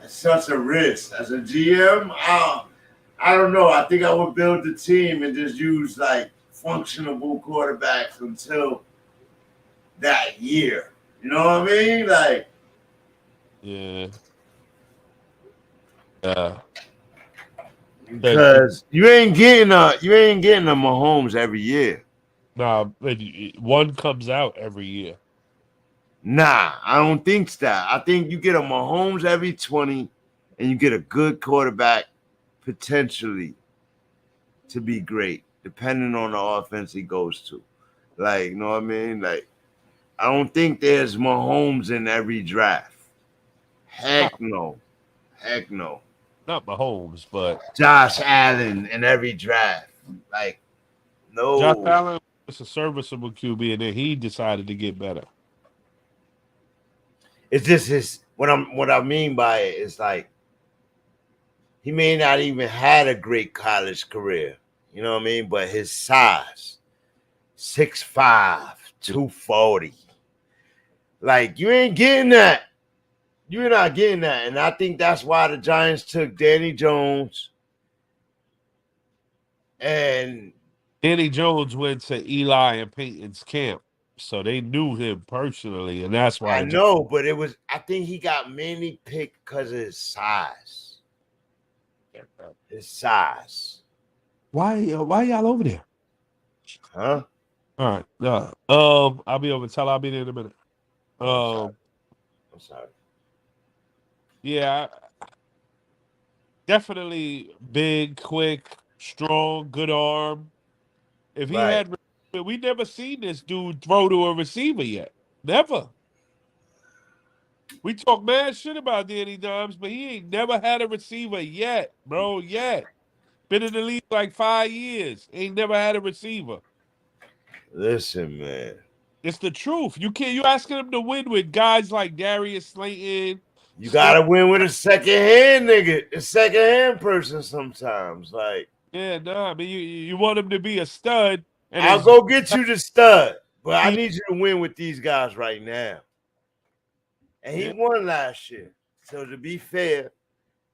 That's such a risk. As a GM, I don't know. I think I would build the team and just use like functionable quarterbacks until that year. You know what I mean? Like, yeah. Because you ain't getting a Mahomes every year. Nah, one comes out every year. Nah, I don't think so. I think you get a Mahomes every 20 and you get a good quarterback potentially to be great, depending on the offense he goes to. Like, you know what I mean? Like, I don't think there's Mahomes in every draft. Heck no. Heck no. Not Mahomes, but Josh Allen in every draft. Like, no. Josh Allen was a serviceable QB, and then he decided to get better. It's just what I mean by it is like he may not even had a great college career, you know what I mean? But his size, 6'5", 240. Like you ain't getting that. You're not getting that. And I think that's why the Giants took Danny Jones. And Danny Jones went to Eli and Peyton's camp. So they knew him personally, and that's why I know, but I think he got mainly picked because of his size. His size. Why y'all over there? Huh? All right. I'll be over. Tell I'll be there in a minute. I'm sorry. Yeah. Definitely big, quick, strong, good arm. If he had, we never seen this dude throw to a receiver yet. Never. We talk mad shit about Danny Dimes, but he ain't never had a receiver yet, bro. Yet. Been in the league like 5 years. Ain't never had a receiver. Listen, man. It's the truth. You asking him to win with guys like Darius Slayton. You gotta win with a second hand nigga, a second hand person sometimes. Like, yeah, nah, I mean you want him to be a stud. And I'll go get you the stud, but I need you to win with these guys right now. And he won last year. So to be fair,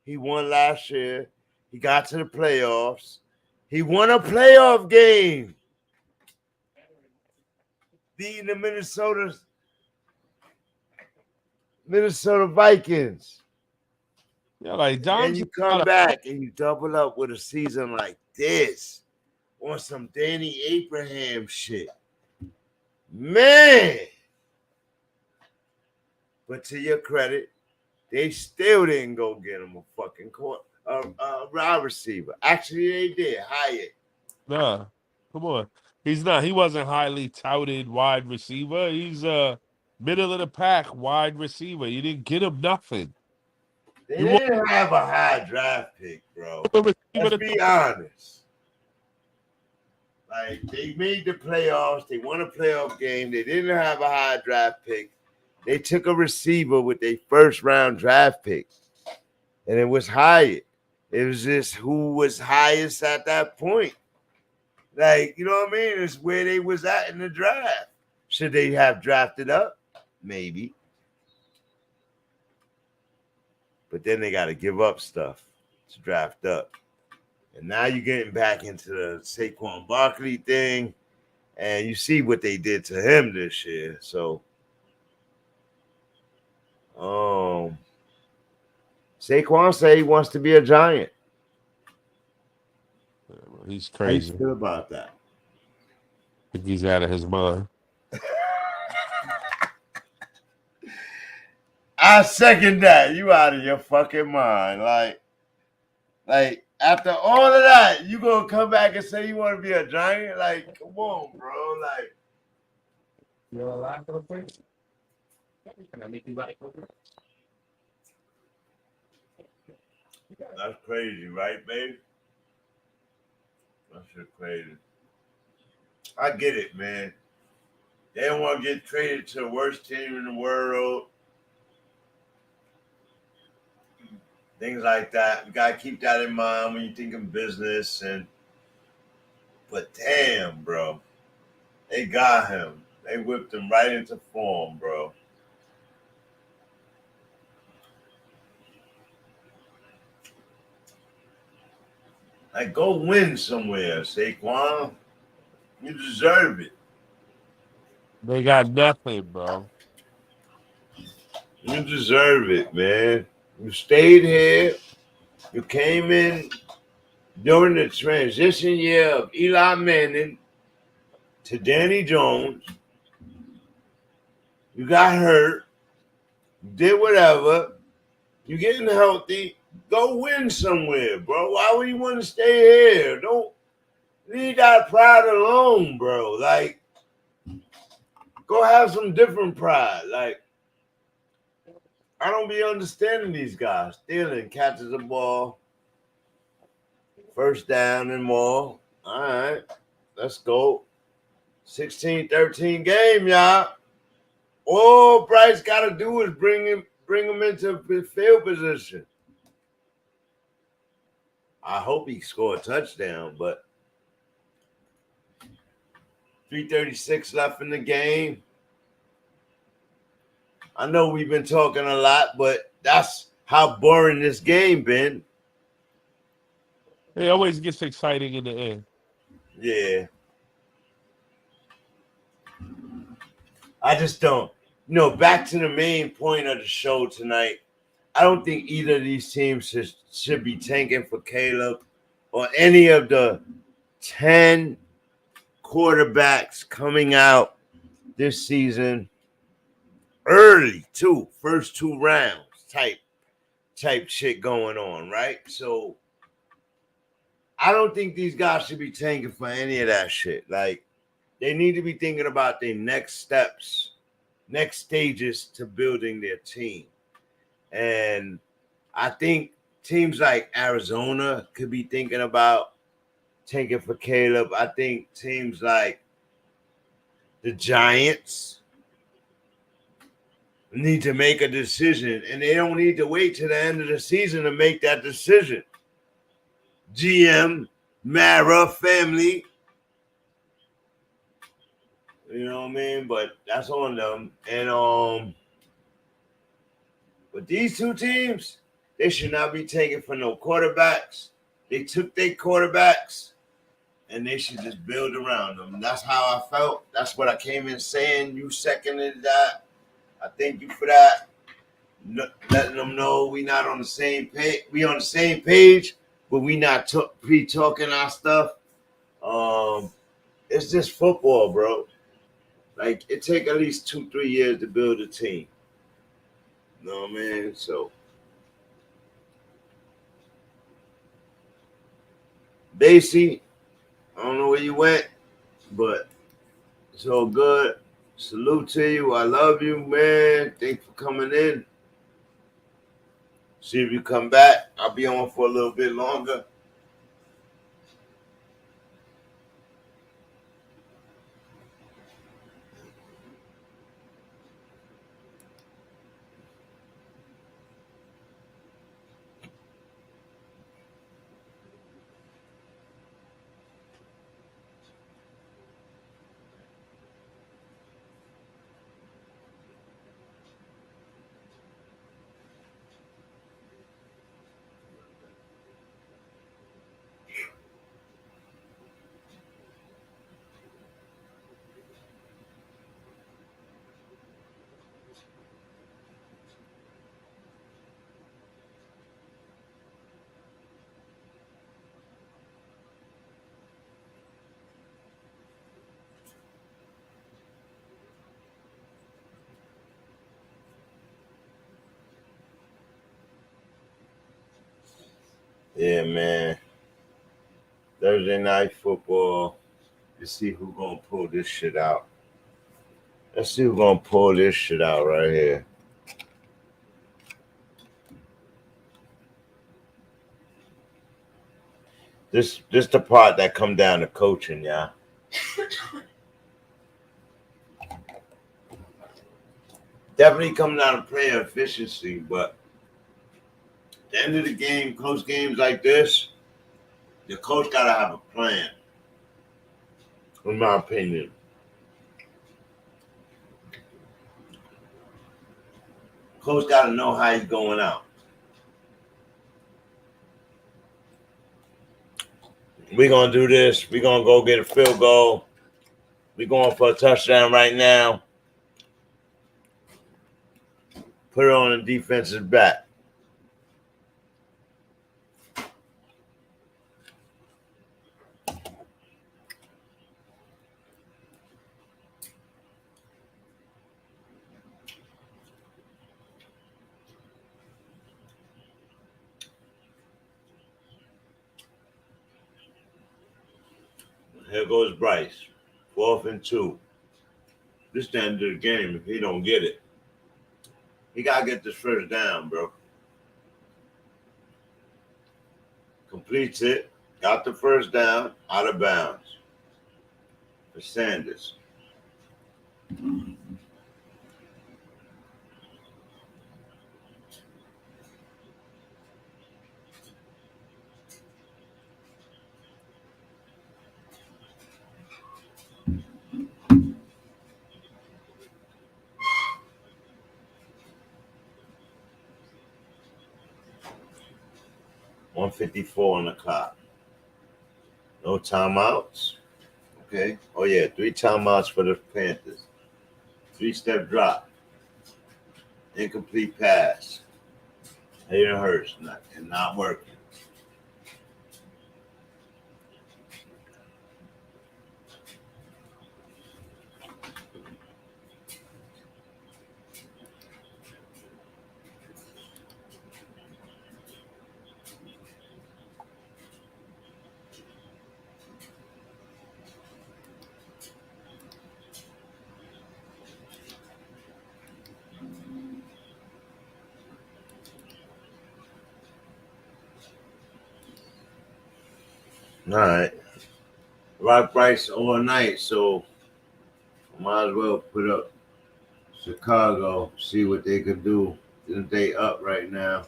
he won last year. He got to the playoffs. He won a playoff game. Beating the Minnesota Vikings. Yeah, like Then you come back and you double up with a season like this on some Danny Abraham shit. Man. But to your credit, they still didn't go get him a fucking wide receiver. Actually, they did. Hyatt. Nah, come on. He's not. He wasn't highly touted wide receiver. He's a middle of the pack wide receiver. You didn't get him nothing. They didn't have a high draft pick, bro. Let's be honest. Like, they made the playoffs. They won a playoff game. They didn't have a high draft pick. They took a receiver with their first round draft pick. And it was Hyatt. It was just who was highest at that point. Like, you know what I mean? It's where they was at in the draft. Should they have drafted up? Maybe. But then they got to give up stuff to draft up. And now you're getting back into the Saquon Barkley thing. And you see what they did to him this year. So, Saquon say he wants to be a Giant. He's crazy. How you feel about that? I think he's out of his mind. I second that. You out of your fucking mind. Like after all of that, you gonna come back and say you want to be a Giant? Like, come on, bro. Like, that's crazy, right, babe? That shit crazy. I get it, man. They don't want to get traded to the worst team in the world. Things like that. You gotta keep that in mind when you think of business. But damn, bro, they got him. They whipped him right into form, bro. Like, go win somewhere, Saquon. You deserve it. They got nothing, bro. You deserve it, man. You stayed here. You came in during the transition year of Eli Manning to Danny Jones. You got hurt. You did whatever. You're getting healthy. Go win somewhere, bro. Why would you want to stay here? Don't leave that pride alone, bro. Like, go have some different pride. Like, I don't be understanding these guys. Stealing, catches the ball, first down and more. All right, let's go. 16-13 game, y'all. All Bryce got to do is bring him into field position. I hope he scored a touchdown, but 3:36 left in the game. I know we've been talking a lot, but that's how boring this game been. It always gets exciting in the end. Yeah. I just don't. Back to the main point of the show tonight. I don't think either of these teams should be tanking for Caleb or any of the 10 quarterbacks coming out this season early, too. First 2 rounds type shit going on, right? So I don't think these guys should be tanking for any of that shit. Like, they need to be thinking about their next steps, next stages to building their team. And I think teams like Arizona could be thinking about tanking for Caleb. I think teams like the Giants need to make a decision, and they don't need to wait till the end of the season to make that decision. GM, Mara, family, you know what I mean? But that's on them. And but these 2 teams, they should not be taking for no quarterbacks. They took their quarterbacks, and they should just build around them. And that's how I felt. That's what I came in saying. You seconded that. I thank you for that. Letting them know we not on the same page. We on the same page, but we not pre-talking our stuff. It's just football, bro. Like, it take at least 2-3 years to build a team. You know what I mean? So, Basie, I don't know where you went, but it's all good. Salute to you. I love you, man. Thanks for coming in. See if you come back. I'll be on for a little bit longer. Yeah, man. Thursday night football. Let's see who's gonna pull this shit out. Let's see who's gonna pull this shit out right here. This the part that come down to coaching, y'all. Definitely come down to player efficiency, but at the end of the game, close games like this, the coach gotta have a plan. In my opinion. Coach gotta know how he's going out. We're gonna do this. We're gonna go get a field goal. We're going for a touchdown right now. Put it on the defense's back. Here goes Bryce. 4th and 2. This is the end of the game if he don't get it. He got to get this first down, bro. Completes it. Got the first down. Out of bounds. For Sanders. $154 on the clock. No timeouts. Okay. Oh, yeah. 3 timeouts for the Panthers. 3-step drop. Incomplete pass. Hayden Hurst not working. All right. Rock Bryce all night, so might as well put up Chicago, see what they could do. Since they up right now.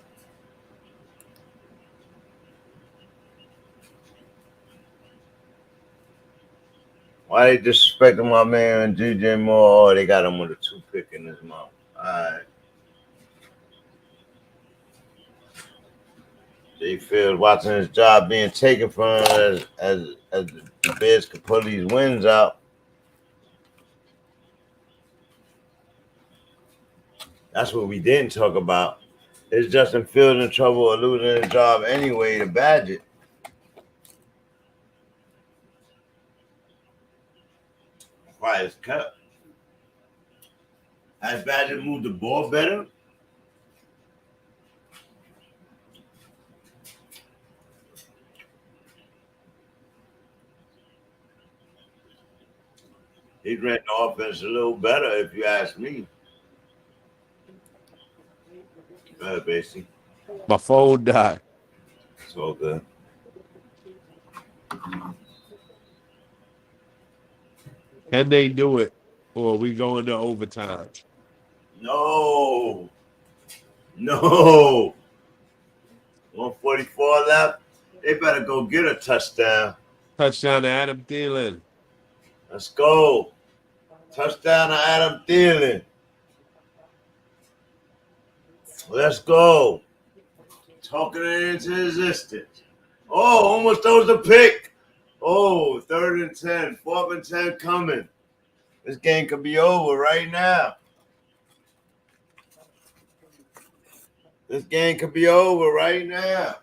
Why they disrespecting my man DJ Moore? Oh, they got him with a 2-pick in his mouth. All right. They feel watching his job being taken from him as the Bears could pull these wins out. That's what we didn't talk about. Is Justin Fields in trouble or losing his job anyway to Badgett? Why is cut? Has Badgett moved the ball better? He ran the offense a little better, if you ask me. Go ahead, Basie. My phone died. It's all good. Can they do it? Or are we going to overtime? No. 144 left. They better go get a touchdown. Touchdown to Adam Thielen. Let's go. Touchdown to Adam Thielen. Let's go. Talking it into existence. Oh, almost throws the pick. Oh, 3rd and 10. 4th and 10 coming. This game could be over right now. This game could be over right now.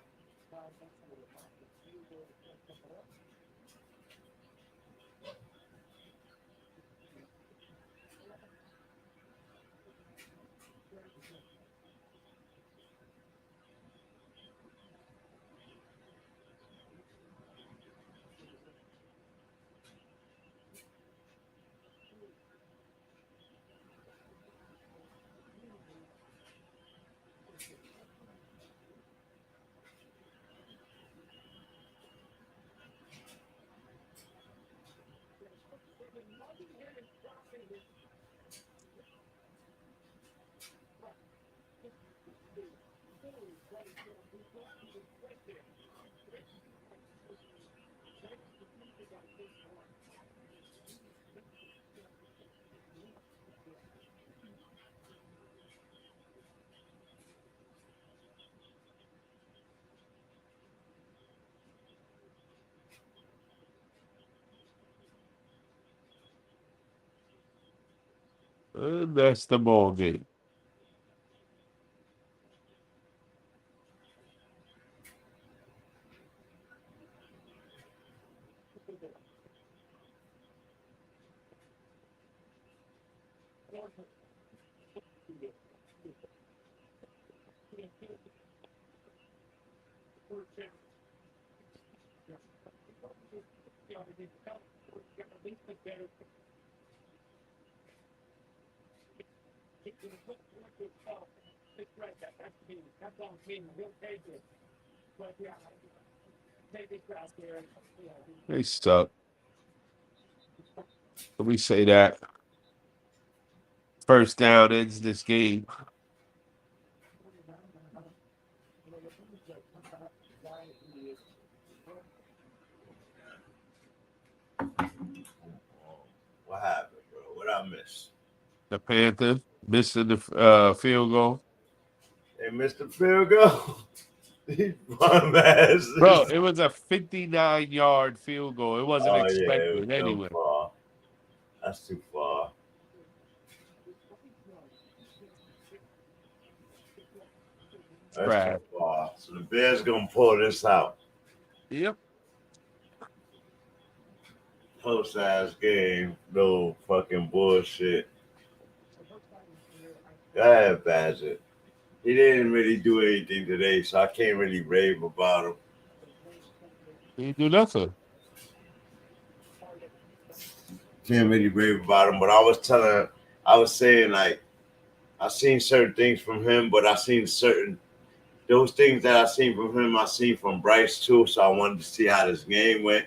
And that's the ball game. They suck. Let me say that. First down ends this game. What happened, bro? What I miss? The Panthers missing the field goal. They missed the field goal. These bum asses. Bro, it was a 59-yard field goal. It wasn't Oh yeah, it expected was anyway. too far. That's too far. That's Trash. too far. So the Bears gonna pull this out. Yep. Close ass game. No fucking bullshit. Go ahead, Badger. He didn't really do anything today, so I can't really rave about him. He didn't do nothing. Can't really rave about him, but I was saying like I seen certain things from him, but I seen those things that I seen from him, I seen from Bryce too. So I wanted to see how this game went.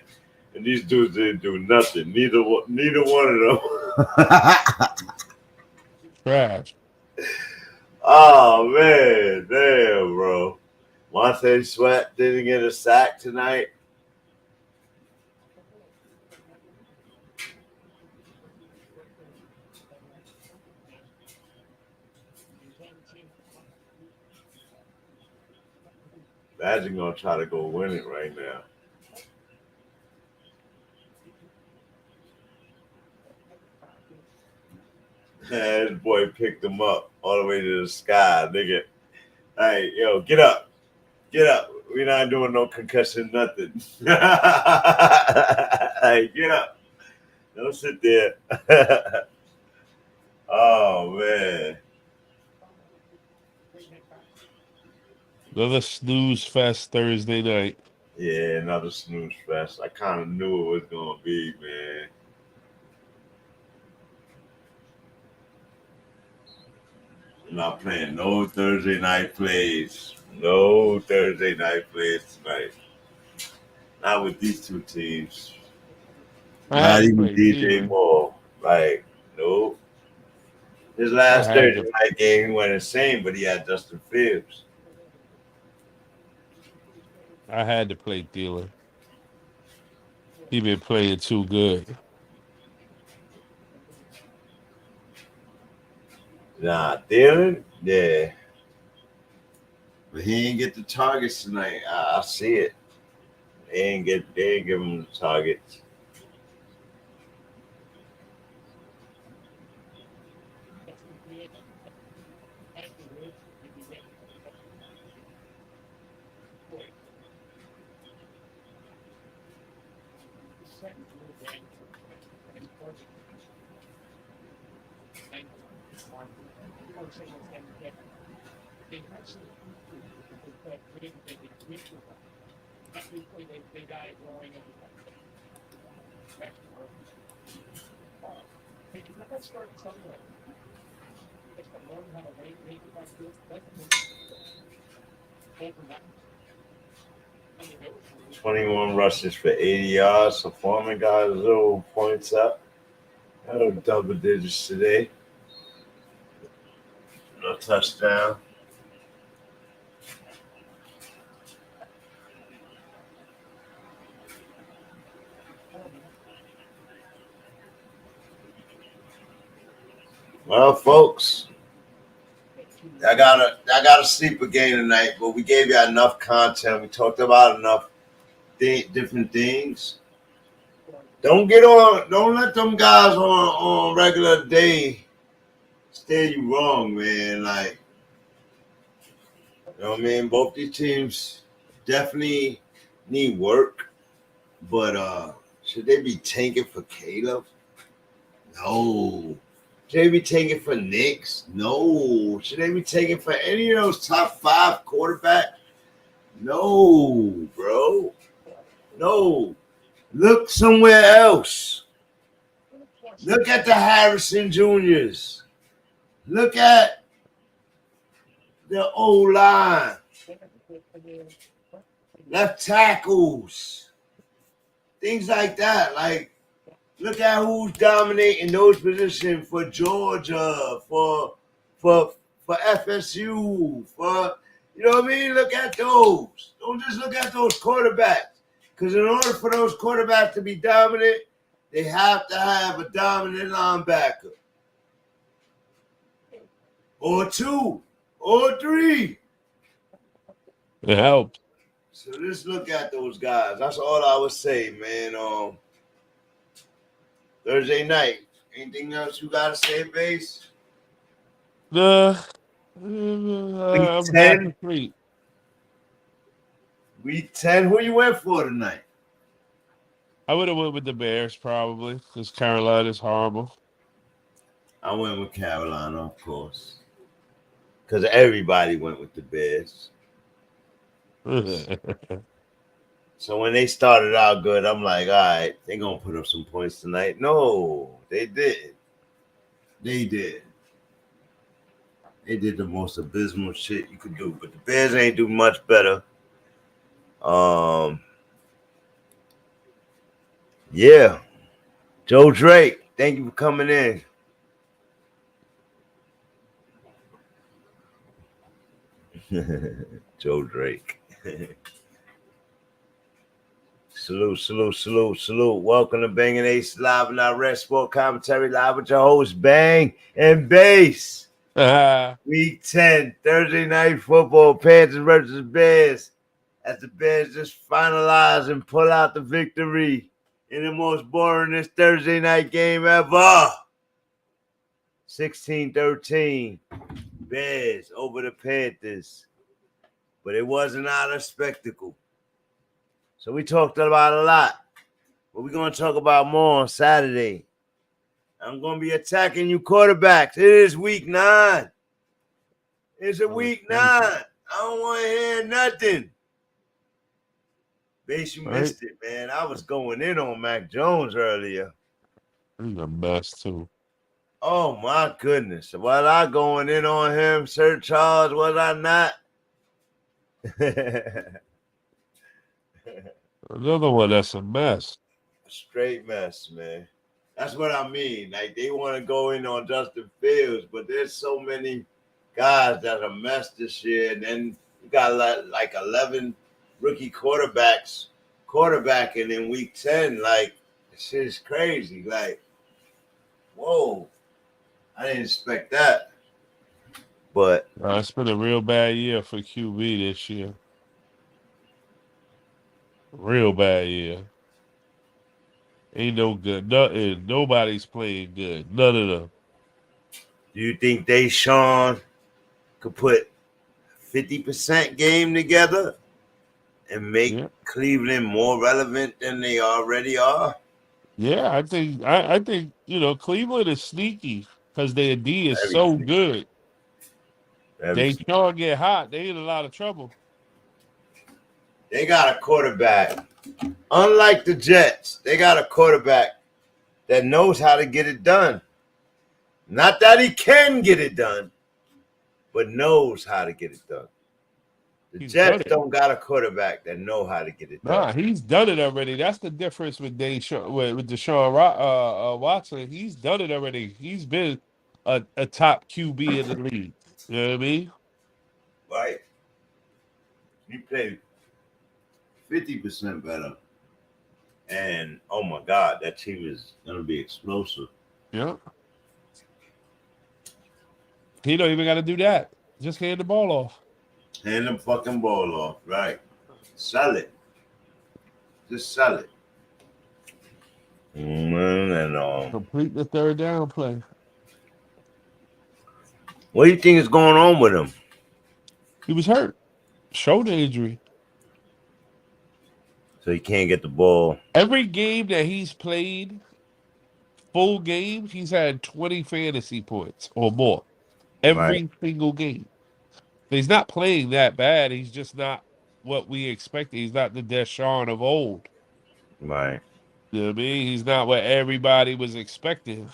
And these dudes didn't do nothing. Neither one of them. Trash. Oh man, damn, bro. Montez Sweat didn't get a sack tonight. Badger gonna try to go win it right now. This boy picked him up all the way to the sky, nigga. Hey, yo, get up. Get up. We're not doing no concussion, nothing. Hey, get up. Don't sit there. Oh, man. Another snooze fest Thursday night. Yeah, another snooze fest. I kind of knew it was going to be, man. I'm not playing no Thursday night plays. No Thursday night plays tonight. Not with these two teams. Not even DJ Moore. Like, nope. His last Thursday night game, he went insane, but he had Justin Fields. I had to play Thielen. He been playing too good. Nah, Thielen, yeah. But he ain't get the targets tonight. I see it. They ain't give him the targets. $21 rushes for 80 yards. So Foreman got 0 points up. No double digits today. No touchdown. Well, folks, I gotta sleep again tonight, but we gave you enough content. We talked about enough different things. Don't let them guys on regular day steer you wrong, man. Like, you know what I mean? Both these teams definitely need work, but should they be tanking for Caleb? No. Should they be taking for Knicks? No. Should they be taking for any of those top 5 quarterbacks? No, bro. No. Look somewhere else. Look at the Harrison Juniors. Look at the O-line. Left tackles. Things like that. Like, look at who's dominating those positions for Georgia, for FSU, for, you know what I mean? Look at those. Don't just look at those quarterbacks. Because in order for those quarterbacks to be dominant, they have to have a dominant linebacker. Or 2. Or 3. It helps. So just look at those guys. That's all I would say, man. Thursday night. Anything else you gotta say, Base? I'm Week half 10. asleep. Week 10. Who you went for tonight? I would have went with the Bears probably because Carolina's horrible. I went with Carolina, of course. Because everybody went with the Bears. So when they started out good, I'm like, all right, they're going to put up some points tonight. No, they did. They did. They did the most abysmal shit you could do. But the Bears ain't do much better. Yeah. Joe Drake, thank you for coming in. Joe Drake. Salute. Welcome to BANGn'ACES LIVEnDIRECT Sport Commentary live with your host, Bang and Bass. Week 10, Thursday night football, Panthers versus Bears. As the Bears just finalize and pull out the victory in the most boringest Thursday night game ever. 16-13. Bears over the Panthers. But it wasn't out of spectacle. So we talked about a lot. But we're going to talk about more on Saturday. I'm going to be attacking you quarterbacks. It is week 9. It's a week 9. I don't want to hear nothing. Base, you missed it, man. I was going in on Mac Jones earlier. He's a mess, too. Oh, my goodness. Was I going in on him, Sir Charles? Was I not? Another one that's a mess. A straight mess, man. That's what I mean. Like, they want to go in on Justin Fields, but there's so many guys that are messed this year. And then you got like 11 rookie quarterbacking in week 10. Like, this shit is crazy. Like, whoa. I didn't expect that. But it's been a real bad year for QB this year. Real bad year. Ain't no good. Nothing. Nobody's playing good. None of them. do you think Deshaun could put 50% game together and make Cleveland more relevant than they already are? Yeah, I think Cleveland is sneaky because their D is so good. They sure get hot. They in a lot of trouble. They got a quarterback. Unlike the Jets, they got a quarterback that knows how to get it done. Not that he can get it done, but knows how to get it done. The Jets don't got a quarterback that know how to get it done. Nah, he's done it already. That's the difference with Deshaun Watson. He's done it already. He's been a top QB in the league. You know what I mean? Right. He played 50% better. And, oh, my God, that team is going to be explosive. Yeah. He don't even got to do that. Just hand the ball off. Hand the fucking ball off. Right. Sell it. Just sell it. And Complete the third down play. what do you think is going on with him? He was hurt. Shoulder injury. So he can't get the ball. Every game that he's played, full game, he's had 20 fantasy points or more. Every single game. He's not playing that bad. He's just not what we expected. He's not the Deshaun of old. Right. You know what I mean? He's not what everybody was expecting.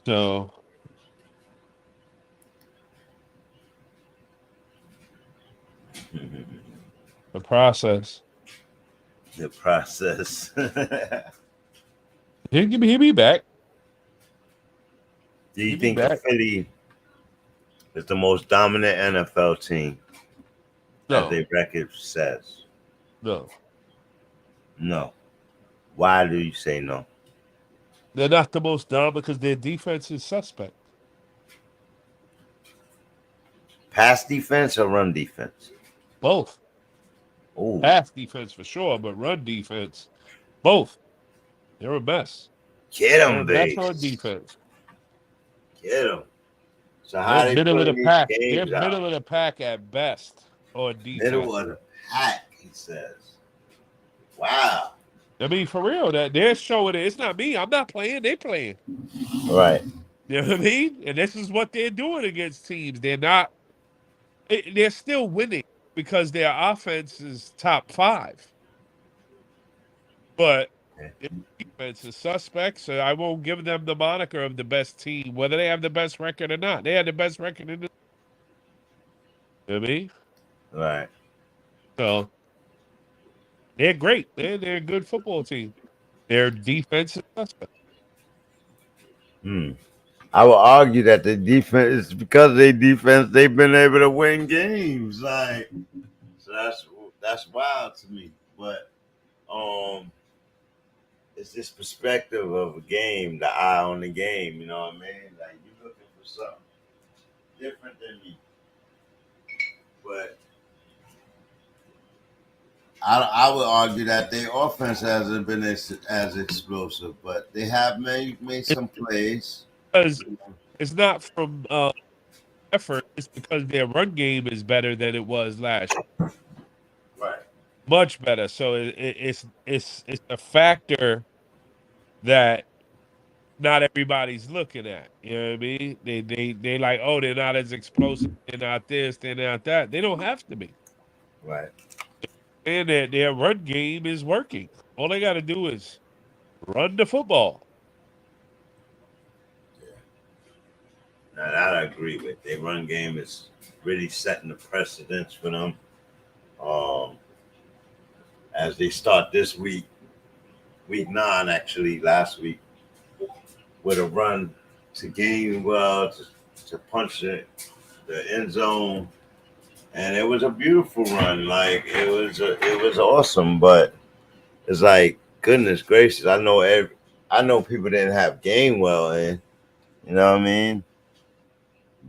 So the process. The process. He'll be back. Do you think the Philly is the most dominant NFL team? No. As their record says. No. No. Why do you say no? They're not the most dominant because their defense is suspect. Pass defense or run defense? Both. Ooh. Pass defense for sure, but run defense, both. They're a mess. Get them, baby. That's on defense. Get them. So how They're they middle of the pack. They're out? middle of the pack at best on defense. Middle of the pack, he says. Wow. I mean, for real, that they're showing it. It's not me. I'm not playing. They're playing. Right. You know what I mean? And this is what they're doing against teams. They're not. They're still winning because their offense is top 5. But their defense is suspect, so I won't give them the moniker of the best team, whether they have the best record or not. They had the best record in the. You know what I mean? Right. So they're great. They're a good football team. Their defense is suspect. I would argue that the defense is because of their defense, they've been able to win games. Like, so that's wild to me. But it's this perspective of a game, the eye on the game. You know what I mean? Like you're looking for something different than me. But I would argue that their offense hasn't been as explosive, but they have made some plays. Because it's not from effort, it's because their run game is better than it was last year. Right. Much better. So it's a factor that not everybody's looking at. You know what I mean? They like, oh, they're not as explosive, they're not this, they're not that. They don't have to be. Right. And their run game is working. All they got to do is run the football. Now that I agree with. Their run game is really setting the precedence for them. As they start this week 9 actually last week, with a run to gain well, to punch the end zone, and it was a beautiful run. Like it was awesome, but it's like goodness gracious. I know people didn't have Gainwell in, you know what I mean?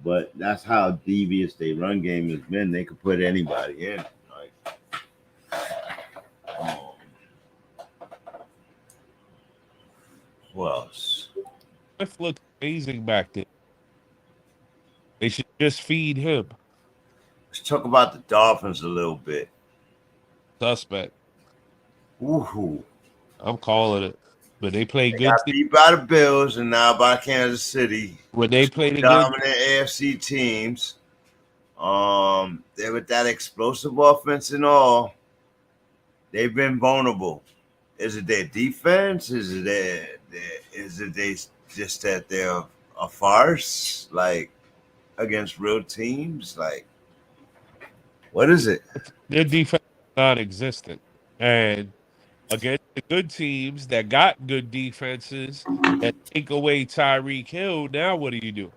But that's how devious their run game has been. They could put anybody in. Like, who else? Swift looked amazing back then. They should just feed him. Let's talk about the Dolphins a little bit. Suspect. Woohoo. I'm calling it. But they play good. Got beat by the Bills and now by Kansas City. When they play the dominant AFC teams, they with that explosive offense and all, they've been vulnerable. Is it their defense? Is it they just that they're a farce, like against real teams? Like, what is it? Their defense is non-existent, and against the good teams that got good defenses that take away Tyreek Hill, now what do you do?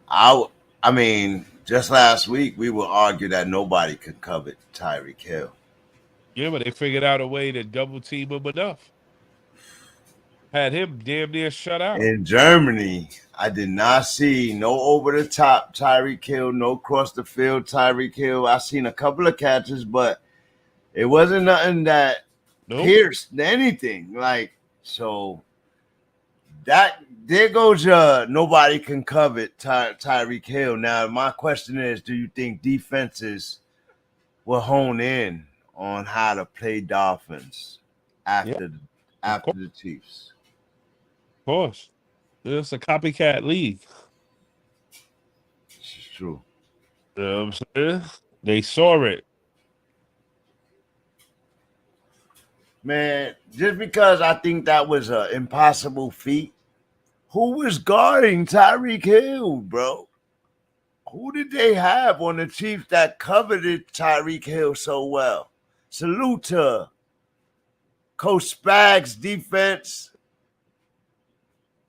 I mean, just last week we would argue that nobody could cover Tyreek Hill. Yeah, but they figured out a way to double team him enough. had him damn near shut out. In Germany, I did not see no over the top Tyreek Hill, no cross the field Tyreek Hill. I seen a couple of catches, but it wasn't nothing that pierced anything. Like, so that there goes nobody can covet Tyreek Hill. Now, my question is, do you think defenses will hone in on how to play Dolphins after the Chiefs? Of course. It's a copycat league. It's true. You know what I'm saying? They saw it. Man, just because I think that was an impossible feat, who was guarding Tyreek Hill, bro? Who did they have on the Chiefs that coveted Tyreek Hill so well? Salute to Coach Spags' defense.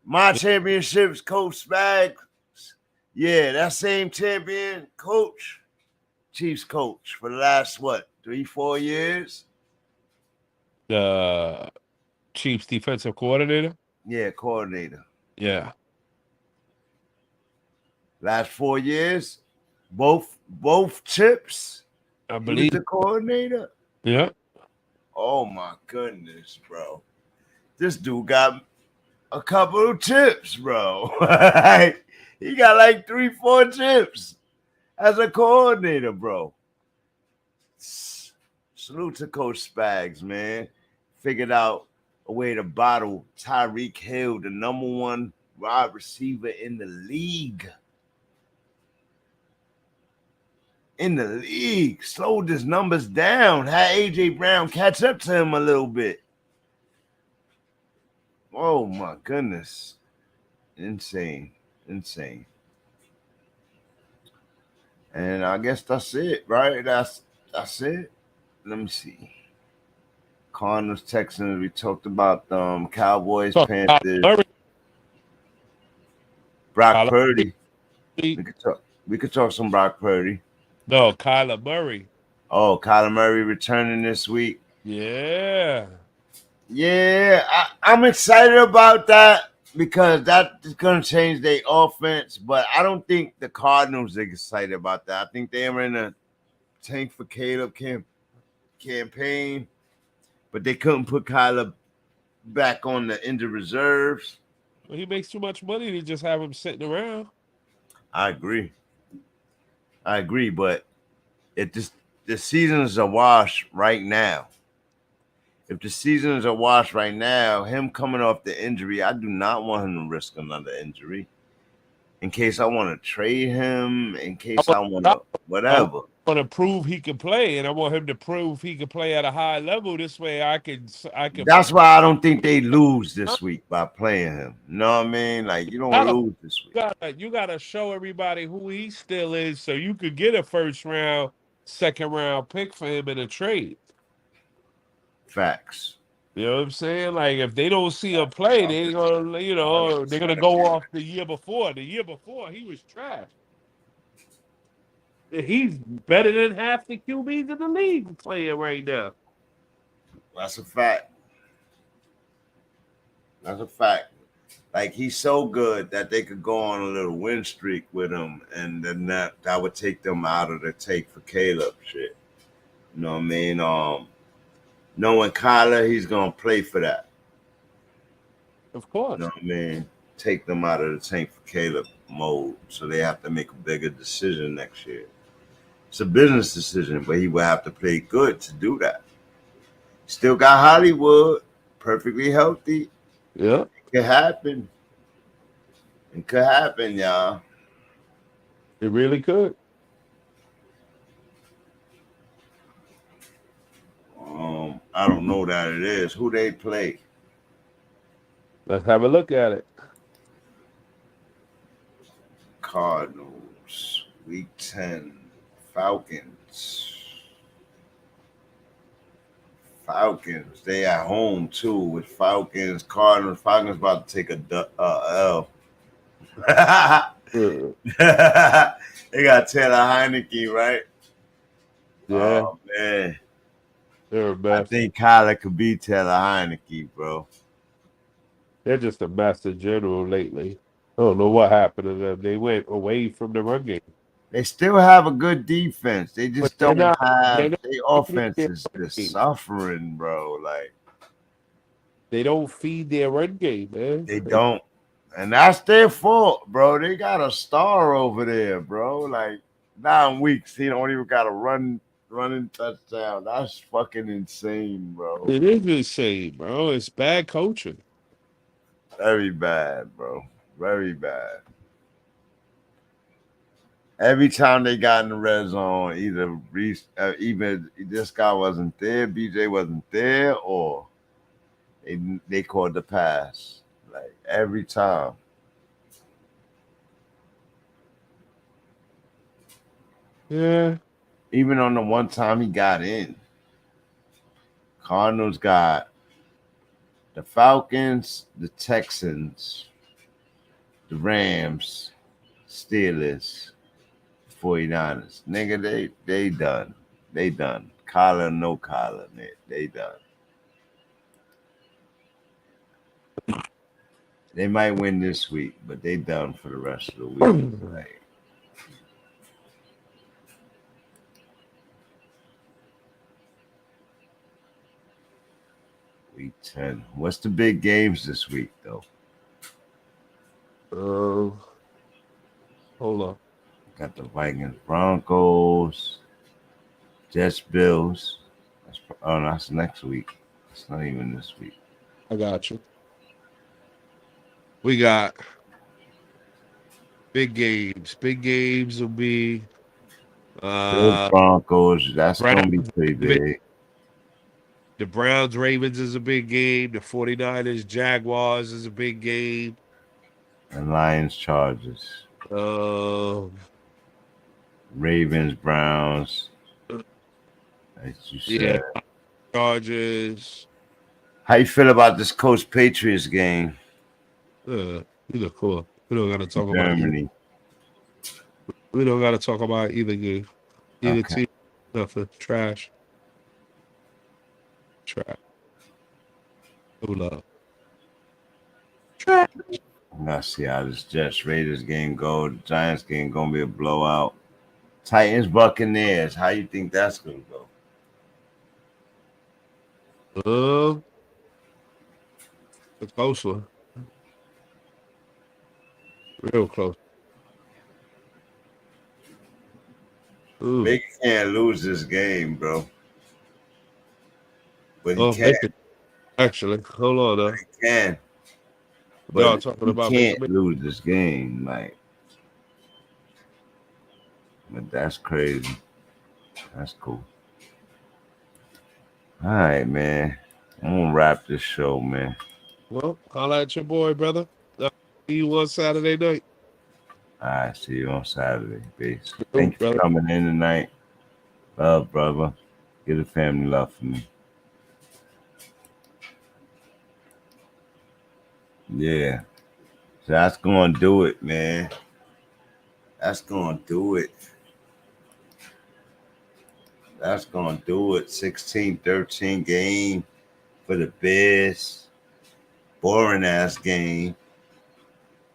My championships, Coach Spags. Yeah, that same champion coach, Chiefs coach for the last, 3-4 years? The Chiefs defensive coordinator? Yeah, coordinator. Yeah. Last 4 years, both chips. I believe the coordinator. Yeah. Oh my goodness, bro! This dude got a couple of chips, bro. He got like 3-4 chips as a coordinator, bro. Salute to Coach Spags, man. Figured out a way to bottle Tyreek Hill, the number 1 wide receiver in the league. Slowed his numbers down, had AJ Brown catch up to him a little bit. Oh my goodness. Insane. And I guess that's it, right? That's it. Let me see. Cardinals, Texans, we talked about Cowboys, Panthers. Brock Purdy. We could talk some Brock Purdy. No, Kyler Murray. Oh, Kyler Murray returning this week. Yeah. Yeah, I'm excited about that because that is going to change their offense. But I don't think the Cardinals are excited about that. I think they are in a tank for Caleb campaign, but they couldn't put Kyler back on the injured reserves. Well, he makes too much money to just have him sitting around. I agree, but the season is a wash right now. If the season is a wash right now, him coming off the injury, I do not want him to risk another injury. In case I want to trade him, in case I want to whatever. I want to prove he can play, and I want him to prove he can play at a high level. This way, I can. That's why I don't think they lose this week by playing him. You know what I mean? Like, you don't lose this week. You gotta show everybody who he still is, so you could get a first round, second round pick for him in a trade. Facts. You know what I'm saying? Like, if they don't see him play, they're gonna go off the year before. The year before, he was trash. He's better than half the QBs in the league playing right now. That's a fact. Like, he's so good that they could go on a little win streak with him, and then that would take them out of the take for Caleb shit. You know what I mean? Knowing Kyler, he's gonna play for that. Of course. You know what I mean? Take them out of the tank for Caleb mode, so they have to make a bigger decision next year. It's a business decision, but he will have to play good to do that. Still got Hollywood, perfectly healthy. Yeah. It could happen. It could happen, y'all. It really could. I don't know that it is. Who they play? Let's have a look at it. Cardinals, Week 10. Falcons. They at home too with Falcons. Cardinals. Falcons about to take a L. They got Taylor Heineke, right? Yeah. Oh man. They're best. I think Kyler could beat Taylor Heineke, bro. They're just a mess in general lately. I don't know what happened to them. They went away from the run game. They still have a good defense. They But just they're don't not they're have not their feeding offense their is run just game. suffering, bro. Like They don't feed their run game, man. they don't. And that's their fault, bro. They got a star over there, bro. Like 9 weeks, he don't even got a running touchdown. That's fucking insane, bro. It is insane, bro. It's bad coaching. Very bad, bro. Very bad. Every time they got in the red zone, either even this guy wasn't there, BJ wasn't there, or they called the pass. Like every time. Yeah. Even on the one time he got in. Cardinals got the Falcons, the Texans, the Rams, Steelers, 49ers. Nigga, they done. They done. Collar, no collar, they done. They might win this week, but they done for the rest of the week. Like, week 10. What's the big games this week, though? Hold on. Got the Vikings, Broncos, Jets, Bills. That's next week. It's not even this week. I got you. We got big games. Big games will be Bills, Broncos. That's going to be pretty big. The Browns, Ravens is a big game. The 49ers, Jaguars is a big game. And Lions, Chargers. Ravens, Browns. As you said. Yeah. Chargers. How you feel about this Coast Patriots game? You look cool. We don't got to talk Germany. about either. We don't got to talk about either game. Either team. Nothing. Trash. Trash. Hold up. Trash. Let's see how this Jets Raiders game go. The Giants game gonna be a blowout. Titans Buccaneers. How you think that's gonna go? A close one. Real close. Big can't lose this game, bro. But he can. Actually, hold on though. He can. But y'all talking about can't lose this game, like. But that's crazy. That's cool. All right, man. I'm gonna wrap this show, man. Well, holla at your boy, brother. See you on Saturday night. All right, see you on Saturday, peace. Thank you for coming in tonight. Love, brother. Give the family love for me. Yeah. So that's gonna do it, man. That's gonna do it. That's gonna do it. 16-13 game for the Bears. Boring ass game.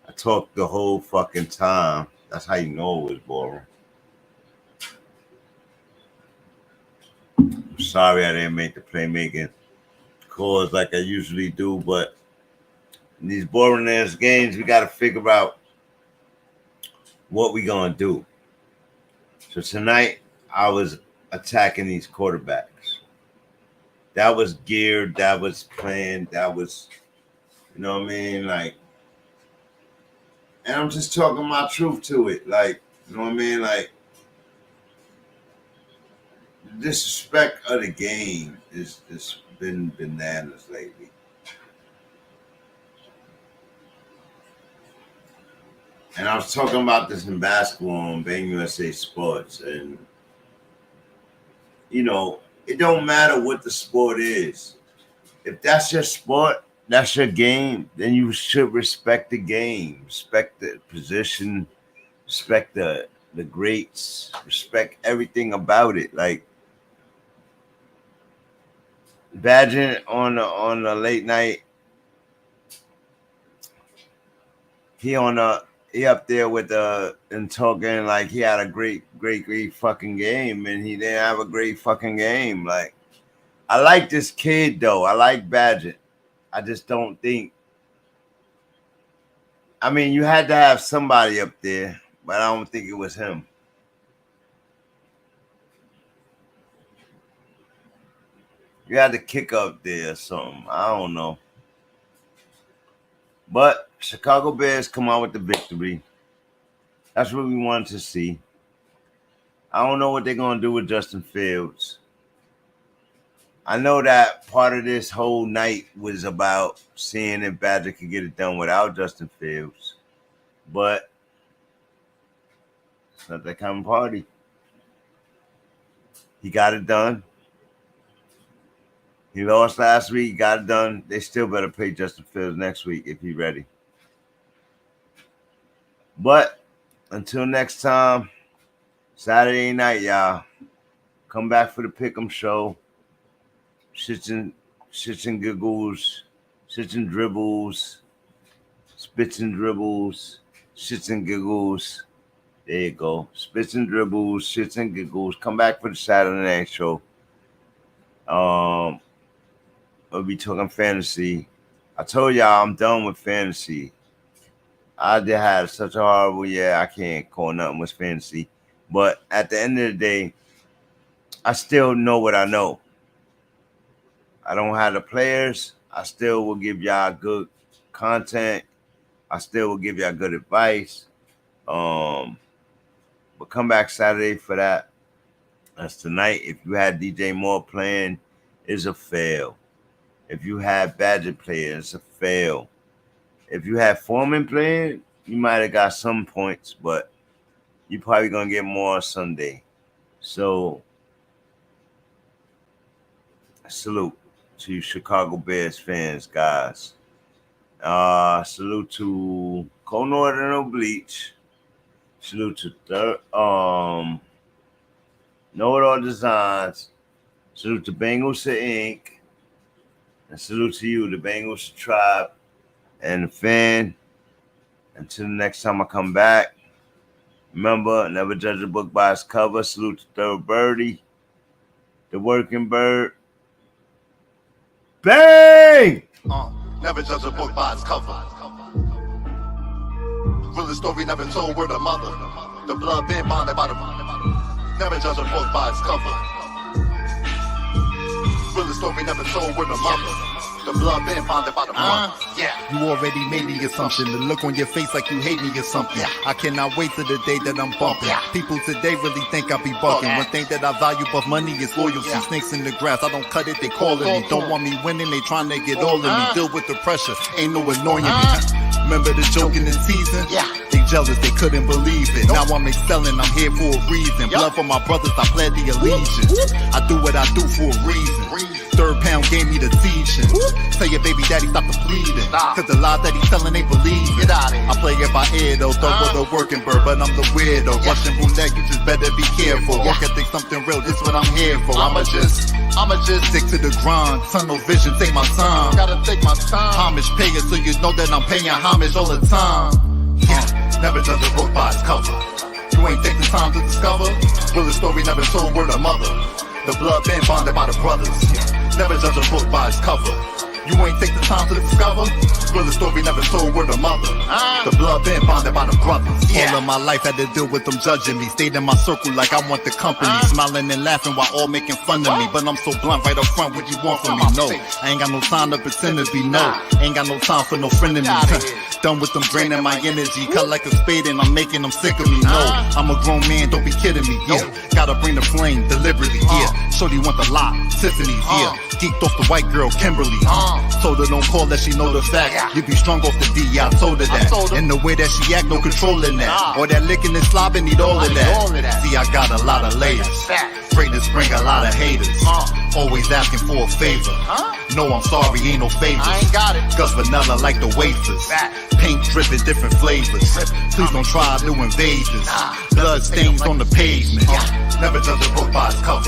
I talked the whole fucking time. That's how you know it was boring. I'm sorry I didn't make the playmaking calls like I usually do, but in these boring ass games, we got to figure out what we gonna do. So tonight, I was attacking these quarterbacks. That was geared. That was planned. That was, you know what I mean? Like, and I'm just talking my truth to it. Like, you know what I mean? Like, the disrespect of the game is been bananas lately. And I was talking about this in basketball on BANGnACES Sports, and you know, it don't matter what the sport is. If that's your sport, that's your game, then you should respect the game, respect the position, respect the greats, respect everything about it. Like, imagine on a late night he up there with and talking like he had a great fucking game, and he didn't have a great fucking game. Like, I like this kid though. I like Badgett. I just don't think. I mean, you had to have somebody up there, but I don't think it was him. You had to kick up there or something. I don't know. But Chicago Bears come out with the victory. That's what we wanted to see. I don't know what they're going to do with Justin Fields. I know that part of this whole night was about seeing if Badger could get it done without Justin Fields. But it's not that kind of party. He got it done. He lost last week, got it done. They still better play Justin Fields next week if he's ready. But until next time, Saturday night, y'all, come back for the Pick'em show. Shits and giggles, shits and dribbles, spits and dribbles, shits and giggles. There you go. Spits and dribbles, shits and giggles. Come back for the Saturday night show. We'll be talking fantasy. I told y'all I'm done with fantasy. I did have such a horrible year. I can't call nothing with fantasy. But at the end of the day, I still know what I know. I don't have the players. I still will give y'all good content. I still will give y'all good advice. But come back Saturday for that. That's tonight. If you had DJ Moore playing, it's a fail. If you had Badger playing, it's a fail. If you had Foreman playing, you might have got some points, but you're probably going to get more on Sunday. So, salute to you Chicago Bears fans, guys. Salute to Cold Northern No Bleach. Salute to Know It All Designs. Salute to BANGn'ACES Inc. And salute to you, the BANGn'ACES Tribe and the fan. Until the next time I come back, remember, never judge a book by its cover. Salute to Third Birdie, the working bird. Bang! Never judge a book by its cover. Realest story never told, word of mother. The blood been bonded by the never judge a book by its cover. Realest story never told, word of mother. The blood been bonded by the yeah. You already made the assumption. The look on your face like you hate me or something. I cannot wait till the day that I'm bumping. People today really think I be bucking. One thing that I value above money is loyalty. Snakes in the grass, I don't cut it, they calling me. Don't want me winning, they trying to get all of me. Deal with the pressure, ain't no annoying me. Remember the joke in the season? They jealous, they couldn't believe it. Now I'm excelling, I'm here for a reason. Blood for my brothers, I pledge the allegiance. I do what I do for a reason. Third pound gave me the teaching. Tell your baby daddy stop the bleeding. Cause the lies that he's telling ain't believing. I play it by ear though, thought with a working bird, but I'm the weirdo. Russian brunette, you just better be careful. Work ethic, something real, this what I'm here for. I'ma just stick to the grind. Tunnel vision, take my time. Gotta take my time. Homage pay it so you know that I'm paying homage all the time. Never judge a book by its cover. You ain't take the time to discover. Realest story never told, word of mother. The blood been bonded by the brothers. Never judge a book by its cover. You ain't take the time to discover. Realest story never told, word of mother. The blood been bonded by the brothers. All of my life had to deal with them judging me. Stayed in my circle like I want the company. Smiling and laughing while all making fun of me. But I'm so blunt right up front, what you want from me? No, I ain't got no time to pretend to be no. Ain't got no time for no friend of me. Done with them draining my energy. Cut like a spade and I'm making them sick of me. No, I'm a grown man, don't be kidding me. Yeah, gotta bring the flame deliberately. Yeah, shorty want the lot, Tiffany's. Yeah, geeked off the white girl, Kimberly. Told her don't call that she know the fact. You be strong off the D, I told her that. And the way that she act, no controlling that. Or that licking and slobbing, need all of that. See, I got a lot of layers. Greatness bring a lot of haters. Always asking for a favor. No, I'm sorry, ain't no favors. I ain't got it. Cause vanilla like the wafers. Paint dripping different flavors. Please don't try new invasions. Blood stains on the pavement. Never judge a book by its cover.